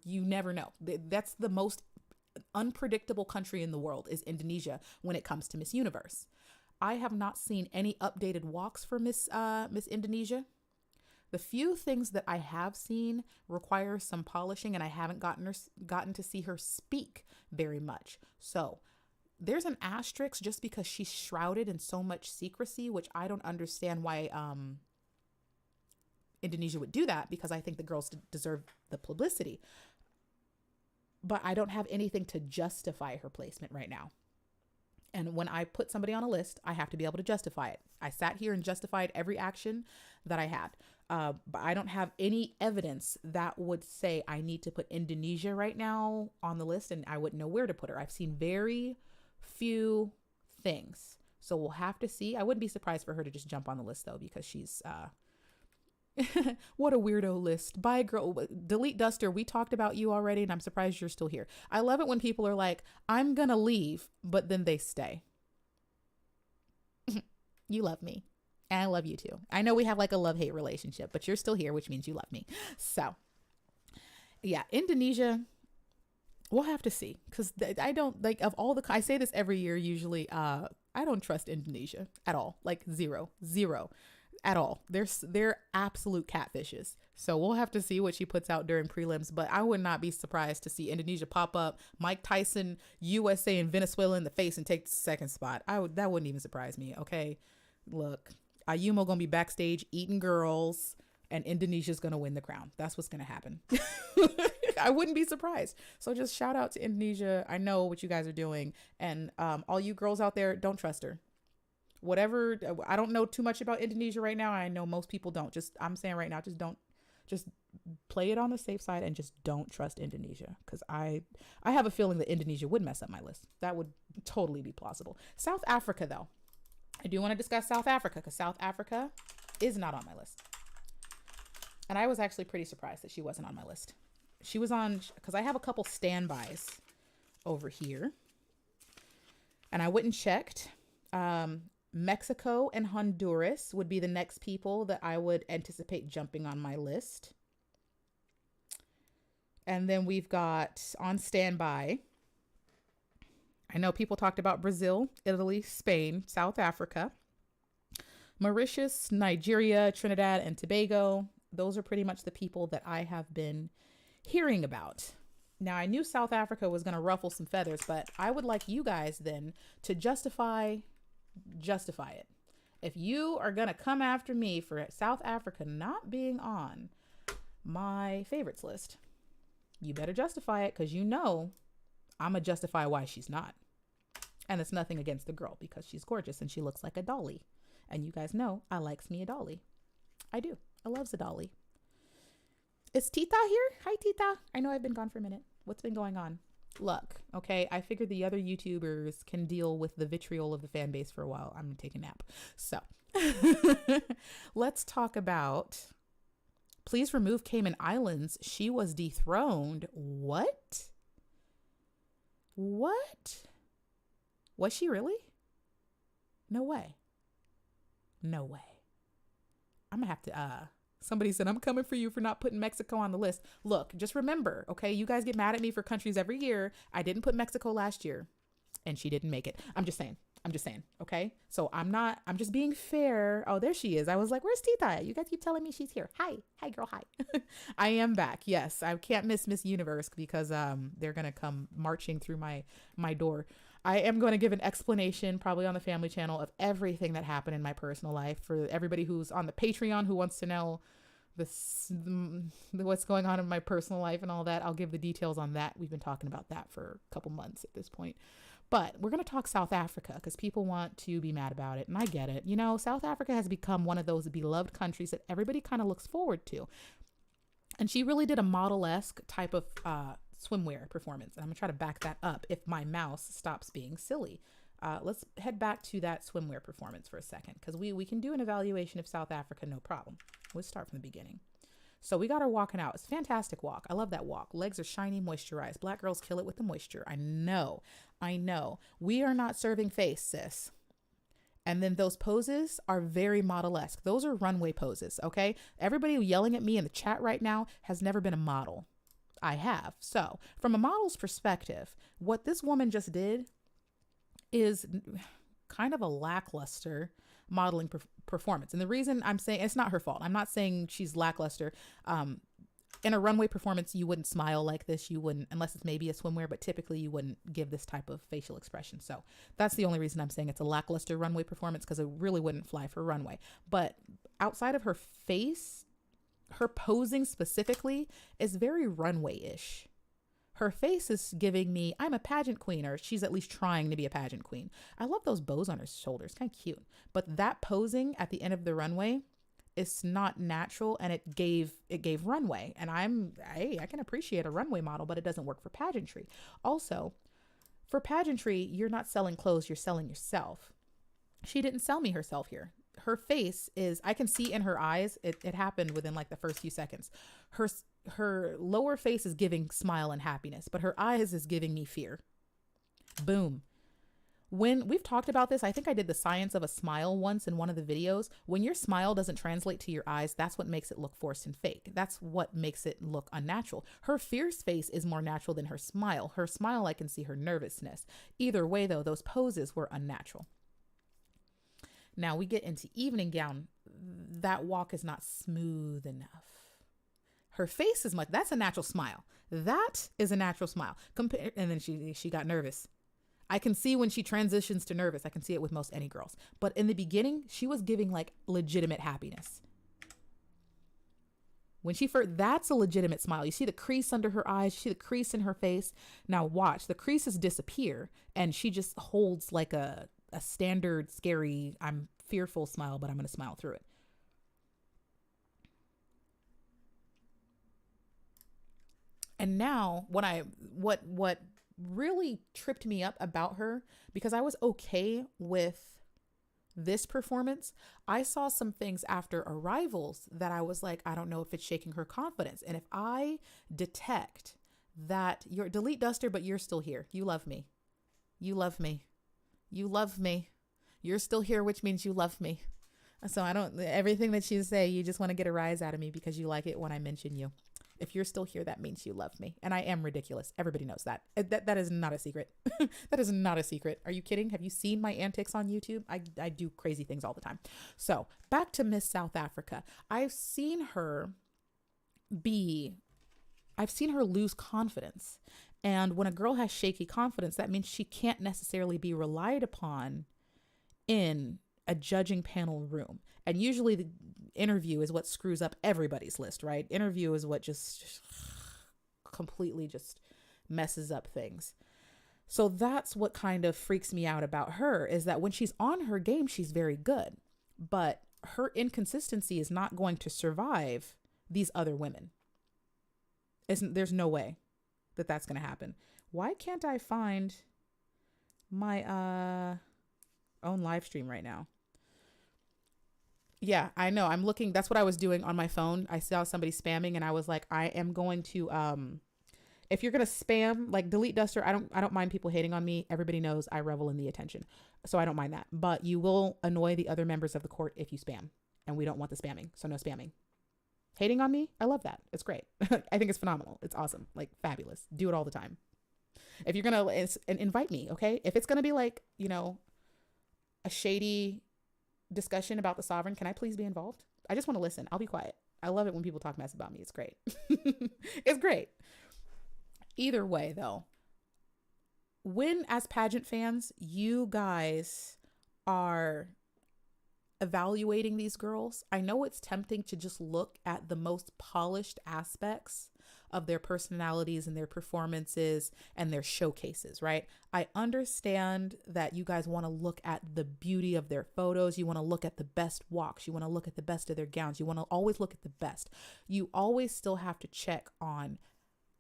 know. That's the most unpredictable country in the world is Indonesia when it comes to Miss Universe. I have not seen any updated walks for Miss Indonesia. The few things that I have seen require some polishing, and I haven't gotten to see her speak very much. So there's an asterisk just because she's shrouded in so much secrecy, which I don't understand why Indonesia would do that, because I think the girls deserve the publicity. but I don't have anything to justify her placement right now. And when I put somebody on a list, I have to be able to justify it. I sat here and justified every action that I had. But I don't have any evidence that would say I need to put Indonesia right now on the list, and I wouldn't know where to put her. I've seen very few things. So we'll have to see. I wouldn't be surprised for her to just jump on the list, though, because she's what a weirdo list. Bye, girl. Delete Duster. We talked about you already, and I'm surprised you're still here. I love it when people are like, I'm going to leave, but then they stay. You love me. And I love you too. I know we have like a love-hate relationship, but you're still here, which means you love me. So yeah, Indonesia, we'll have to see. Because I don't, like, of all the, I say this every year usually, I don't trust Indonesia at all. Like zero at all. They're absolute catfishes. So we'll have to see what she puts out during prelims, but I would not be surprised to see Indonesia pop up, Mike Tyson, USA and Venezuela in the face and take the second spot. That wouldn't even surprise me. Okay. Look, Ayumo gonna be backstage eating girls, and Indonesia's gonna win the crown. That's what's gonna happen. I wouldn't be surprised. So just shout out to Indonesia. I know what you guys are doing, and all you girls out there, don't trust her. Whatever. I don't know too much about Indonesia right now. I know most people don't. I'm saying right now, just play it on the safe side and just don't trust Indonesia, because I have a feeling that Indonesia would mess up my list. That would totally be plausible. South Africa, though. I do want to discuss South Africa, because South Africa is not on my list. And I was actually pretty surprised that she wasn't on my list. She was on, because I have a couple standbys over here. And I went and checked. Mexico and Honduras would be the next people that I would anticipate jumping on my list. And then we've got on standby, I know people talked about Brazil, Italy, Spain, South Africa, Mauritius, Nigeria, Trinidad, and Tobago. Those are pretty much the people that I have been hearing about. Now, I knew South Africa was going to ruffle some feathers, but I would like you guys then to justify it. If you are going to come after me for South Africa not being on my favorites list, you better justify it, because you know I'm going to justify why she's not. And it's nothing against the girl, because she's gorgeous and she looks like a dolly. And you guys know I likes me a dolly. I do. I loves a dolly. Is Tita here? Hi, Tita. I know I've been gone for a minute. What's been going on? Look, okay, I figured the other YouTubers can deal with the vitriol of the fan base for a while. I'm going to take a nap. So let's talk about, please remove Cayman Islands. She was dethroned. What? Was she really? No way. No way. I'm gonna have to, somebody said, I'm coming for you for not putting Mexico on the list. Look, just remember, okay, you guys get mad at me for countries every year. I didn't put Mexico last year and she didn't make it. I'm just saying, okay? So I'm just being fair. Oh, there she is. I was like, where's Tita? You guys keep telling me she's here. Hi girl, hi. I am back. Yes, I can't miss Miss Universe, because they're going to come marching through my door. I am going to give an explanation probably on the family channel of everything that happened in my personal life for everybody who's on the Patreon who wants to know what's going on in my personal life and all that. I'll give the details on that. We've been talking about that for a couple months at this point. But we're going to talk South Africa, because people want to be mad about it. And I get it. You know, South Africa has become one of those beloved countries that everybody kind of looks forward to. And she really did a model-esque type of swimwear performance. And I'm gonna try to back that up if my mouse stops being silly. Let's head back to that swimwear performance for a second, because we can do an evaluation of South Africa, no problem. Let's start from the beginning. So we got her walking out. It's a fantastic walk. I love that walk. Legs are shiny, moisturized. Black girls kill it with the moisture. I know. We are not serving face, sis. And then those poses are very model-esque. Those are runway poses, okay? Everybody yelling at me in the chat right now has never been a model. I have. So from a model's perspective, what this woman just did is kind of a lackluster modeling performance. And the reason I'm saying it's not her fault. I'm not saying she's lackluster. In a runway performance, you wouldn't smile like this. You wouldn't, unless it's maybe a swimwear, but typically you wouldn't give this type of facial expression. So that's the only reason I'm saying it's a lackluster runway performance, because it really wouldn't fly for runway. But outside of her face, her posing specifically is very runway-ish. Her face is giving me, I'm a pageant queen, or she's at least trying to be a pageant queen. I love those bows on her shoulders, kind of cute. But that posing at the end of the runway is not natural, and it gave runway. And I can appreciate a runway model, but it doesn't work for pageantry. Also, for pageantry, you're not selling clothes, you're selling yourself. She didn't sell me herself here. Her face is, I can see in her eyes, it happened within like the first few seconds. Her lower face is giving smile and happiness, but her eyes is giving me fear. Boom. When we've talked about this, I think I did the science of a smile once in one of the videos. When your smile doesn't translate to your eyes, that's what makes it look forced and fake. That's what makes it look unnatural. Her fierce face is more natural than her smile. Her smile, I can see her nervousness. Either way, though, those poses were unnatural. Now we get into evening gown. That walk is not smooth enough. Her face is that's a natural smile. That is a natural smile. And then she got nervous. I can see when she transitions to nervous. I can see it with most any girls. But in the beginning, she was giving like legitimate happiness. When she first, that's a legitimate smile. You see the crease under her eyes. You see the crease in her face. Now watch, the creases disappear and she just holds like a standard scary, I'm fearful smile, but I'm going to smile through it. And now what really tripped me up about her, because I was okay with this performance, I saw some things after arrivals that I was like, I don't know if it's shaking her confidence. And if I detect that you're delete Duster, but you're still here, you love me. You love me. You love me. You're still here, which means you love me. So everything that you say, you just want to get a rise out of me because you like it when I mention you. If you're still here, that means you love me. And I am ridiculous. Everybody knows that. That is not a secret. That is not a secret. Are you kidding? Have you seen my antics on YouTube? I do crazy things all the time. So back to Miss South Africa. I've seen her lose confidence. And when a girl has shaky confidence, that means she can't necessarily be relied upon in a judging panel room. And usually the interview is what screws up everybody's list, right? Interview is what just completely just messes up things. So that's what kind of freaks me out about her, is that when she's on her game, she's very good, but her inconsistency is not going to survive these other women. There's no way that that's going to happen. Why can't I find my own live stream right now? Yeah, I know. I'm looking. That's what I was doing on my phone. I saw somebody spamming and I was like, I am going to, if you're going to spam, like delete Duster. I don't mind people hating on me. Everybody knows I revel in the attention. So I don't mind that, but you will annoy the other members of the court if you spam, and we don't want the spamming. So no spamming. Hating on me, I love that. It's great. I think it's phenomenal. It's awesome. Like fabulous. Do it all the time. If you're going to invite me, okay? If it's going to be like, a shady discussion about the sovereign, can I please be involved? I just want to listen. I'll be quiet. I love it when people talk mess about me. It's great. It's great. Either way, though, when as pageant fans, you guys are evaluating these girls, I know it's tempting to just look at the most polished aspects of their personalities and their performances and their showcases, right? I understand that you guys want to look at the beauty of their photos. You want to look at the best walks. You want to look at the best of their gowns. You want to always look at the best. You always still have to check on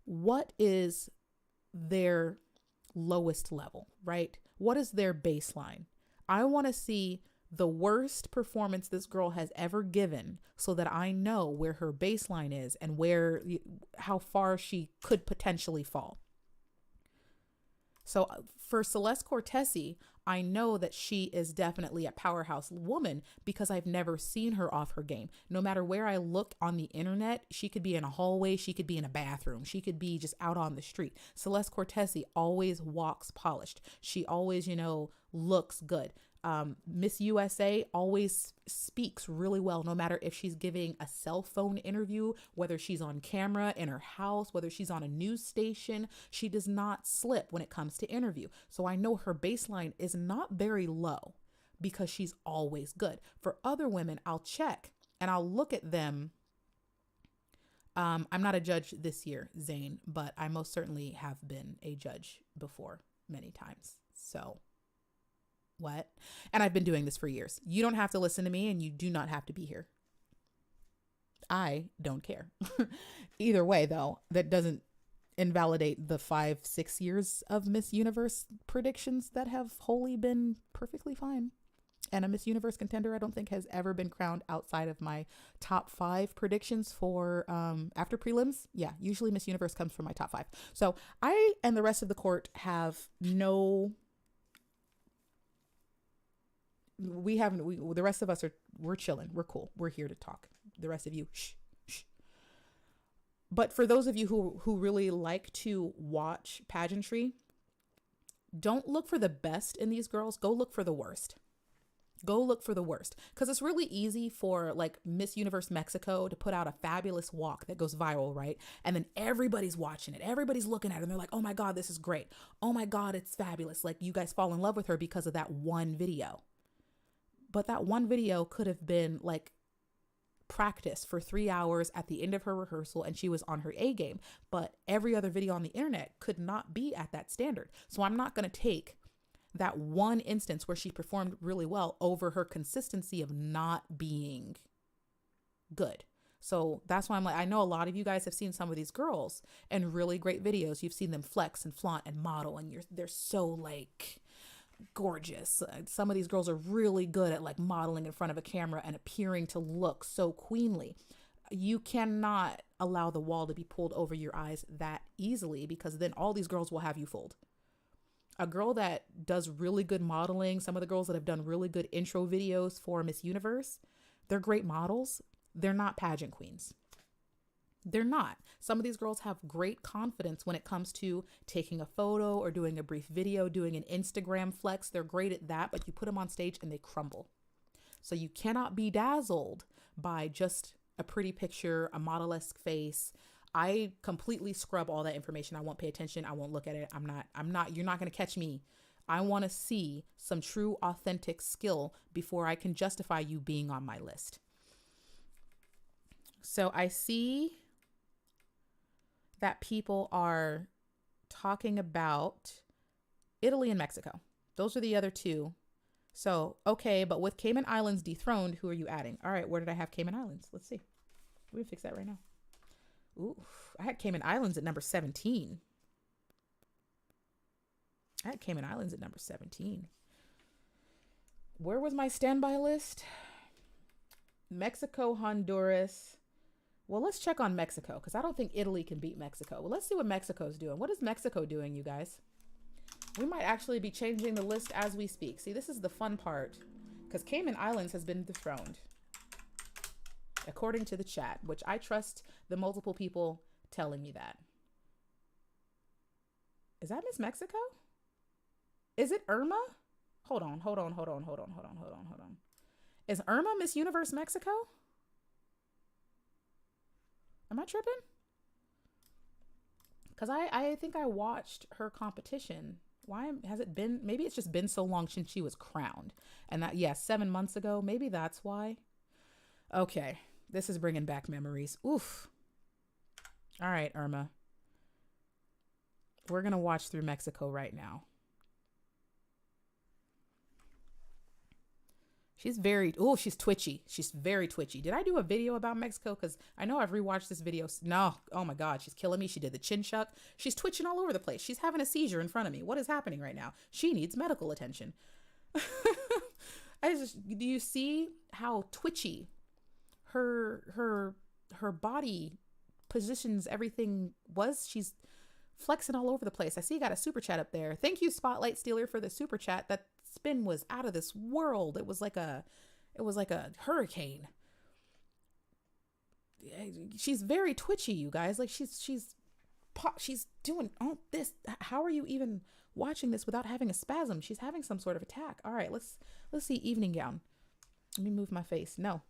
what is their lowest level, right? What is their baseline? I want to see the worst performance this girl has ever given so that I know where her baseline is and how far she could potentially fall. So for Celeste Cortese, I know that she is definitely a powerhouse woman because I've never seen her off her game. No matter where I look on the internet, she could be in a hallway, she could be in a bathroom, she could be just out on the street. Celeste Cortese always walks polished. She always, looks good. Miss USA always speaks really well, no matter if she's giving a cell phone interview, whether she's on camera in her house, whether she's on a news station, she does not slip when it comes to interview. So I know her baseline is not very low because she's always good. For other women, I'll check and I'll look at them I'm not a judge this year, Zane, but I most certainly have been a judge before many times. So what? And I've been doing this for years. You don't have to listen to me, and you do not have to be here. I don't care. Either way, though, that doesn't invalidate the 5-6 years of Miss Universe predictions that have wholly been perfectly fine. And a Miss Universe contender, I don't think, has ever been crowned outside of my top 5 predictions for after prelims. Yeah, usually Miss Universe comes from my top 5. So I and the rest of the court have no. We haven't. The rest of us we're chilling. We're cool. We're here to talk. The rest of you, shh. But for those of you who really like to watch pageantry, don't look for the best in these girls. Go look for the worst. Go look for the worst. Because it's really easy for like Miss Universe Mexico to put out a fabulous walk that goes viral, right? And then everybody's watching it. Everybody's looking at it and they're like, oh my God, this is great. Oh my God, it's fabulous. Like you guys fall in love with her because of that one video. But that one video could have been like practice for 3 hours at the end of her rehearsal, and she was on her A game. But every other video on the internet could not be at that standard. So I'm not going to take that one instance where she performed really well over her consistency of not being good. So that's why I'm like, I know a lot of you guys have seen some of these girls and really great videos. You've seen them flex and flaunt and model, and they're so like gorgeous. Some of these girls are really good at like modeling in front of a camera and appearing to look so queenly. You cannot allow the wall to be pulled over your eyes that easily, because then all these girls will have you fooled. A girl that does really good modeling, some of the girls that have done really good intro videos for Miss Universe, they're great models. They're not pageant queens. They're not. Some of these girls have great confidence when it comes to taking a photo or doing a brief video, doing an Instagram flex. They're great at that, but you put them on stage and they crumble. So you cannot be dazzled by just a pretty picture, a model-esque face. I completely scrub all that information. I won't pay attention. I won't look at it. You're not going to catch me. I want to see some true, authentic skill before I can justify you being on my list. So I see that people are talking about Italy and Mexico. Those are the other two. So, okay, but with Cayman Islands dethroned, who are you adding? All right, where did I have Cayman Islands? Let's see. We can fix that right now. Ooh, I had Cayman Islands at number 17. I had Cayman Islands at number 17. Where was my standby list? Mexico, Honduras. Well, let's check on Mexico, because I don't think Italy can beat Mexico. Well, let's see what Mexico's doing. What is Mexico doing, you guys? We might actually be changing the list as we speak. See, this is the fun part, because Cayman Islands has been dethroned, according to the chat, which I trust the multiple people telling me that. Is that Miss Mexico? Is it Irma? Hold on. Is Irma Miss Universe Mexico? Am I tripping? Because I think I watched her competition. Why has it been? Maybe it's just been so long since she was crowned. And that, yeah, 7 months ago. Maybe that's why. Okay. This is bringing back memories. Oof. All right, Irma. We're going to watch through Mexico right now. She's twitchy. She's very twitchy. Did I do a video about Mexico? Because I know I've rewatched this video. No. Oh my God. She's killing me. She did the chin chuck. She's twitching all over the place. She's having a seizure in front of me. What is happening right now? She needs medical attention. Do you see how twitchy her body positions everything was? She's flexing all over the place. I see you got a super chat up there. Thank you, Spotlight Stealer, for the super chat. That spin was out of this world. It was like a hurricane. She's very twitchy, you guys. Like she's doing all this. How are you even watching this without having a spasm? She's having some sort of attack. All right, let's see evening gown. Let me move my face. No,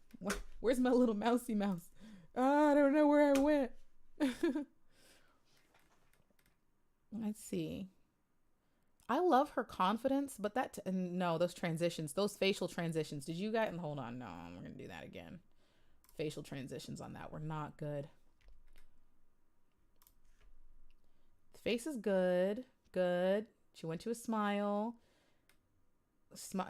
where's my little mousy mouse? I don't know where I went. Let's see. I love her confidence, but no, those transitions, those facial transitions. Did you guys? Hold on. No, we're going to do that again. Facial transitions on that were not good. Face is good. Good. She went to a smile.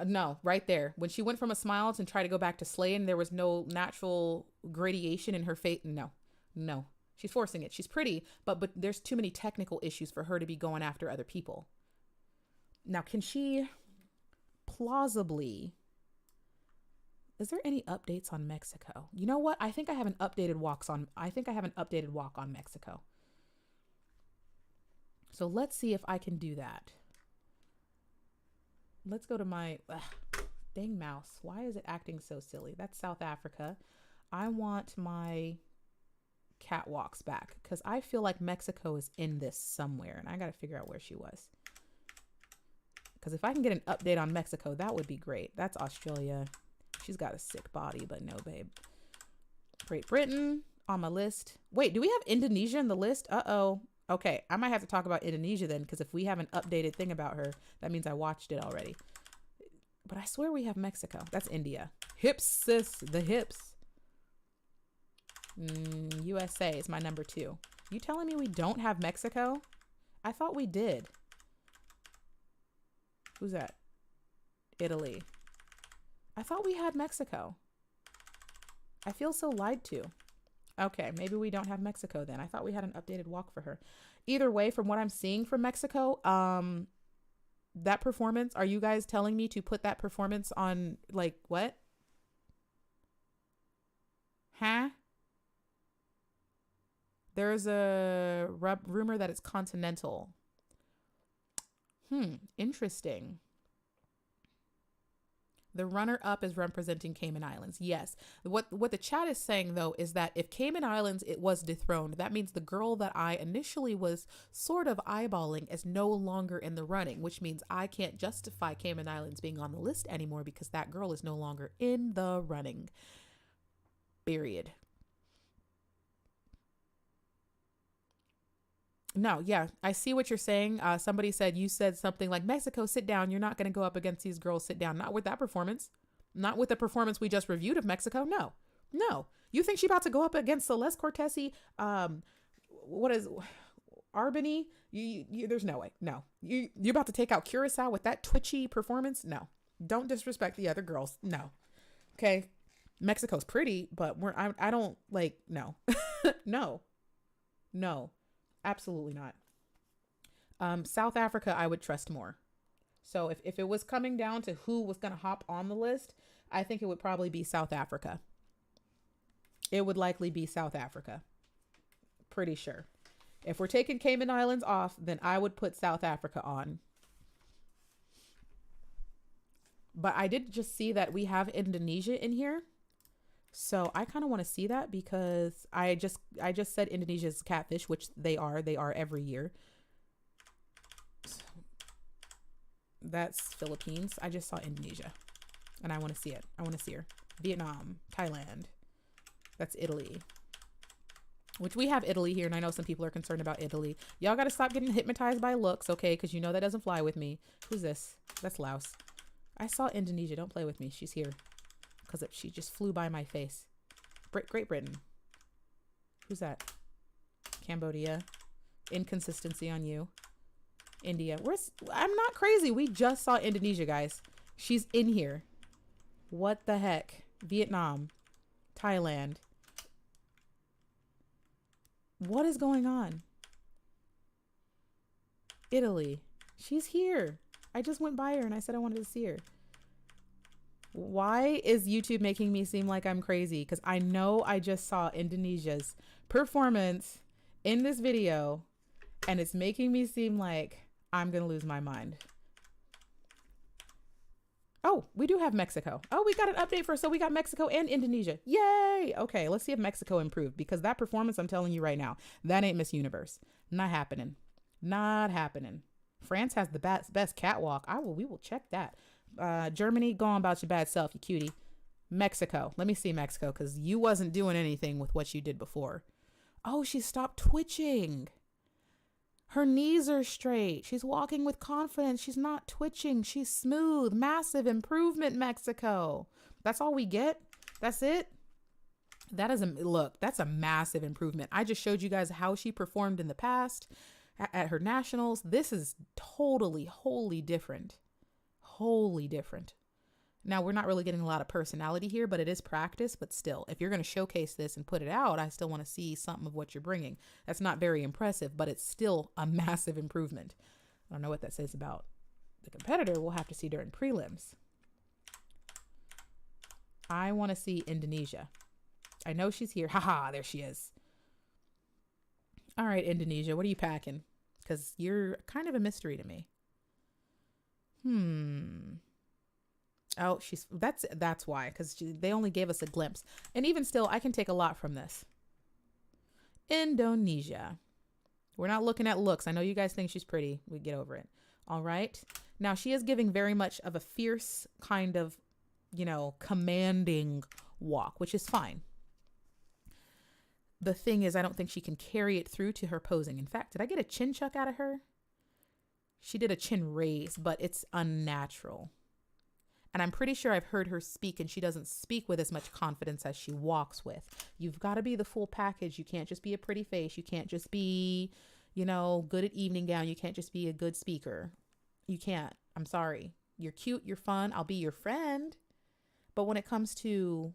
No, right there. When she went from a smile to try to go back to slaying, there was no natural gradation in her face. No, no. She's forcing it. She's pretty, but there's too many technical issues for her to be going after other people. Now, can she plausibly... Is there any updates on Mexico? You know what? I think I have an updated walk on Mexico. So let's see if I can do that. Let's go to my dang mouse. Why is it acting so silly? That's South Africa. I want my catwalks back because I feel like Mexico is in this somewhere and I got to figure out where she was. Because if I can get an update on Mexico, that would be great. That's Australia. She's got a sick body, but no, babe. Great Britain on my list. Wait, do we have Indonesia in the list? Uh-oh. Okay, I might have to talk about Indonesia then, because if we have an updated thing about her, that means I watched it already. But I swear we have Mexico. That's India. Hips, sis. The hips. USA is my number 2. You telling me we don't have Mexico? I thought we did. Who's that? Italy. I thought we had Mexico. I feel so lied to. Okay, maybe we don't have Mexico then. I thought we had an updated walk for her. Either way, from what I'm seeing from Mexico, that performance, are you guys telling me to put that performance on, like, what? Huh? There's a rumor that it's continental. Interesting. The runner-up is representing Cayman Islands. Yes. What the chat is saying, though, is that if Cayman Islands it was dethroned, that means the girl that I initially was sort of eyeballing is no longer in the running, which means I can't justify Cayman Islands being on the list anymore because that girl is no longer in the running. Period. No, yeah, I see what you're saying. Somebody said, you said something like, Mexico, sit down. You're not going to go up against these girls. Sit down. Not with that performance. Not with the performance we just reviewed of Mexico. No, no. You think she about to go up against Celeste Cortesi? What is Arbany? There's no way. No, you're about to take out Curacao with that twitchy performance. No, don't disrespect the other girls. No. Okay. Mexico's pretty, but I don't like, no, no. Absolutely not. South Africa, I would trust more. So if it was coming down to who was going to hop on the list, I think it would probably be South Africa. It would likely be South Africa. Pretty sure. If we're taking Cayman Islands off, then I would put South Africa on. But I did just see that we have Indonesia in here. So I kind of want to see that because I just said Indonesia's catfish, which they are every year. So that's Philippines. I just saw Indonesia and I want to see it. I want to see her. Vietnam, Thailand. That's Italy, which we have Italy here. And I know some people are concerned about Italy. Y'all got to stop getting hypnotized by looks. Okay. Cause you know, that doesn't fly with me. Who's this? That's Laos. I saw Indonesia. Don't play with me. She's here. Because she just flew by my face. Great Britain. Who's that? Cambodia. Inconsistency on you. India. I'm not crazy. We just saw Indonesia, guys. She's in here. What the heck? Vietnam. Thailand. What is going on? Italy. She's here. I just went by her and I said I wanted to see her. Why is YouTube making me seem like I'm crazy? Because I know I just saw Indonesia's performance in this video and it's making me seem like I'm going to lose my mind. Oh, we do have Mexico. Oh, we got an update so we got Mexico and Indonesia. Yay. Okay, let's see if Mexico improved because that performance, I'm telling you right now, that ain't Miss Universe. Not happening. Not happening. France has the best catwalk. We will check that. Germany, go on about your bad self, you cutie. Mexico. Let me see Mexico because you wasn't doing anything with what you did before. Oh, she stopped twitching. Her knees are straight. She's walking with confidence. She's not twitching. She's smooth. Massive improvement, Mexico. That's all we get. That's it. That's a massive improvement. I just showed you guys how she performed in the past. at her nationals. This is totally, wholly different. Wholly different. Now, we're not really getting a lot of personality here, but it is practice. But still, if you're going to showcase this and put it out, I still want to see something of what you're bringing. That's not very impressive, but it's still a massive improvement. I don't know what that says about the competitor. We'll have to see during prelims. I want to see Indonesia. I know she's here. Haha, there she is. All right, Indonesia, what are you packing? Because you're kind of a mystery to me. Oh, that's why, because they only gave us a glimpse. And even still, I can take a lot from this. Indonesia. We're not looking at looks. I know you guys think she's pretty. We get over it. All right. Now, she is giving very much of a fierce kind of, commanding walk, which is fine. The thing is, I don't think she can carry it through to her posing. In fact, did I get a chin chuck out of her? She did a chin raise, but it's unnatural. And I'm pretty sure I've heard her speak, and she doesn't speak with as much confidence as she walks with. You've got to be the full package. You can't just be a pretty face. You can't just be, good at evening gown. You can't just be a good speaker. You can't. I'm sorry. You're cute. You're fun. I'll be your friend. But when it comes to,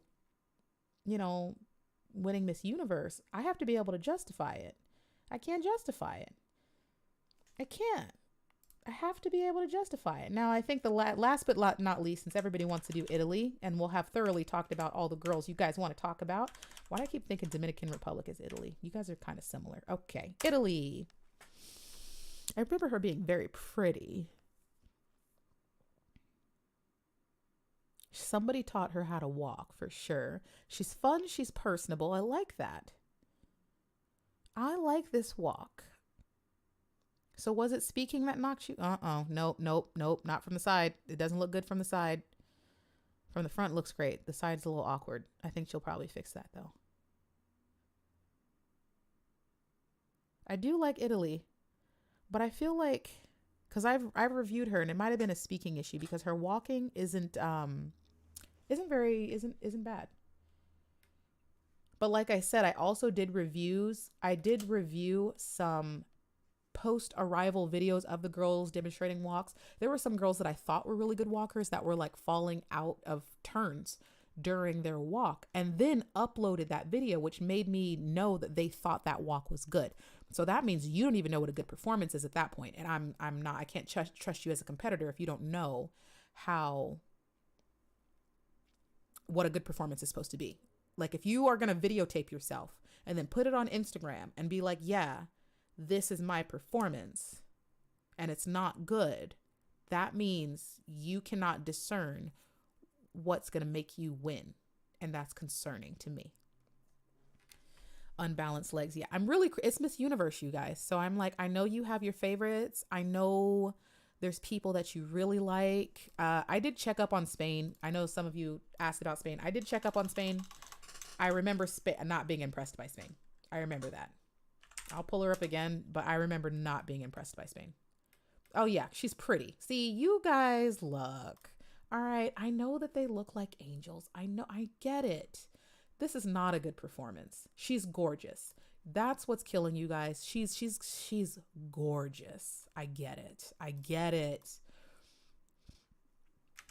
winning Miss Universe, I have to be able to justify it. I can't justify it. I can't. I have to be able to justify it. Now, I think the last but not least, since everybody wants to do Italy, and we'll have thoroughly talked about all the girls you guys want to talk about. Why do I keep thinking Dominican Republic is Italy? You guys are kind of similar. Okay, Italy. I remember her being very pretty. Somebody taught her how to walk for sure. She's fun. She's personable. I like that. I like this walk. So was it speaking that knocked you? Nope. Not from the side. It doesn't look good from the side. From the front, looks great. The side's a little awkward. I think she'll probably fix that though. I do like Italy, but I feel like, because I've reviewed her and it might have been a speaking issue because her walking isn't bad. But like I said, I also did reviews. I did review some post-arrival videos of the girls demonstrating walks. There were some girls that I thought were really good walkers that were like falling out of turns during their walk, and then uploaded that video, which made me know that they thought that walk was good. So that means you don't even know what a good performance is at that point. And I can't trust you as a competitor if you don't know what a good performance is supposed to be. Like if you are going to videotape yourself and then put it on Instagram and be like, yeah, this is my performance, and it's not good, that means you cannot discern what's going to make you win. And that's concerning to me. Unbalanced legs. Yeah, it's Miss Universe, you guys. So I'm like, I know you have your favorites. I know there's people that you really like. I did check up on Spain. I know some of you asked about Spain. I did check up on Spain. I remember not being impressed by Spain. I remember that. I'll pull her up again, but I remember not being impressed by Spain. Oh yeah, she's pretty. See, you guys look. All right, I know that they look like angels. I know, I get it. This is not a good performance. She's gorgeous. That's what's killing you guys. She's gorgeous. I get it.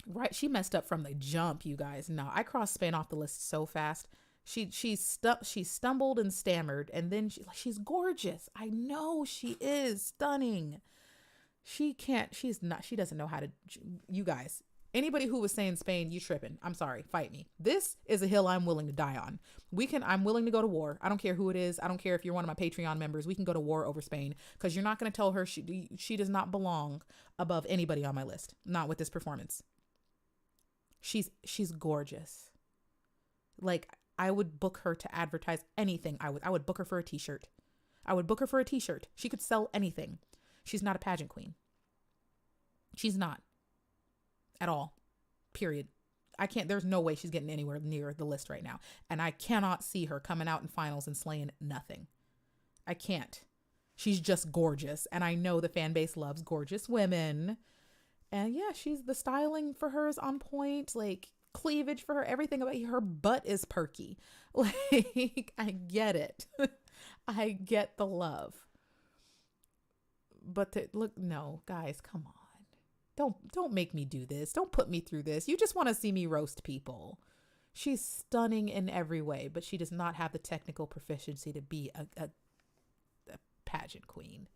Right, she messed up from the jump, you guys. No, I crossed Spain off the list so fast. She stumbled and stammered, and then she's gorgeous. I know she is stunning. She doesn't know how to, you guys, anybody who was saying Spain, you tripping. I'm sorry, fight me. This is a hill I'm willing to die on. I'm willing to go to war. I don't care who it is. I don't care if you're one of my Patreon members. We can go to war over Spain, because you're not going to tell her she does not belong above anybody on my list. Not with this performance. She's gorgeous. Like, I would book her to advertise anything. I would book her for a t-shirt. She could sell anything. She's not a pageant queen. She's not. At all. Period. There's no way she's getting anywhere near the list right now. And I cannot see her coming out in finals and slaying nothing. I can't. She's just gorgeous. And I know the fan base loves gorgeous women. And yeah, the styling for her is on point. Like, cleavage for her, everything about her butt is perky. Like, I get it. I get the love. But look, no, guys, come on. Don't make me do this. Don't put me through this. You just want to see me roast people. She's stunning in every way, but she does not have the technical proficiency to be a pageant queen.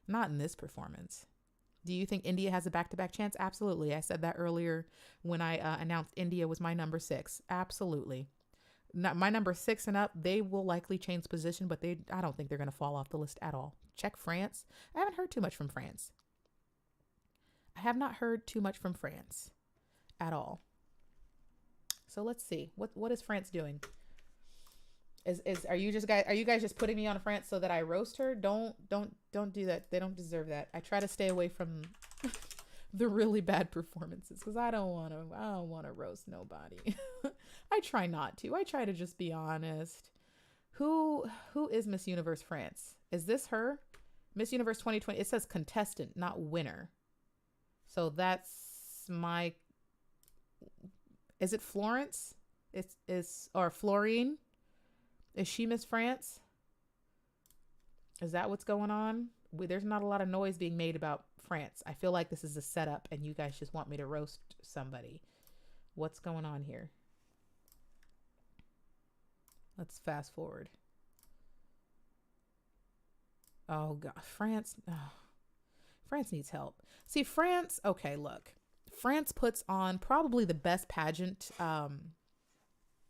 Not in this performance. Do you think India has a back-to-back chance? Absolutely. I said that earlier when I announced India was my number 6. Absolutely. Not my number 6 and up, they will likely change position, but I don't think they're going to fall off the list at all. Check France. I haven't heard too much from France. I have not heard too much from France at all. So let's see. What is France doing? Are you guys just putting me on France so that I roast her? Don't do that. They don't deserve that. I try to stay away from the really bad performances because I don't want to roast nobody. I try not to. I try to just be honest. Who is Miss Universe France? Is this her? Miss Universe 2020. It says contestant, not winner. So that's my. Is it Florence? Or Florine? Is she Miss France? Is that what's going on? There's not a lot of noise being made about France. I feel like this is a setup and you guys just want me to roast somebody. What's going on here? Let's fast forward. Oh God, France. Oh. France needs help. See, France. Okay, look. France puts on probably the best pageant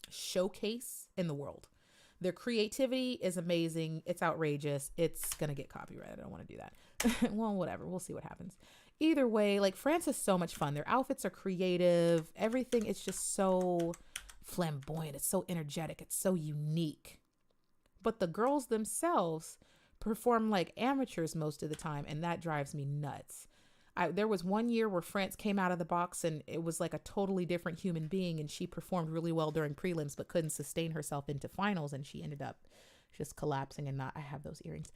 showcase in the world. Their creativity is amazing. It's outrageous. It's going to get copyrighted. I don't want to do that. Well, whatever. We'll see what happens. Either way, like France is so much fun. Their outfits are creative. Everything is just so flamboyant. It's so energetic. It's so unique. But the girls themselves perform like amateurs most of the time, and that drives me nuts. There was one year where France came out of the box and it was like a totally different human being, and she performed really well during prelims but couldn't sustain herself into finals, and she ended up just collapsing and not, I have those earrings,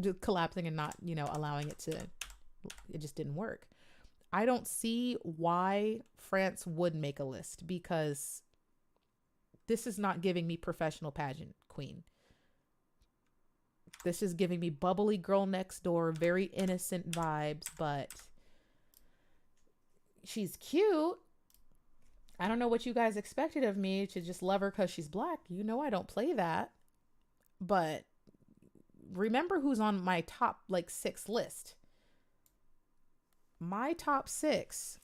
just collapsing and not, allowing it just didn't work. I don't see why France would make a list because this is not giving me professional pageant queen. This is giving me bubbly girl next door, very innocent vibes, but she's cute. I don't know what you guys expected of me, to just love her because she's black. I don't play that. But remember who's on my top 6 list. My top 6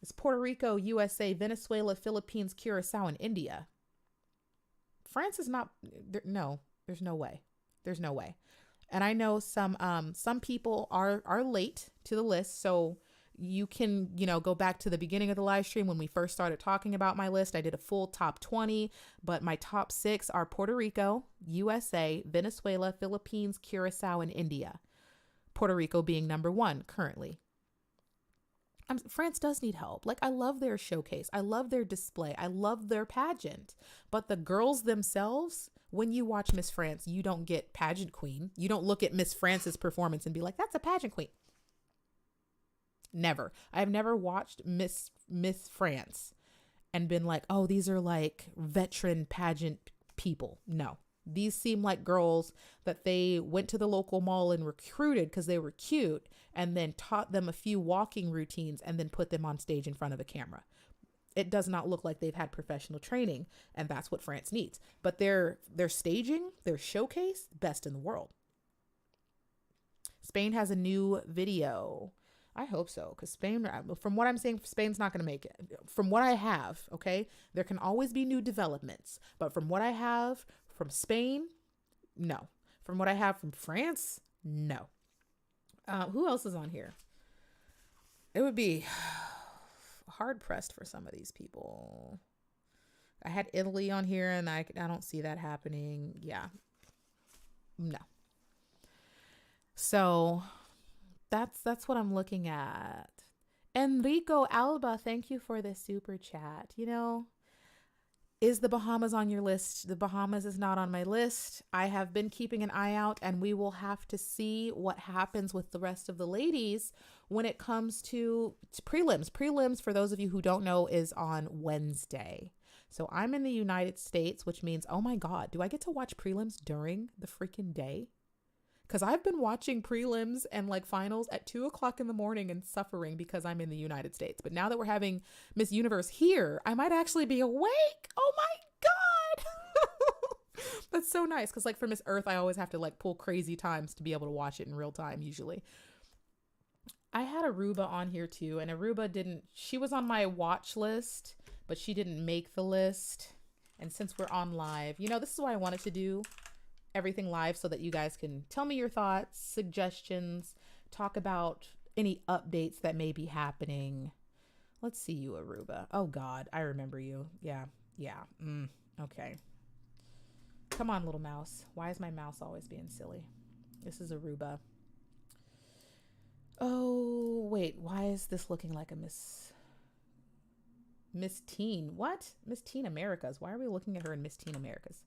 is Puerto Rico, USA, Venezuela, Philippines, Curacao, and India. France is not, no, there's no way. There's no way. And I know some people are late to the list. So you can, go back to the beginning of the live stream when we first started talking about my list. I did a full top 20, but my top 6 are Puerto Rico, USA, Venezuela, Philippines, Curacao, and India. Puerto Rico being number 1 currently. France does need help. I love their showcase. I love their display. I love their pageant. But the girls themselves, when you watch Miss France, you don't get pageant queen. You don't look at Miss France's performance and be like, that's a pageant queen. Never. I've never watched Miss France and been like, oh, these are veteran pageant people. No. These seem like girls that they went to the local mall and recruited because they were cute and then taught them a few walking routines and then put them on stage in front of a camera. It does not look like they've had professional training, and that's what France needs. But their staging, their showcase, best in the world. Spain has a new video. I hope so, because Spain, from what I'm saying, Spain's not going to make it. From what I have, okay, there can always be new developments. But from what I have from Spain, no. From what I have from France, no. Who else is on here? It would be hard pressed for some of these people. I had Italy on here, and I don't see that happening. Yeah. No. So that's what I'm looking at. Enrico Alba, thank you for the super chat. Is the Bahamas on your list? The Bahamas is not on my list. I have been keeping an eye out, and we will have to see what happens with the rest of the ladies when it comes to prelims. Prelims, for those of you who don't know, is on Wednesday. So I'm in the United States, which means, oh my God, do I get to watch prelims during the freaking day? Because I've been watching prelims and like finals at 2 o'clock in the morning and suffering because I'm in the United States. But now that we're having Miss Universe here, I might actually be awake. Oh my God. That's so nice. Because like for Miss Earth, I always have to like pull crazy times to be able to watch it in real time usually. I had Aruba on here too, and Aruba she was on my watch list, but she didn't make the list. And since we're on live, this is why I wanted to do everything live so that you guys can tell me your thoughts, suggestions, talk about any updates that may be happening. Let's see you, Aruba. Oh God, I remember you. Yeah. Okay. Come on, little mouse. Why is my mouse always being silly? This is Aruba. Oh, wait. Why is this looking like a Miss Teen? What? Miss Teen Americas. Why are we looking at her in Miss Teen Americas?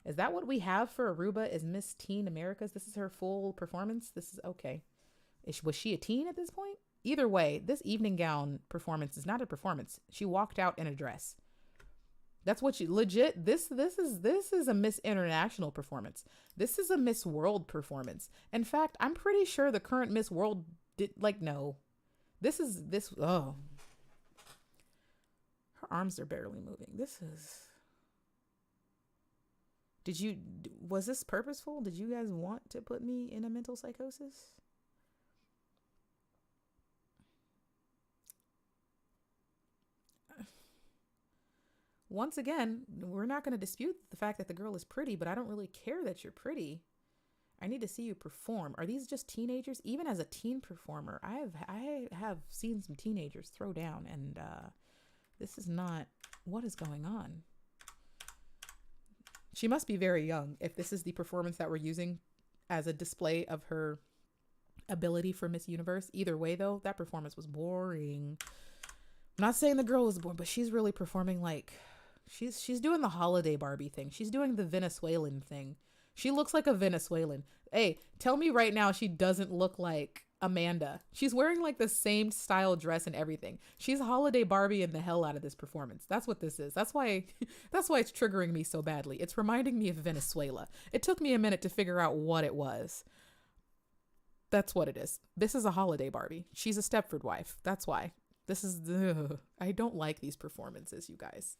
Is that what we have for Aruba is Miss Teen Americas? This is her full performance? This is okay. Was she a teen at this point? Either way, this evening gown performance is not a performance. She walked out in a dress. That's what she legit. This is a Miss International performance. This is a Miss World performance. In fact, I'm pretty sure the current Miss World no. This. Oh, her arms are barely moving. Was this purposeful? Did you guys want to put me in a mental psychosis? Once again, we're not going to dispute the fact that the girl is pretty, but I don't really care that you're pretty. I need to see you perform. Are these just teenagers? Even as a teen performer, I have seen some teenagers throw down, and this is not what is going on. She must be very young if this is the performance that we're using as a display of her ability for Miss Universe. Either way, though, that performance was boring. I'm not saying the girl was boring, but she's really performing like she's doing the holiday Barbie thing. She's doing the Venezuelan thing. She looks like a Venezuelan. Hey, tell me right now she doesn't look like Amanda. She's wearing like the same style dress and everything. She's holiday Barbie in the hell out of this performance. That's what this is. That's why it's triggering me so badly. It's reminding me of Venezuela. It took me a minute to figure out what it was. That's what it is. This is a holiday Barbie. She's a Stepford wife. That's why. I don't like these performances, you guys.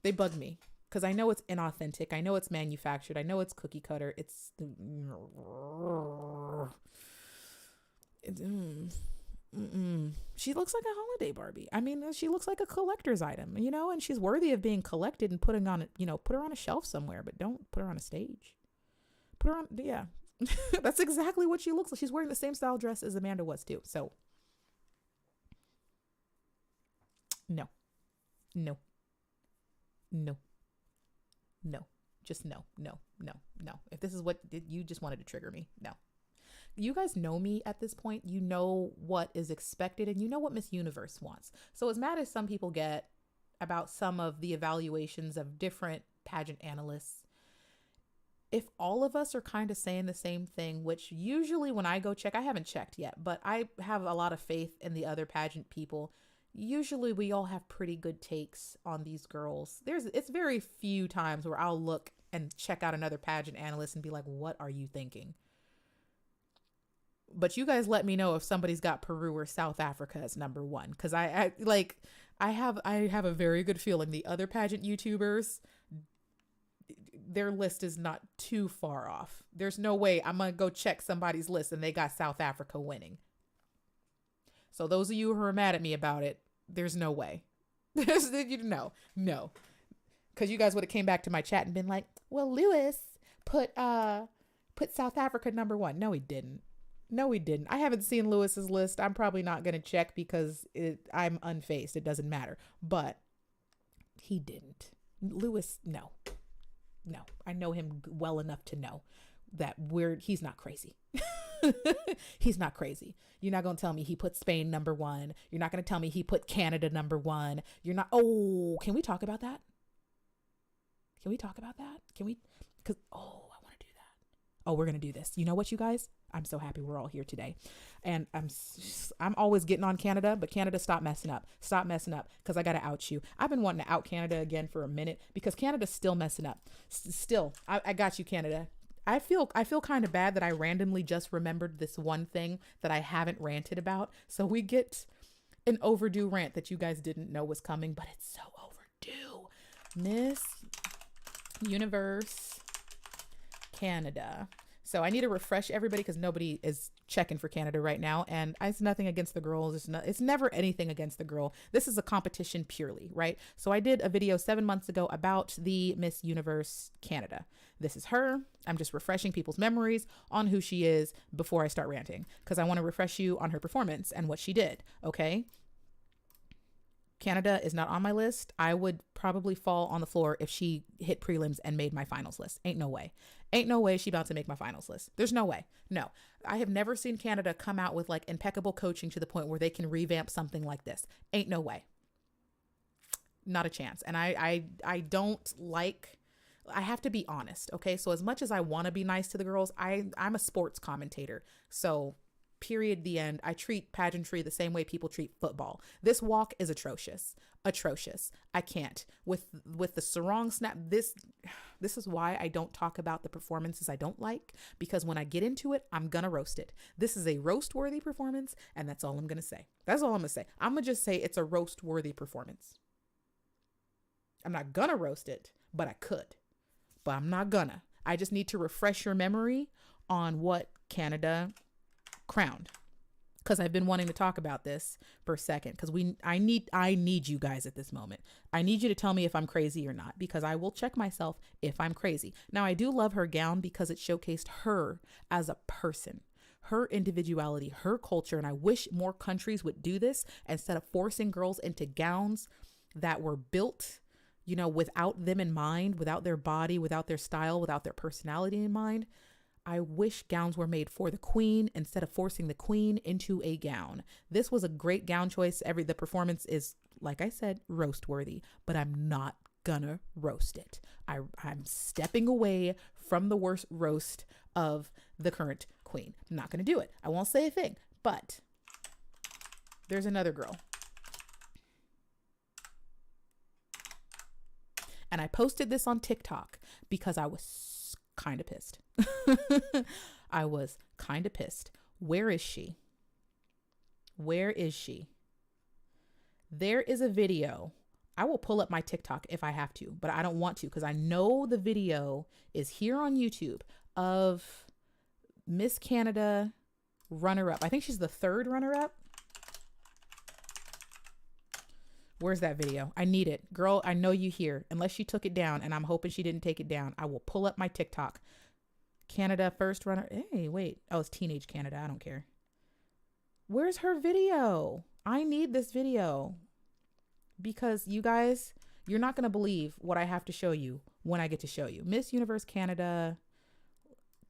They bug me because I know it's inauthentic. I know it's manufactured. I know it's cookie cutter. She looks like a holiday Barbie. I mean, she looks like a collector's item, and she's worthy of being collected and put her on a shelf somewhere, but don't put her on a stage. Put her on, yeah. That's exactly what she looks like. She's wearing the same style dress as Amanda was too. So no. Just no. If this is what you just wanted to trigger me, no. You guys know me at this point. You know what is expected and you know what Miss Universe wants. So as mad as some people get about some of the evaluations of different pageant analysts, if all of us are kind of saying the same thing, which usually when I go check, I haven't checked yet, but I have a lot of faith in the other pageant people. Usually we all have pretty good takes on these girls. It's very few times where I'll look and check out another pageant analyst and be like, what are you thinking? But you guys let me know if somebody's got Peru or South Africa as number one. Cause I have a very good feeling the other pageant YouTubers, their list is not too far off. There's no way I'm going to go check somebody's list and they got South Africa winning. So those of you who are mad at me about it, there's no way. No. Cause you guys would have came back to my chat and been like, well, Lewis put South Africa number one. No, he didn't. I haven't seen Lewis's list. I'm probably not going to check because I'm unfazed. It doesn't matter. But he didn't. Lewis, no. I know him well enough to know that he's not crazy. He's not crazy. You're not going to tell me he put Spain number one. You're not going to tell me he put Canada number one. You're not. Oh, can we talk about that? Because, I want to do that. Oh, we're going to do this. You know what, you guys? I'm so happy we're all here today. And I'm always getting on Canada, but Canada, stop messing up. Because I got to out you. I've been wanting to out Canada again for a minute because Canada's still messing up. I got you, Canada. I feel kind of bad that I randomly just remembered this one thing that I haven't ranted about. So we get an overdue rant that you guys didn't know was coming, but it's so overdue. Miss Universe Canada. So I need to refresh everybody because nobody is checking for Canada right now. And it's nothing against the girls. It's never anything against the girl. This is a competition purely, right? So I did a video 7 months ago about the Miss Universe Canada. This is her. I'm just refreshing people's memories on who she is before I start ranting because I want to refresh you on her performance and what she did. Okay. Canada is not on my list. I would probably fall on the floor if she hit prelims and made my finals list. Ain't no way. Ain't no way she about to make my finals list. There's no way. No. I have never seen Canada come out with like impeccable coaching to the point where they can revamp something like this. Ain't no way. Not a chance. And I don't like, I have to be honest. Okay. So as much as I want to be nice to the girls, I'm a sports commentator. So period, the end. I treat pageantry the same way people treat football. This walk is atrocious. I can't with the sarong snap. This is why I don't talk about the performances I don't like, because when I get into it, I'm gonna roast it. This is a roast worthy performance, and that's all I'm gonna say. That's all I'm gonna say. I'm gonna just say it's a roast worthy performance. I'm not gonna roast it, but I could. But I'm not gonna. I just need to refresh your memory on what Canada crowned, because I've been wanting to talk about this for a second, because I need you guys at this moment. I need you to tell me if I'm crazy or not, because I will check myself if I'm crazy. Now, I do love her gown because it showcased her as a person, her individuality, her culture, and I wish more countries would do this instead of forcing girls into gowns that were built, you know, without them in mind, without their body, without their style, without their personality in mind. I wish gowns were made for the queen instead of forcing the queen into a gown. This was a great gown choice. The performance is, like I said, roast worthy, but I'm not gonna roast it. I'm stepping away from the worst roast of the current queen. I'm not gonna do it. I won't say a thing, but there's another girl. And I posted this on TikTok because I was kind of pissed. I was kind of pissed. Where is she? Where is she? There is a video. I will pull up my TikTok if I have to, but I don't want to because I know the video is here on YouTube of Miss Canada runner-up. I think she's the third runner-up. Where's that video? I need it. Girl, I know you here. Unless she took it down, and I'm hoping she didn't take it down. I will pull up my TikTok. Canada first runner. Hey, wait. Oh, it's Teenage Canada. I don't care. Where's her video? I need this video. Because you guys, you're not going to believe what I have to show you when I get to show you. Miss Universe Canada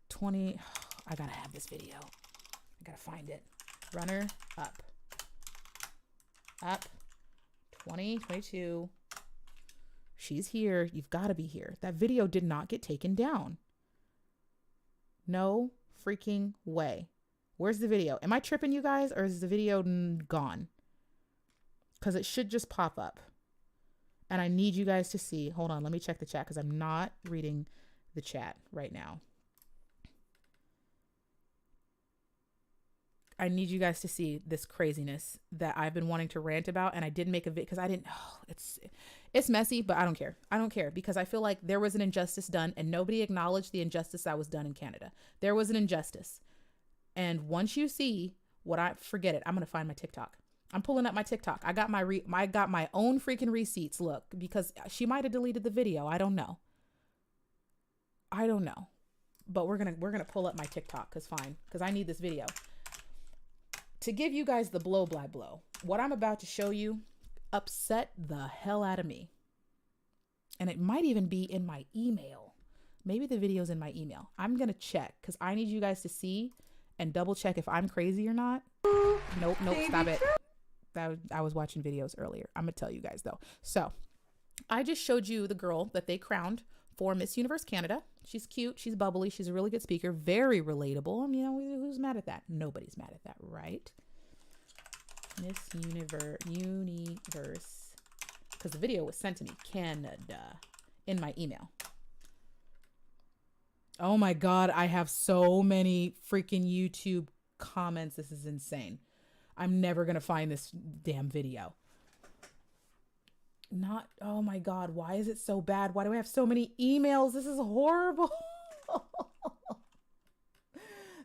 20. I got to have this video. I got to find it. Runner up. Up. 2022. She's here. You've got to be here. That video did not get taken down. No freaking way. Where's the video? Am I tripping, you guys, or is the video gone? Because it should just pop up. And I need you guys to see. Hold on. Let me check the chat because I'm not reading the chat right now. I need you guys to see this craziness that I've been wanting to rant about. And I didn't make a video because I didn't, it's messy, but I don't care. I don't care because I feel like there was an injustice done and nobody acknowledged the injustice that was done in Canada. There was an injustice. And once you see forget it. I'm going to find my TikTok. I'm pulling up my TikTok. I got my own freaking receipts. Look, because she might've deleted the video. I don't know. But we're going to pull up my TikTok because I need this video. To give you guys the blow by blow, what I'm about to show you upset the hell out of me. And it might even be in my email. Maybe the video's in my email. I'm going to check because I need you guys to see and double check if I'm crazy or not. Nope, stop it. I was watching videos earlier. I'm going to tell you guys though. So I just showed you the girl that they crowned for Miss Universe Canada. She's cute. She's bubbly. She's a really good speaker. Very relatable. I mean, who's mad at that? Nobody's mad at that, right? Miss Universe. Because the video was sent to me, Canada, in my email. Oh my God, I have so many freaking YouTube comments. This is insane. I'm never going to find this damn video. Not, oh my God, why is it so bad? Why do I have so many emails? This is horrible.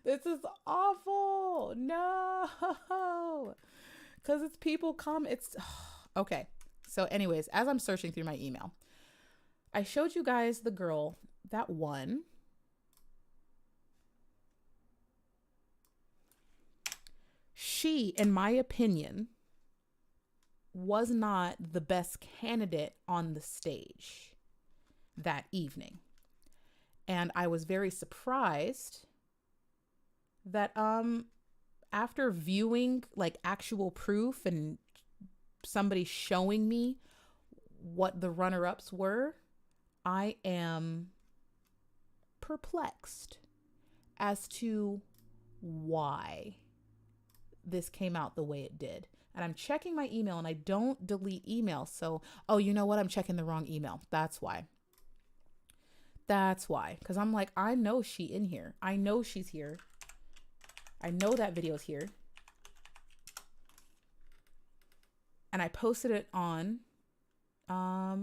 This is awful. No. Because it's people come, it's, okay. So anyways, as I'm searching through my email, I showed you guys the girl that won. She, in my opinion, was not the best candidate on the stage that evening. And I was very surprised that after viewing like actual proof and somebody showing me what the runner-ups were, I am perplexed as to why this came out the way it did. And I'm checking my email, and I don't delete emails. So, oh, you know what? I'm checking the wrong email. That's why. That's why. Because I'm like, I know she in here. I know she's here. I know that video's here. And I posted it on, I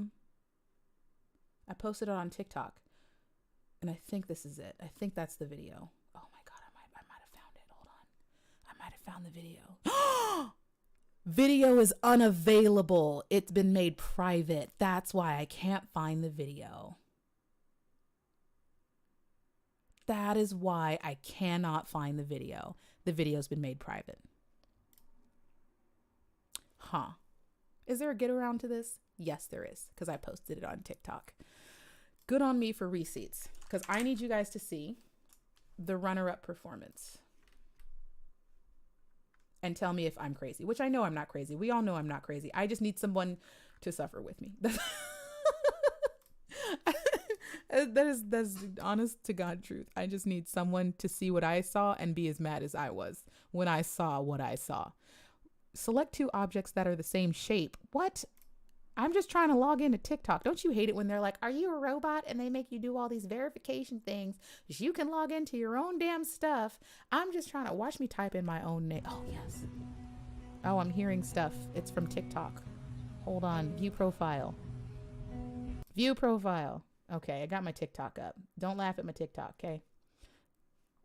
posted it on TikTok. And I think this is it. I think that's the video. Oh my God, I might have found it. Hold on. I might have found the video. Video is unavailable. It's been made private. That's why I can't find the video. That is why I cannot find the video. The video's been made private. Huh. Is there a get around to this? Yes, there is, because I posted it on TikTok. Good on me for receipts, because I need you guys to see the runner-up performance and tell me if I'm crazy, which I know I'm not crazy. We all know I'm not crazy. I just need someone to suffer with me. That's honest to God truth. I just need someone to see what I saw and be as mad as I was when I saw what I saw. Select two objects that are the same shape. What? I'm just trying to log into TikTok. Don't you hate it when they're like, are you a robot? And they make you do all these verification things so you can log into your own damn stuff. I'm just trying to watch me type in my own name. Oh, yes. Oh, I'm hearing stuff. It's from TikTok. Hold on. View profile. View profile. Okay, I got my TikTok up. Don't laugh at my TikTok, okay?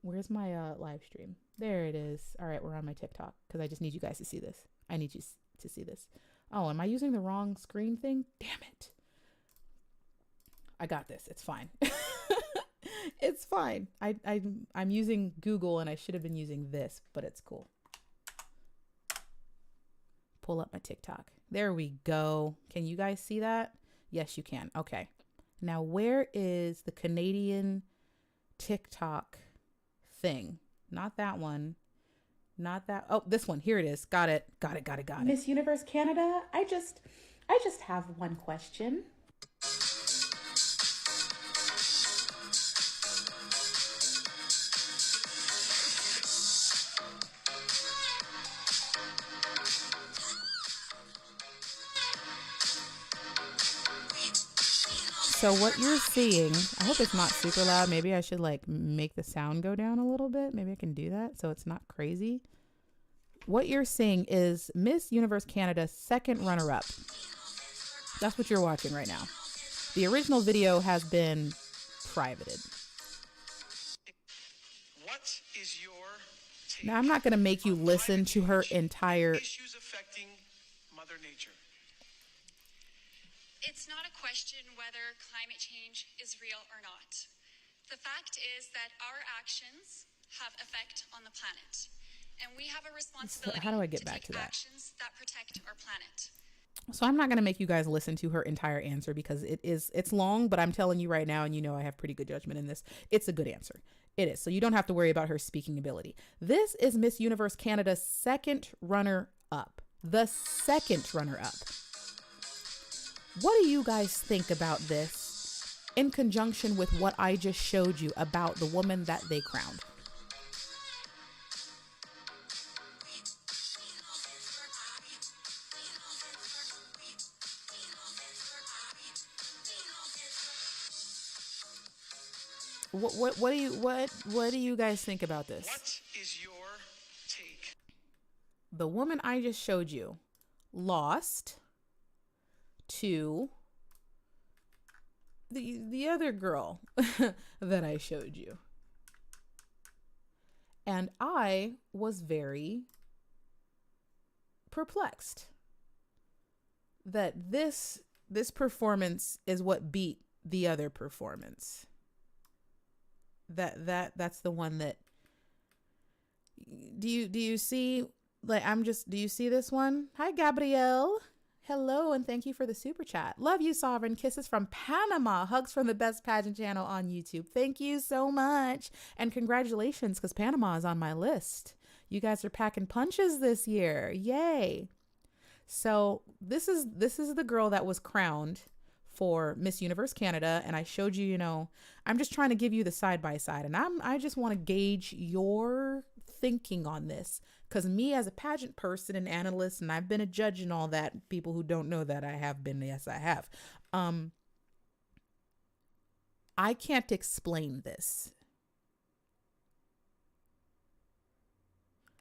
Where's my live stream? There it is. All right, we're on my TikTok because I just need you guys to see this. I need you to see this. Oh, am I using the wrong screen thing? Damn it. I got this. It's fine. It's fine. I'm using Google and I should have been using this, but it's cool. Pull up my TikTok. There we go. Can you guys see that? Yes, you can. Okay. Now, where is the Canadian TikTok thing? Not that one. Not that. Oh, this one. Here it is. Got it. Got it. Miss Universe Canada, I just have one question. So what you're seeing, I hope it's not super loud. Maybe I should like make the sound go down a little bit. Maybe I can do that so it's not crazy. What you're seeing is Miss Universe Canada's second runner-up. That's what you're watching right now. The original video has been privated. What is your take? Now, I'm not going to make you listen to her entire... Issues affecting Mother Nature. It's not a question whether climate change is real or not. The fact is that our actions have effect on the planet, and we have a responsibility How do I get back to that? actions that protect our planet. So I'm not going to make you guys listen to her entire answer because it's long, but I'm telling you right now, and you know I have pretty good judgment in this, it's a good answer. It is. So you don't have to worry about her speaking ability. This is Miss Universe Canada's second runner-up. The second runner-up. What do you guys think about this in conjunction with what I just showed you about the woman that they crowned? What do you guys think about this? What is your take? The woman I just showed you lost to the other girl that I showed you. And I was very perplexed that this performance is what beat the other performance. That's the one that do you see, like, do you see this one? Hi, Gabrielle. Hello, and thank you for the super chat. Love you, Sovereign. Kisses from Panama. Hugs from the best pageant channel on YouTube. Thank you so much. And congratulations, because Panama is on my list. You guys are packing punches this year. Yay. So this is the girl that was crowned for Miss Universe Canada. And I showed you, I'm just trying to give you the side by side. And I just want to gauge your thinking on this. Because me as a pageant person and analyst, and I've been a judge and all that, people who don't know that I have been, yes, I have. I can't explain this.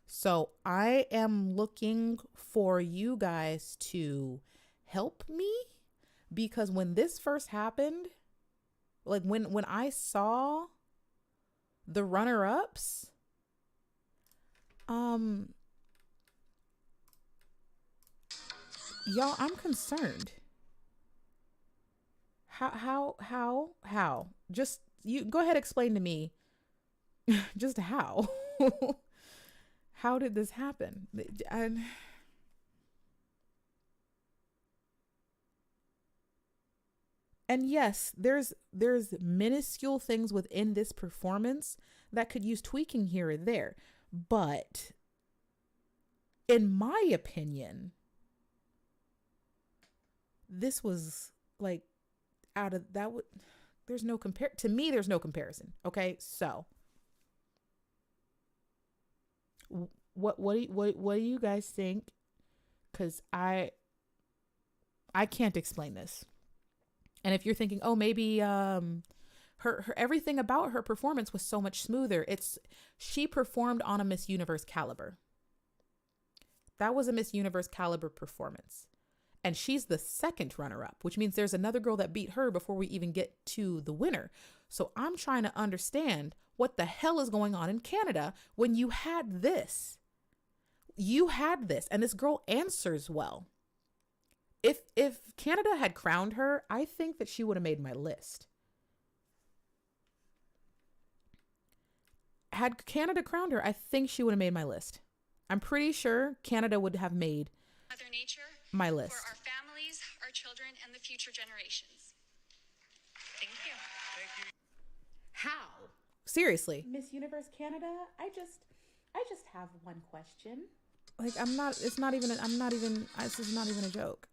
So I am looking for you guys to help me, because when this first happened, like when I saw the runner-ups, y'all, I'm concerned. How? Just you go ahead, explain to me just how. How did this happen? And yes, there's minuscule things within this performance that could use tweaking here or there. But in my opinion, this was like out of that would there's no comparison. Okay? So what do you guys think? Cuz I can't explain this. And if you're thinking, "Oh, maybe her everything about her performance was so much smoother." She performed on a Miss Universe caliber. That was a Miss Universe caliber performance. And she's the second runner-up, which means there's another girl that beat her before we even get to the winner. So I'm trying to understand what the hell is going on in Canada when you had this. You had this, and this girl answers well. If Canada had crowned her, I think that she would have made my list. Had Canada crowned her, I think she would have made my list. I'm pretty sure Canada would have made Mother Nature my list. For our families, our children, and the future generations. Thank you. Thank you. How? Seriously. Miss Universe Canada, I just have one question. Like, this is not even a joke.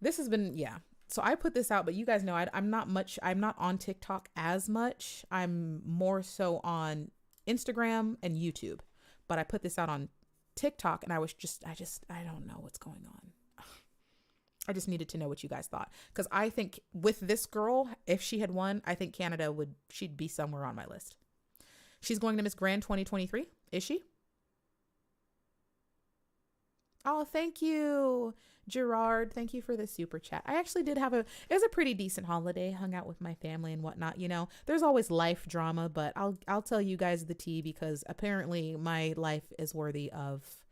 This has been, yeah. So I put this out, but you guys know I'm not on TikTok as much. I'm more so on Instagram and YouTube, but I put this out on TikTok, and I don't know what's going on. I just needed to know what you guys thought. Because I think with this girl, if she had won, I think she'd be somewhere on my list. She's going to Miss Grand 2023, is she? Oh, thank you, Gerard. Thank you for the super chat. I actually did it was a pretty decent holiday. Hung out with my family and whatnot. There's always life drama, but I'll tell you guys the tea, because apparently my life is worthy of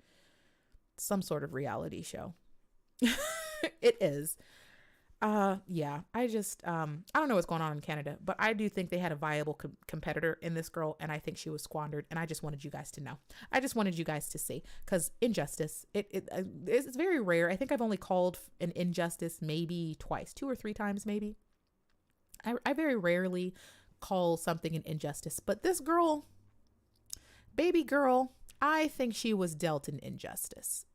some sort of reality show. It is. Yeah, I don't know what's going on in Canada, but I do think they had a viable competitor in this girl, and I think she was squandered, and I just wanted you guys to know. I just wanted you guys to see, because injustice, it's very rare. I think I've only called an injustice maybe twice, 2 or 3 times maybe. I very rarely call something an injustice, but this girl, baby girl, I think she was dealt an injustice.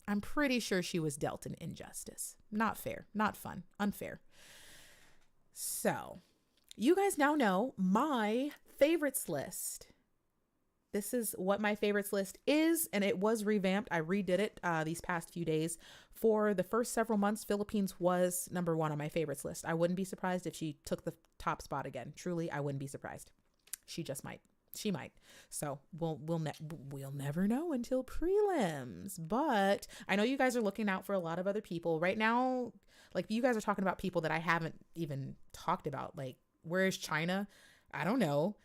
I'm pretty sure she was dealt an injustice. Not fair, not fun, unfair. So, you guys now know my favorites list This is what my favorites list is, and it was revamped. I redid it these past few days. For the first several months, Philippines was number one on my favorites list. I wouldn't be surprised if she took the top spot again. Truly, I wouldn't be surprised. She just might. She might. So we'll never know until prelims. But I know you guys are looking out for a lot of other people right now. Like, you guys are talking about people that I haven't even talked about. Like, where is China? I don't know.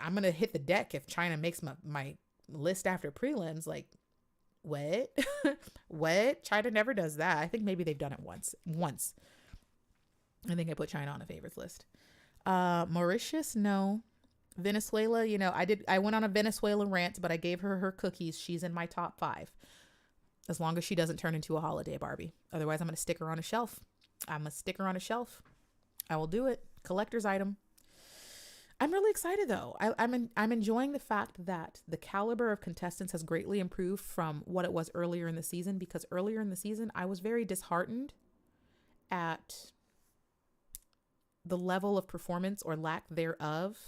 I'm gonna hit the deck if China makes my list after prelims. Like, what? What? China never does that. I think maybe they've done it once. I think I put China on a favorites list. Mauritius, no. Venezuela, you know, I went on a Venezuela rant, but I gave her cookies. She's in my top 5. As long as she doesn't turn into a holiday Barbie. Otherwise, I'm going to stick her on a shelf. I will do it. Collector's item. I'm really excited though. I'm enjoying the fact that the caliber of contestants has greatly improved from what it was earlier in the season, because earlier in the season, I was very disheartened at the level of performance or lack thereof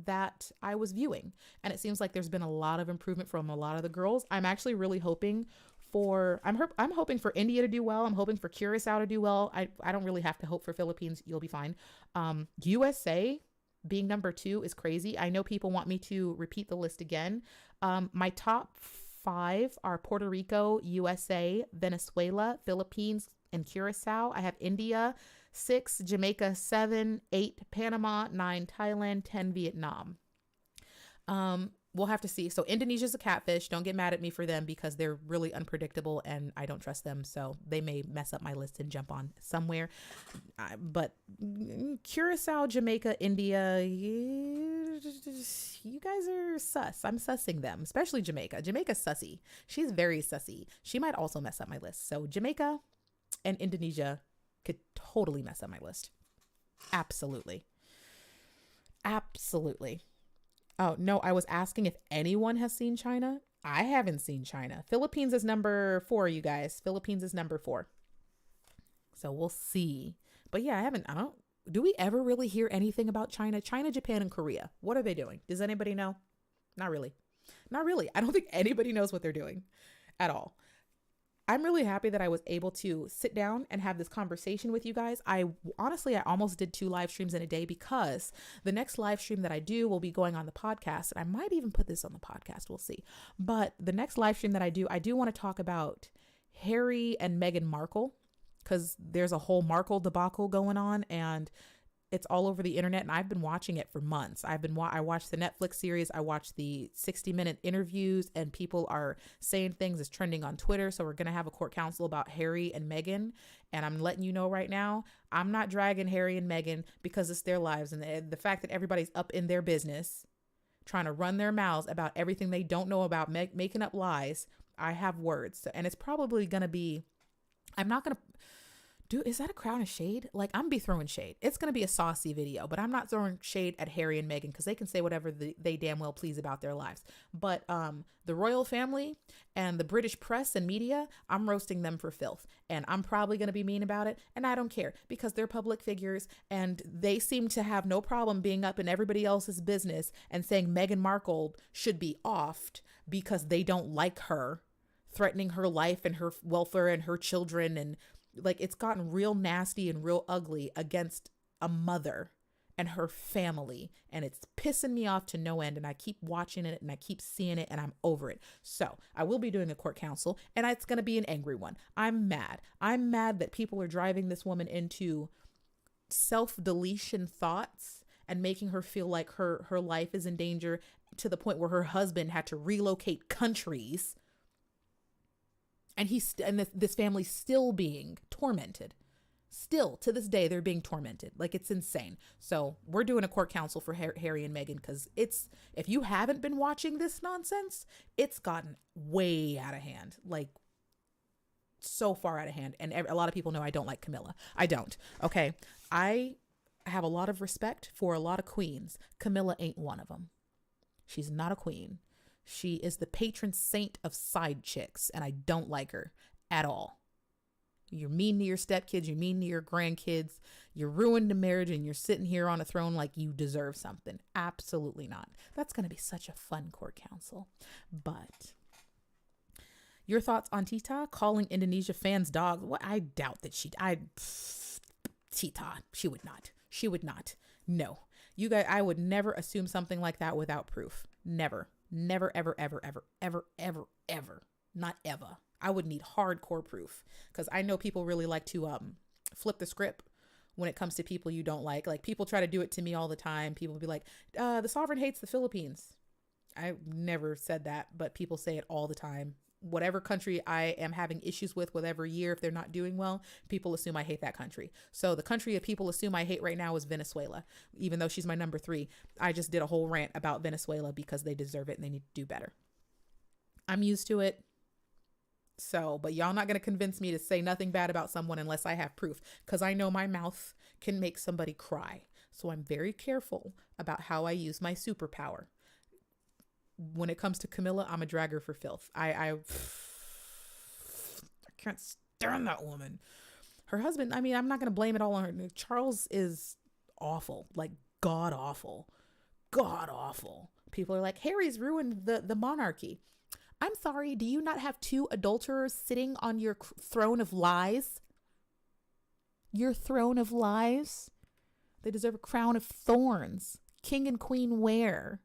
that I was viewing. And it seems like there's been a lot of improvement from a lot of the girls. I'm actually really hoping I'm hoping for India to do well. I'm hoping for Curacao to do well. I don't really have to hope for Philippines. You'll be fine. USA being number 2 is crazy. I know people want me to repeat the list again. My top 5 are Puerto Rico, USA, Venezuela, Philippines, and Curacao. I have India 6, Jamaica 7, 8, Panama 9, Thailand 10, Vietnam. We'll have to see. So Indonesia's a catfish. Don't get mad at me for them because they're really unpredictable and I don't trust them. So they may mess up my list and jump on somewhere. But Curacao, Jamaica, India, you guys are sus. I'm sussing them, especially Jamaica. Jamaica's sussy. She's very sussy. She might also mess up my list. So Jamaica and Indonesia could totally mess up my list. Absolutely. Oh, no, I was asking if anyone has seen China. I haven't seen China. Philippines is number 4, you guys. Philippines is number 4. So we'll see. But yeah, do we ever really hear anything about China? China, Japan, and Korea. What are they doing? Does anybody know? Not really. I don't think anybody knows what they're doing at all. I'm really happy that I was able to sit down and have this conversation with you guys. I almost did 2 live streams in a day because the next live stream that I do will be going on the podcast. And I might even put this on the podcast. We'll see. But the next live stream that I do want to talk about Harry and Meghan Markle, because there's a whole Markle debacle going on and it's all over the internet, and I've been watching it for months. I watched the Netflix series. I watched the 60-minute interviews, and people are saying things is trending on Twitter. So we're going to have a court counsel about Harry and Meghan. And I'm letting you know right now, I'm not dragging Harry and Meghan because it's their lives. And the fact that everybody's up in their business, trying to run their mouths about everything they don't know about, making up lies. I have words. And it's probably going to be, I'm not going to, is that a crown of shade? Like, I'm be throwing shade. It's going to be a saucy video, but I'm not throwing shade at Harry and Meghan because they can say whatever they damn well please about their lives. But the royal family and the British press and media, I'm roasting them for filth. And I'm probably going to be mean about it. And I don't care because they're public figures and they seem to have no problem being up in everybody else's business and saying Meghan Markle should be offed because they don't like her, threatening her life and her welfare and her children. And like, it's gotten real nasty and real ugly against a mother and her family. And it's pissing me off to no end. And I keep watching it and I keep seeing it and I'm over it. So I will be doing a court counsel and it's going to be an angry one. I'm mad. I'm mad that people are driving this woman into self-deletion thoughts and making her feel like her life is in danger to the point where her husband had to relocate countries. And this family's still being tormented. Still, to this day, they're being tormented. Like, it's insane. So we're doing a court counsel for Harry and Meghan because if you haven't been watching this nonsense, it's gotten way out of hand. Like, so far out of hand. And a lot of people know I don't like Camilla. I don't. Okay. I have a lot of respect for a lot of queens. Camilla ain't one of them. She's not a queen. She is the patron saint of side chicks, and I don't like her at all. You're mean to your stepkids. You're mean to your grandkids. You're ruined the marriage and you're sitting here on a throne like you deserve something. Absolutely not. That's going to be such a fun court counsel. But your thoughts on Tita calling Indonesia fans dogs? Well, I doubt that Tita, she would not. She would not. No. You guys, I would never assume something like that without proof. Never. Never, ever, ever, ever, ever, ever, ever. Not ever. I would need hardcore proof because I know people really like to flip the script when it comes to people you don't like. Like people try to do it to me all the time. People be like, the sovereign hates the Philippines. I never said that, but people say it all the time. Whatever country I am having issues with every year, if they're not doing well, people assume I hate that country. So the country that people assume I hate right now is Venezuela, even though she's my number 3. I just did a whole rant about Venezuela because they deserve it and they need to do better. I'm used to it. So, but y'all not going to convince me to say nothing bad about someone unless I have proof, because I know my mouth can make somebody cry. So I'm very careful about how I use my superpower. When it comes to Camilla, I'm a dragger for filth. I can't stand that woman. Her husband, I mean, I'm not going to blame it all on her. Charles is awful, like god awful. God awful. People are like, Harry's ruined the monarchy. I'm sorry, do you not have 2 adulterers sitting on your throne of lies? Your throne of lies? They deserve a crown of thorns. King and queen where?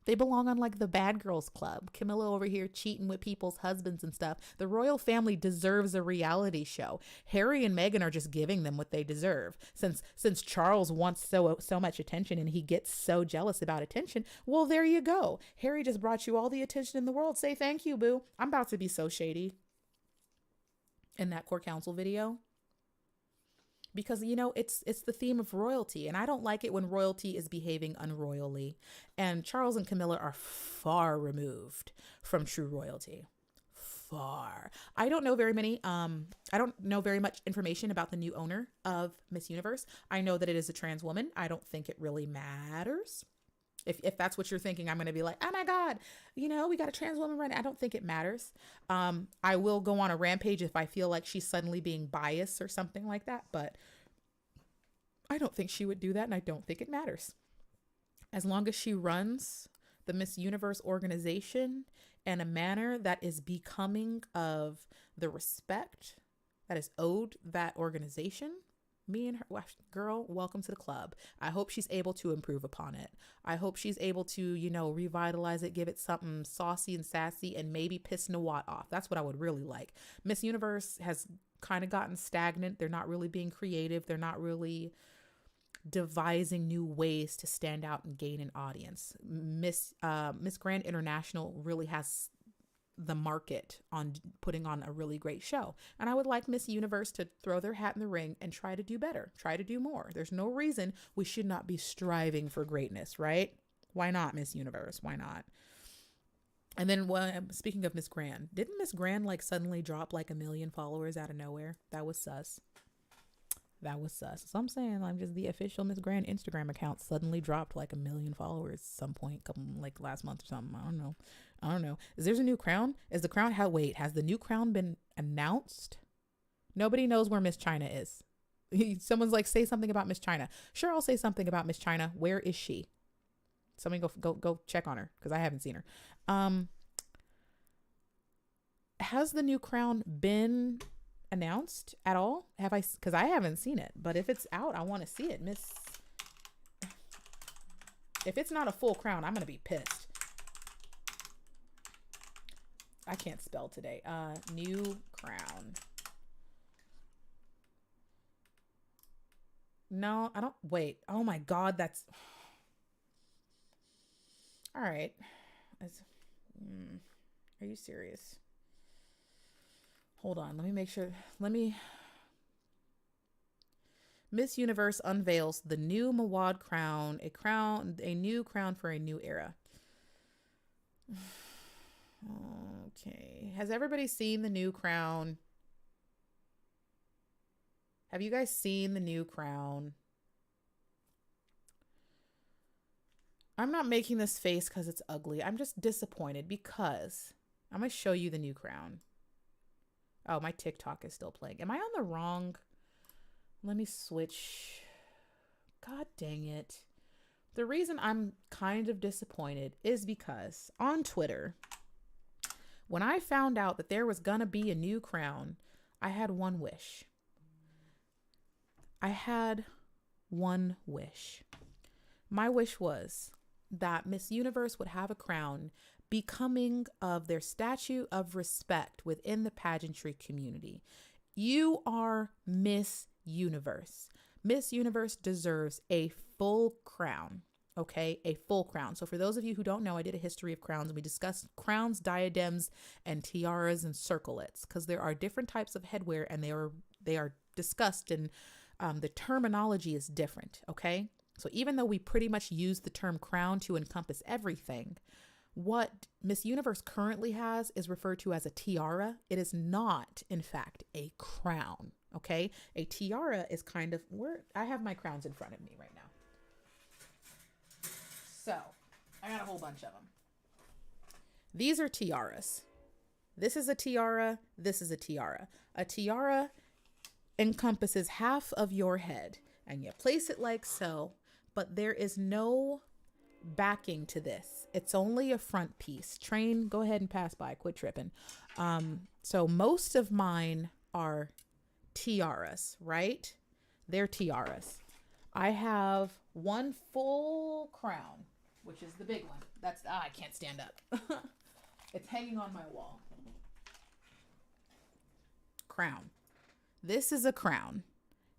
They belong on like the bad girls club. Camilla over here cheating with people's husbands and stuff. The royal family deserves a reality show. Harry and Meghan are just giving them what they deserve. Since Charles wants so much attention and he gets so jealous about attention, well, there you go. Harry just brought you all the attention in the world. Say thank you, boo. I'm about to be so shady in that court counsel video. Because, you know, it's the theme of royalty. And I don't like it when royalty is behaving unroyally. And Charles and Camilla are far removed from true royalty. Far. I don't know very much information about the new owner of Miss Universe. I know that it is a trans woman. I don't think it really matters. If that's what you're thinking, I'm going to be like, oh my God, you know, we got a trans woman running. I don't think it matters. I will go on a rampage if I feel like she's suddenly being biased or something like that. But I don't think she would do that. And I don't think it matters. As long as she runs the Miss Universe organization in a manner that is becoming of the respect that is owed that organization, me and her, girl, welcome to the club. I hope she's able to improve upon it. I hope she's able to, you know, revitalize it, give it something saucy and sassy, and maybe piss Nawat off. That's what I would really like. Miss Universe has kind of gotten stagnant. They're not really being creative. They're not really devising new ways to stand out and gain an audience. Miss Grand International really has the market on putting on a really great show. And I would like Miss Universe to throw their hat in the ring and try to do better, try to do more. There's no reason we should not be striving for greatness, right? Why not, Miss Universe? Why not? And then speaking of Miss Grand, didn't Miss Grand like suddenly drop like 1 million followers out of nowhere? That was sus. That was sus. So I'm saying, I'm just the official Miss Grand Instagram account suddenly dropped like 1 million followers at some point, like last month or something. I don't know. Is there's a new crown? Has the new crown been announced? Nobody knows where Miss China is. Someone's like, say something about Miss China. Sure, I'll say something about Miss China. Where is she? Somebody go check on her because I haven't seen her. Has the new crown been announced at all? Because I haven't seen it, but if it's out, I want to see it. If it's not a full crown, I'm gonna be pissed. I can't spell today. New crown. No, I don't. Wait. Oh my God, that's all right. Are you serious? Hold on, let me make sure. Miss Universe unveils the new Mawad crown, a new crown for a new era. Okay. Has everybody seen the new crown? Have you guys seen the new crown? I'm not making this face because it's ugly. I'm just disappointed because I'm going to show you the new crown. Oh, my TikTok is still playing. Am I on the wrong? Let me switch. God dang it. The reason I'm kind of disappointed is because on Twitter, when I found out that there was gonna be a new crown, I had one wish. I had one wish. My wish was that Miss Universe would have a crown becoming of their statue of respect within the pageantry community. You are Miss Universe. Miss Universe deserves a full crown. Okay, a full crown. So for those of you who don't know, I did a history of crowns and we discussed crowns, diadems, and tiaras and circlets because there are different types of headwear and they are discussed and the terminology is different. Okay, so even though we pretty much use the term crown to encompass everything, what Miss Universe currently has is referred to as a tiara. It is not, in fact, a crown. Okay, a tiara is kind of where I have my crowns in front of me right now. So, I got a whole bunch of them. These are tiaras. This is a tiara. This is a tiara. A tiara encompasses half of your head and you place it like so, but there is no backing to this. It's only a front piece. Train, go ahead and pass by. Quit tripping. So most of mine are tiaras, right? They're tiaras. I have one full crown, which is the big one. I can't stand up. It's hanging on my wall. Crown. This is a crown.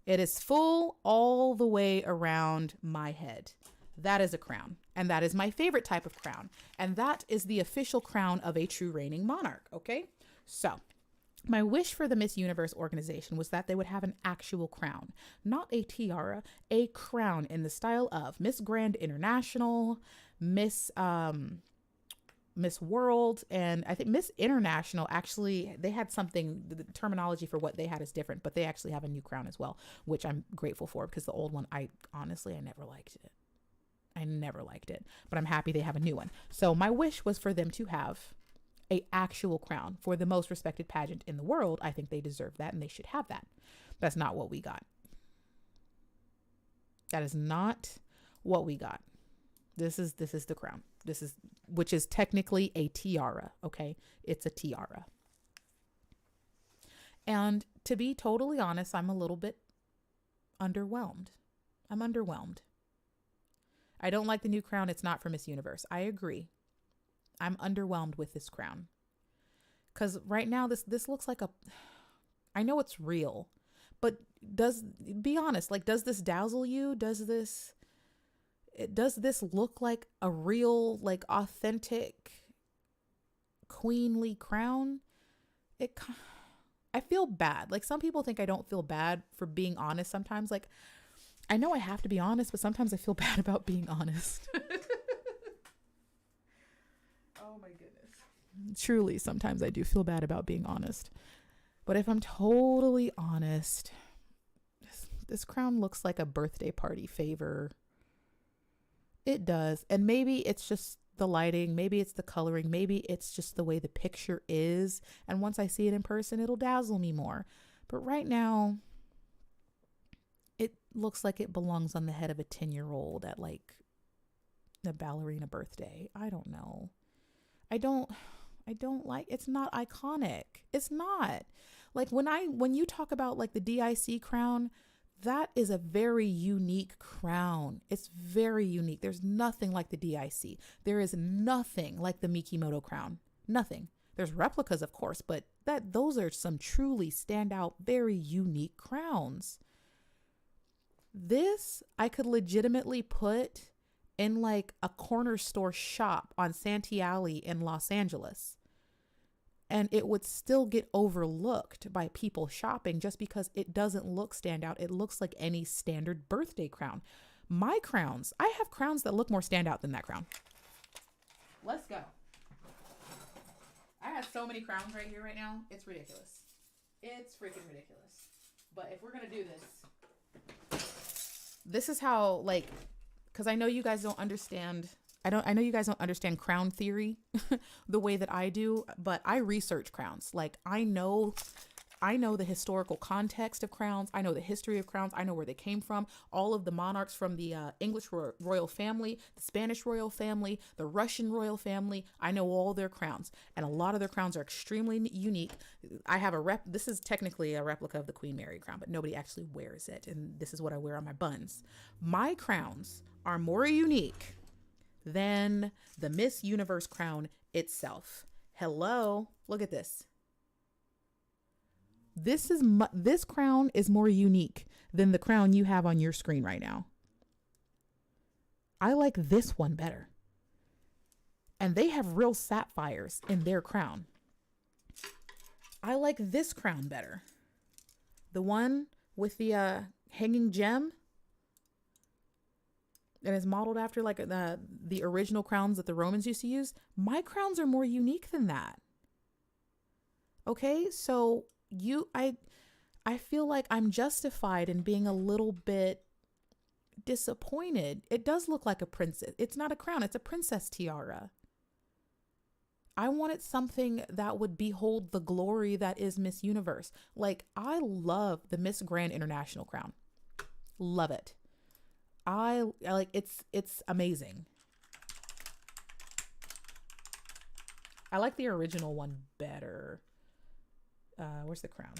It is full all the way around my head. That is a crown. And that is my favorite type of crown. And that is the official crown of a true reigning monarch. Okay. So my wish for the Miss Universe organization was that they would have an actual crown, not a tiara, a crown in the style of Miss Grand International, Miss World, and I think Miss International. Actually, they had something, the terminology for what they had is different, but they actually have a new crown as well, which I'm grateful for because the old one, I never liked it. I never liked it, but I'm happy they have a new one. So my wish was for them to have a actual crown for the most respected pageant in the world. I think they deserve that and they should have that. That's not what we got. That is not what we got. This is the crown. Which is technically a tiara. Okay. It's a tiara. And to be totally honest, I'm a little bit underwhelmed. I'm underwhelmed. I don't like the new crown. It's not for Miss Universe. I agree. I'm underwhelmed with this crown. Because right now, this looks like I know it's real, but be honest, like, does this dazzle you? Does this look like a real, like, authentic queenly crown? I feel bad. Like, some people think I don't feel bad for being honest sometimes. Like, I know I have to be honest, but sometimes I feel bad about being honest. Oh my goodness. Truly, sometimes I do feel bad about being honest. But if I'm totally honest, this crown looks like a birthday party favor. It does. And maybe it's just the lighting. Maybe it's the coloring. Maybe it's just the way the picture is. And once I see it in person, it'll dazzle me more. But right now, it looks like it belongs on the head of a 10-year-old at like a ballerina birthday. I don't know. I don't like, it's not iconic. It's not. Like when you talk about like the DIC crown, that is a very unique crown. It's very unique. There's nothing like the DIC. There is nothing like the Mikimoto crown. Nothing. There's replicas, of course, but those are some truly standout, very unique crowns. This I could legitimately put in like a corner store shop on Santee Alley in Los Angeles. And it would still get overlooked by people shopping just because it doesn't look standout. It looks like any standard birthday crown. My crowns, I have crowns that look more standout than that crown. Let's go. I have so many crowns right here right now. It's ridiculous. It's freaking ridiculous. But if we're going to do this is how, like, because I know you guys don't understand. I know you guys don't understand crown theory the way that I do, but I research crowns. Like, I know I know the historical context of crowns. I know the history of crowns. I know where they came from. All of the monarchs from the English royal family, the Spanish royal family, the Russian royal family. I know all their crowns, and a lot of their crowns are extremely unique. I have this is technically a replica of the Queen Mary crown, but nobody actually wears it. And this is what I wear on my buns. My crowns are more unique than the Miss Universe crown itself. Hello, look at this. This crown is more unique than the crown you have on your screen right now. I like this one better. And they have real sapphires in their crown. I like this crown better. The one with the hanging gem. And is modeled after like the original crowns that the Romans used to use. My crowns are more unique than that. Okay, so I feel like I'm justified in being a little bit disappointed. It does look like a princess. It's not a crown, it's a princess tiara. I wanted something that would behold the glory that is Miss Universe. Like, I love the Miss Grand International crown. Love it. I like it's amazing. I like the original one better. Where's the crown?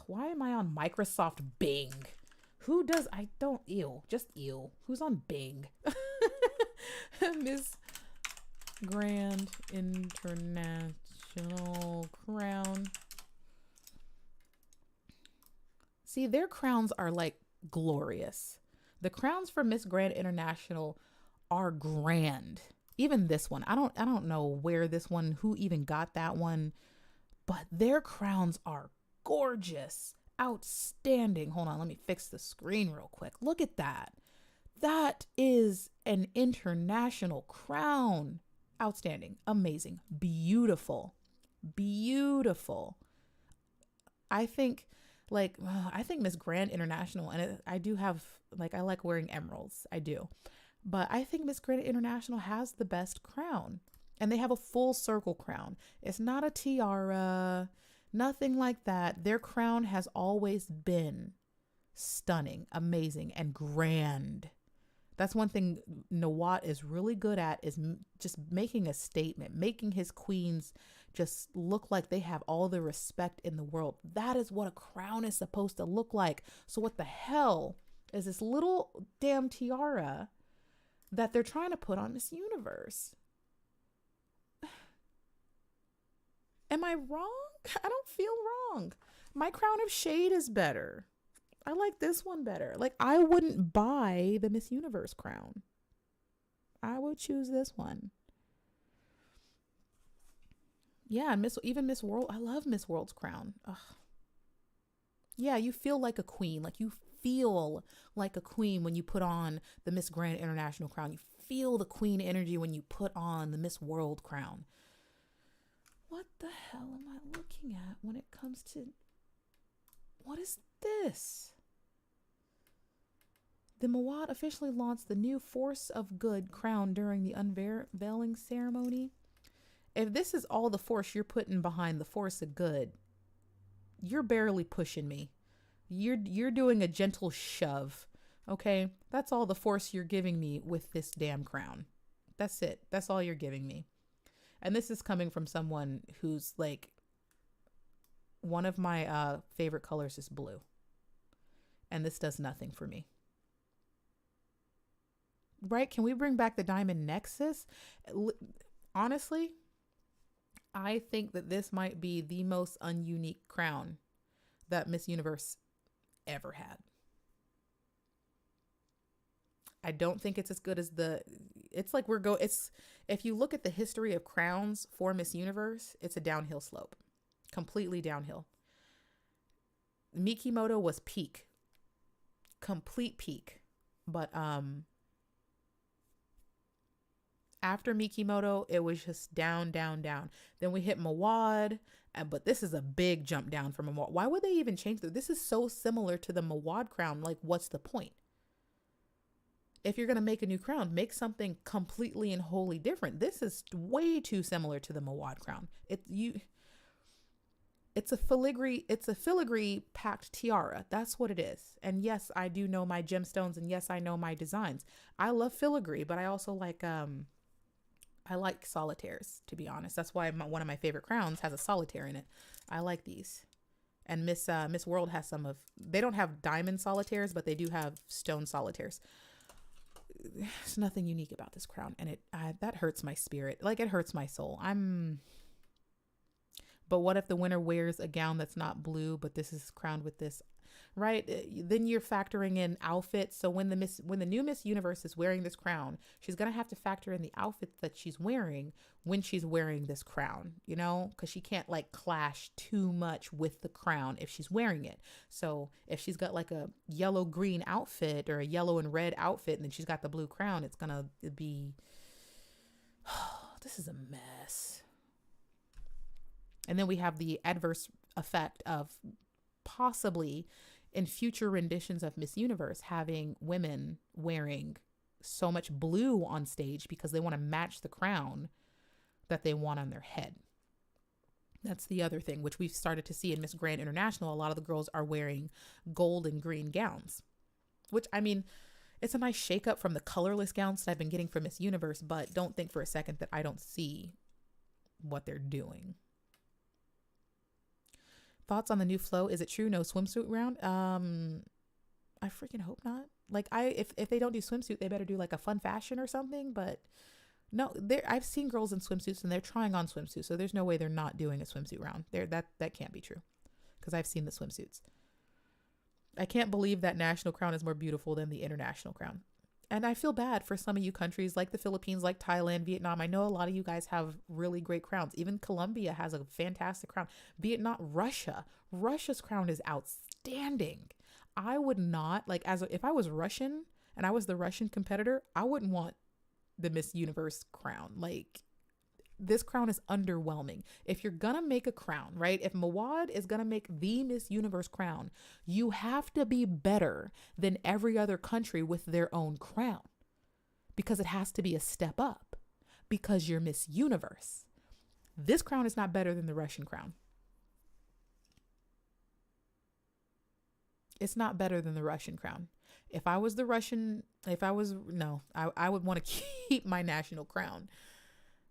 Why am I on Microsoft Bing? Who does? I don't. Ew. Just ew. Who's on Bing? Miss Grand International crown. See, their crowns are like glorious. The crowns for Miss Grand International are grand. Even this one, I don't know where this one, who even got that one, but their crowns are gorgeous, outstanding. Hold on, let me fix the screen real quick. Look at that. That is an international crown. Outstanding, amazing, beautiful, beautiful. I think Miss Grand International, and I do have, like, I like wearing emeralds. I do. But I think Miss Grand International has the best crown. And they have a full circle crown. It's not a tiara, nothing like that. Their crown has always been stunning, amazing, and grand. That's one thing Nawat is really good at, is just making a statement, making his queens just look like they have all the respect in the world. That is what a crown is supposed to look like. So what the hell is this little damn tiara that they're trying to put on Miss Universe? Am I wrong? I don't feel wrong. My crown of shade is better. I like this one better. Like, I wouldn't buy the Miss Universe crown. I would choose this one. Yeah, even Miss World. I love Miss World's crown. Ugh. Yeah, you feel like a queen. Like, you feel like a queen when you put on the Miss Grand International crown. You feel the queen energy when you put on the Miss World crown. What the hell am I looking at when it comes to... What is this? The Mawad officially launched the new Force of Good crown during the unveiling ceremony. If this is all the force you're putting behind the Force of Good, you're barely pushing me. You're doing a gentle shove, okay? That's all the force you're giving me with this damn crown. That's it. That's all you're giving me. And this is coming from someone who's like, one of my favorite colors is blue. And this does nothing for me. Right? Can we bring back the diamond nexus? Honestly, I think that this might be the most ununique crown that Miss Universe ever had. I don't think it's as good as if you look at the history of crowns for Miss Universe, it's a downhill slope. Completely downhill. Mikimoto was peak. Complete peak. But after Mikimoto, it was just down, down, down. Then we hit Mawad, but this is a big jump down from Mawad. Why would they even change this? This is so similar to the Mawad crown. Like, what's the point? if you're going to make a new crown, make something completely and wholly different. This is way too similar to the Mawad crown. It's a filigree packed tiara. That's what it is. And yes, I do know my gemstones, and yes, I know my designs. I love filigree, but I also like solitaires, to be honest. That's why one of my favorite crowns has a solitaire in it. I like these. And Miss World has they don't have diamond solitaires, but they do have stone solitaires. There's nothing unique about this crown, and that hurts my spirit. Like, it hurts my soul. But what if the winner wears a gown that's not blue, but this is crowned with this, right? Then you're factoring in outfits. So when the new Miss Universe is wearing this crown, she's going to have to factor in the outfits that she's wearing when she's wearing this crown, because she can't like clash too much with the crown if she's wearing it. So if she's got like a yellow green outfit or a yellow and red outfit, and then she's got the blue crown, it's going to be, this is a mess. And then we have the adverse effect of possibly in future renditions of Miss Universe having women wearing so much blue on stage because they want to match the crown that they want on their head. That's the other thing, which we've started to see in Miss Grand International. A lot of the girls are wearing gold and green gowns, which, I mean, it's a nice shakeup from the colorless gowns that I've been getting from Miss Universe, but don't think for a second that I don't see what they're doing. Thoughts on the new flow? Is it true? No swimsuit round? I freaking hope not. Like, if they don't do swimsuit, they better do like a fun fashion or something. But no, I've seen girls in swimsuits and they're trying on swimsuits. So there's no way they're not doing a swimsuit round. That can't be true, because I've seen the swimsuits. I can't believe that national crown is more beautiful than the international crown. And I feel bad for some of you countries like the Philippines, like Thailand, Vietnam. I know a lot of you guys have really great crowns. Even Colombia has a fantastic crown. Vietnam, Russia's crown is outstanding. I would not, like, if I was Russian and I was the Russian competitor, I wouldn't want the Miss Universe crown. Like, this crown is underwhelming. If you're gonna make a crown, right? If Mawad is gonna make the Miss Universe crown, you have to be better than every other country with their own crown, because it has to be a step up, because you're Miss Universe. This crown is not better than the Russian crown. It's not better than the Russian crown. I would want to keep my national crown.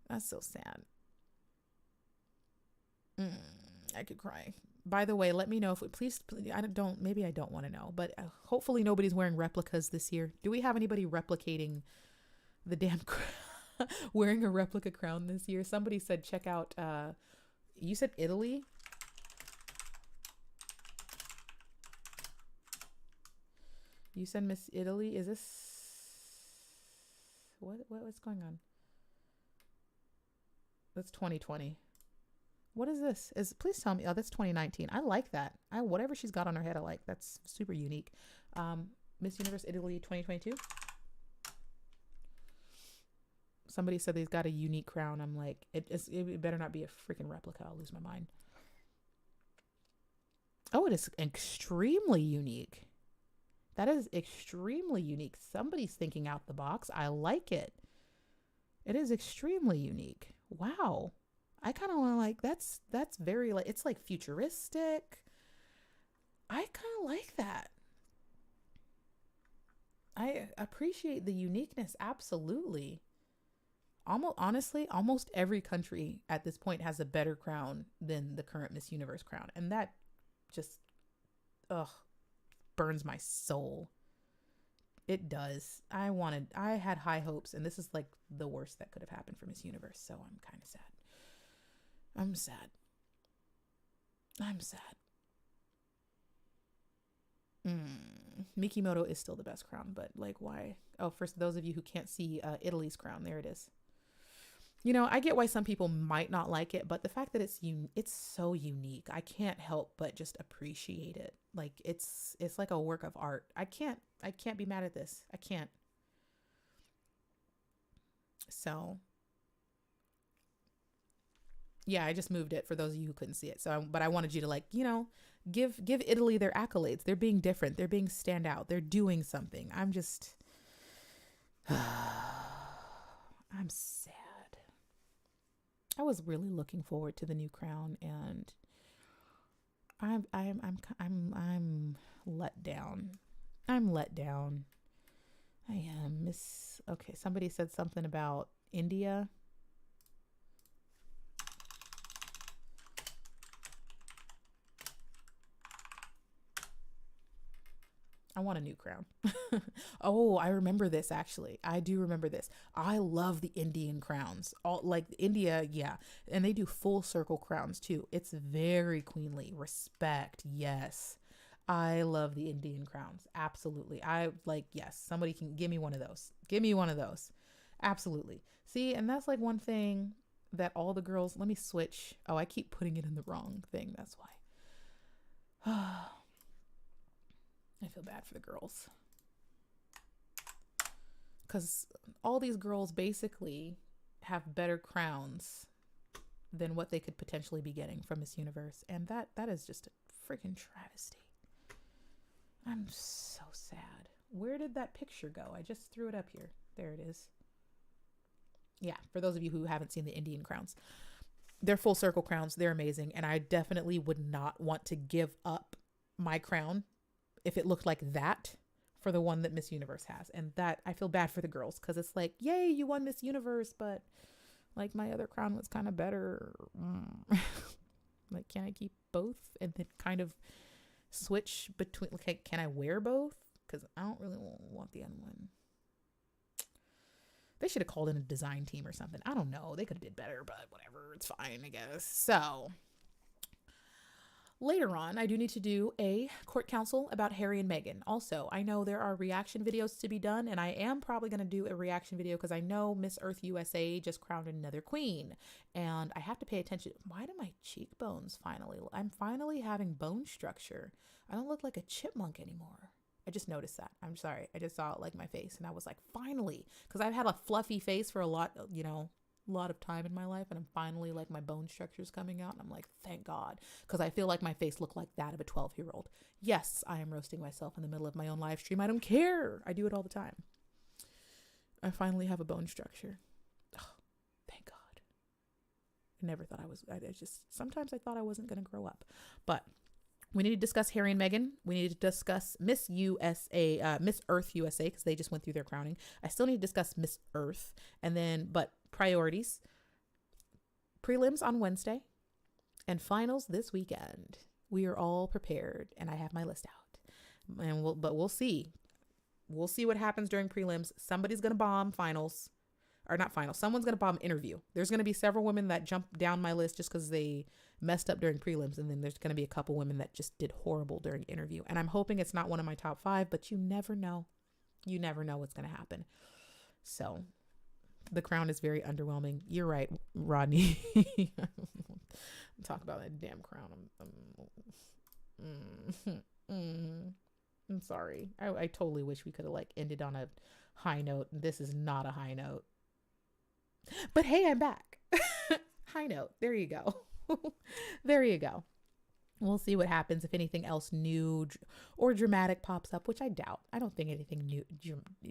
That's so sad. I could cry. By the way, let me know if please, maybe I don't want to know, but hopefully nobody's wearing replicas this year. Do we have anybody replicating the damn wearing a replica crown this year? Somebody said, check out, you said Italy? You said Miss Italy? Is this, what's going on? That's 2020. What is this? Please tell me. Oh, that's 2019. I like that. Whatever she's got on her head, I like. That's super unique. Miss Universe Italy 2022. Somebody said they've got a unique crown. I'm like, it better not be a freaking replica. I'll lose my mind. Oh, it is extremely unique. That is extremely unique. Somebody's thinking out the box. I like it. It is extremely unique. Wow. I kind of want to like, that's very like, it's like futuristic. I kind of like that. I appreciate the uniqueness. Absolutely. Almost every country at this point has a better crown than the current Miss Universe crown. And that just, burns my soul. It does. I had high hopes, and this is like the worst that could have happened for Miss Universe. So I'm kind of sad. I'm sad. Mikimoto is still the best crown, but like, why? Oh, for those of you who can't see Italy's crown, there it is. I get why some people might not like it, but the fact that it's so unique, I can't help but just appreciate it. Like, it's like a work of art. I can't be mad at this. I can't. So yeah, I just moved it for those of you who couldn't see it. But I wanted you to, like, give Italy their accolades. They're being different. They're being stand out. They're doing something. I'm just, I'm sad. I was really looking forward to the new crown, and I'm let down. I'm let down. I am. Miss. Okay, somebody said something about India. I want a new crown. Oh, I remember this actually. I do remember this. I love the Indian crowns. All like India, yeah. And they do full circle crowns too. It's very queenly. Respect. Yes. I love the Indian crowns. Absolutely. I like, yes, somebody can give me one of those. Give me one of those. Absolutely. See, and that's like one thing that all the girls, let me switch. Oh, I keep putting it in the wrong thing. That's why. I feel bad for the girls. Because all these girls basically have better crowns than what they could potentially be getting from Miss Universe. And that is just a freaking travesty. I'm so sad. Where did that picture go? I just threw it up here. There it is. Yeah, for those of you who haven't seen the Indian crowns. They're full circle crowns. They're amazing. And I definitely would not want to give up my crown if it looked like that for the one that Miss Universe has. And that, I feel bad for the girls because it's like, yay, you won Miss Universe, but like my other crown was kind of better. Like, can I keep both and then kind of switch between, like, can I wear both? Because I don't really want the other one. They should have called in a design team or something. I don't know. They could have did better, but whatever. It's fine, I guess. So later on, I do need to do a court counsel about Harry and Meghan. Also, I know there are reaction videos to be done, and I am probably going to do a reaction video because I know Miss Earth USA just crowned another queen, and I have to pay attention. Why do my cheekbones I'm finally having bone structure. I don't look like a chipmunk anymore. I just noticed that. I'm sorry. I just saw it like my face, and I was like, finally, because I've had a fluffy face for a lot of time in my life, and I'm finally like my bone structure's coming out, and I'm like, thank God, because I feel like my face looked like that of a 12-year-old. Yes, I am roasting myself in the middle of my own live stream. I don't care. I do it all the time. I finally have a bone structure. Oh, thank God. I never thought sometimes I thought I wasn't going to grow up, but we need to discuss Harry and Meghan. We need to discuss Miss USA, Miss Earth USA, because they just went through their crowning. I still need to discuss Miss Earth. but priorities. Prelims on Wednesday and finals this weekend. We are all prepared, and I have my list out. And we'll see. We'll see what happens during prelims. Somebody's going to bomb finals. Or not finals. Someone's going to bomb interview. There's going to be several women that jump down my list just because they messed up during prelims, and then there's going to be a couple women that just did horrible during interview, and I'm hoping it's not one of my top 5, but you never know what's going to happen. So the crown is very underwhelming. You're right, Rodney. Talk about that damn crown. I'm sorry. I totally wish we could have like ended on a high note. This is not a high note, but hey, I'm back. High note. There you go. There you go. We'll see what happens if anything else new or dramatic pops up, which I doubt. I don't think anything new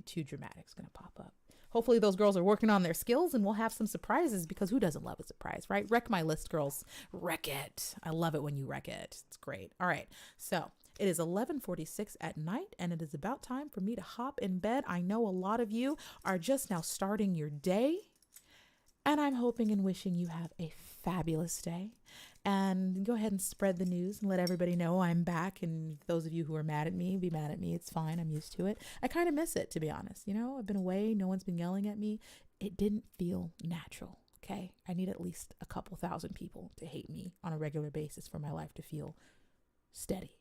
too dramatic is going to pop up. Hopefully those girls are working on their skills and we'll have some surprises, because who doesn't love a surprise, right? Wreck my list, girls. Wreck it. I love it when you wreck it. It's great. All right. So it is 11:46 at night, and it is about time for me to hop in bed. I know a lot of you are just now starting your day, and I'm hoping and wishing you have a fabulous day. And go ahead and spread the news and let everybody know I'm back. And those of you who are mad at me, be mad at me. It's fine. I'm used to it. I kind of miss it, to be honest. I've been away. No one's been yelling at me. It didn't feel natural. Okay. I need at least a couple thousand people to hate me on a regular basis for my life to feel steady.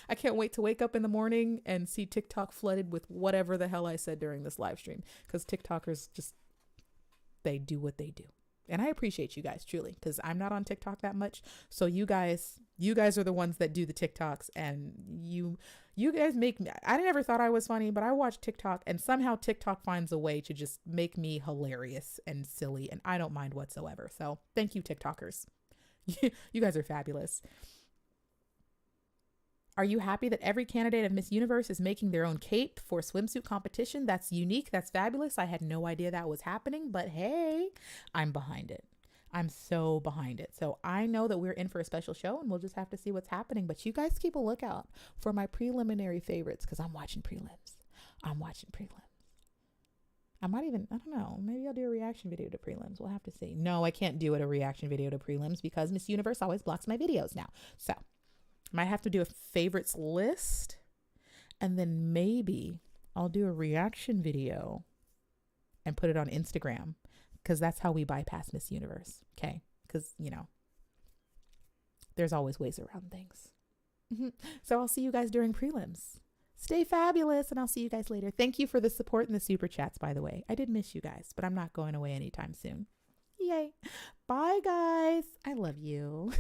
I can't wait to wake up in the morning and see TikTok flooded with whatever the hell I said during this live stream, because TikTokers they do what they do. And I appreciate you guys, truly, because I'm not on TikTok that much. So you guys are the ones that do the TikToks, and you guys make me, I never thought I was funny, but I watch TikTok, and somehow TikTok finds a way to just make me hilarious and silly, and I don't mind whatsoever. So thank you, TikTokers. You guys are fabulous. Are you happy that every candidate of Miss Universe is making their own cape for swimsuit competition? That's unique. That's fabulous. I had no idea that was happening, but hey, I'm behind it. I'm so behind it. So I know that we're in for a special show and we'll just have to see what's happening. But you guys keep a lookout for my preliminary favorites because I'm watching prelims. I don't know. Maybe I'll do a reaction video to prelims. We'll have to see. No, I can't do a reaction video to prelims because Miss Universe always blocks my videos now. So might have to do a favorites list and then maybe I'll do a reaction video and put it on Instagram because that's how we bypass Miss Universe. Okay. Because, there's always ways around things. So I'll see you guys during prelims. Stay fabulous, and I'll see you guys later. Thank you for the support and the super chats, by the way. I did miss you guys, but I'm not going away anytime soon. Yay. Bye, guys. I love you.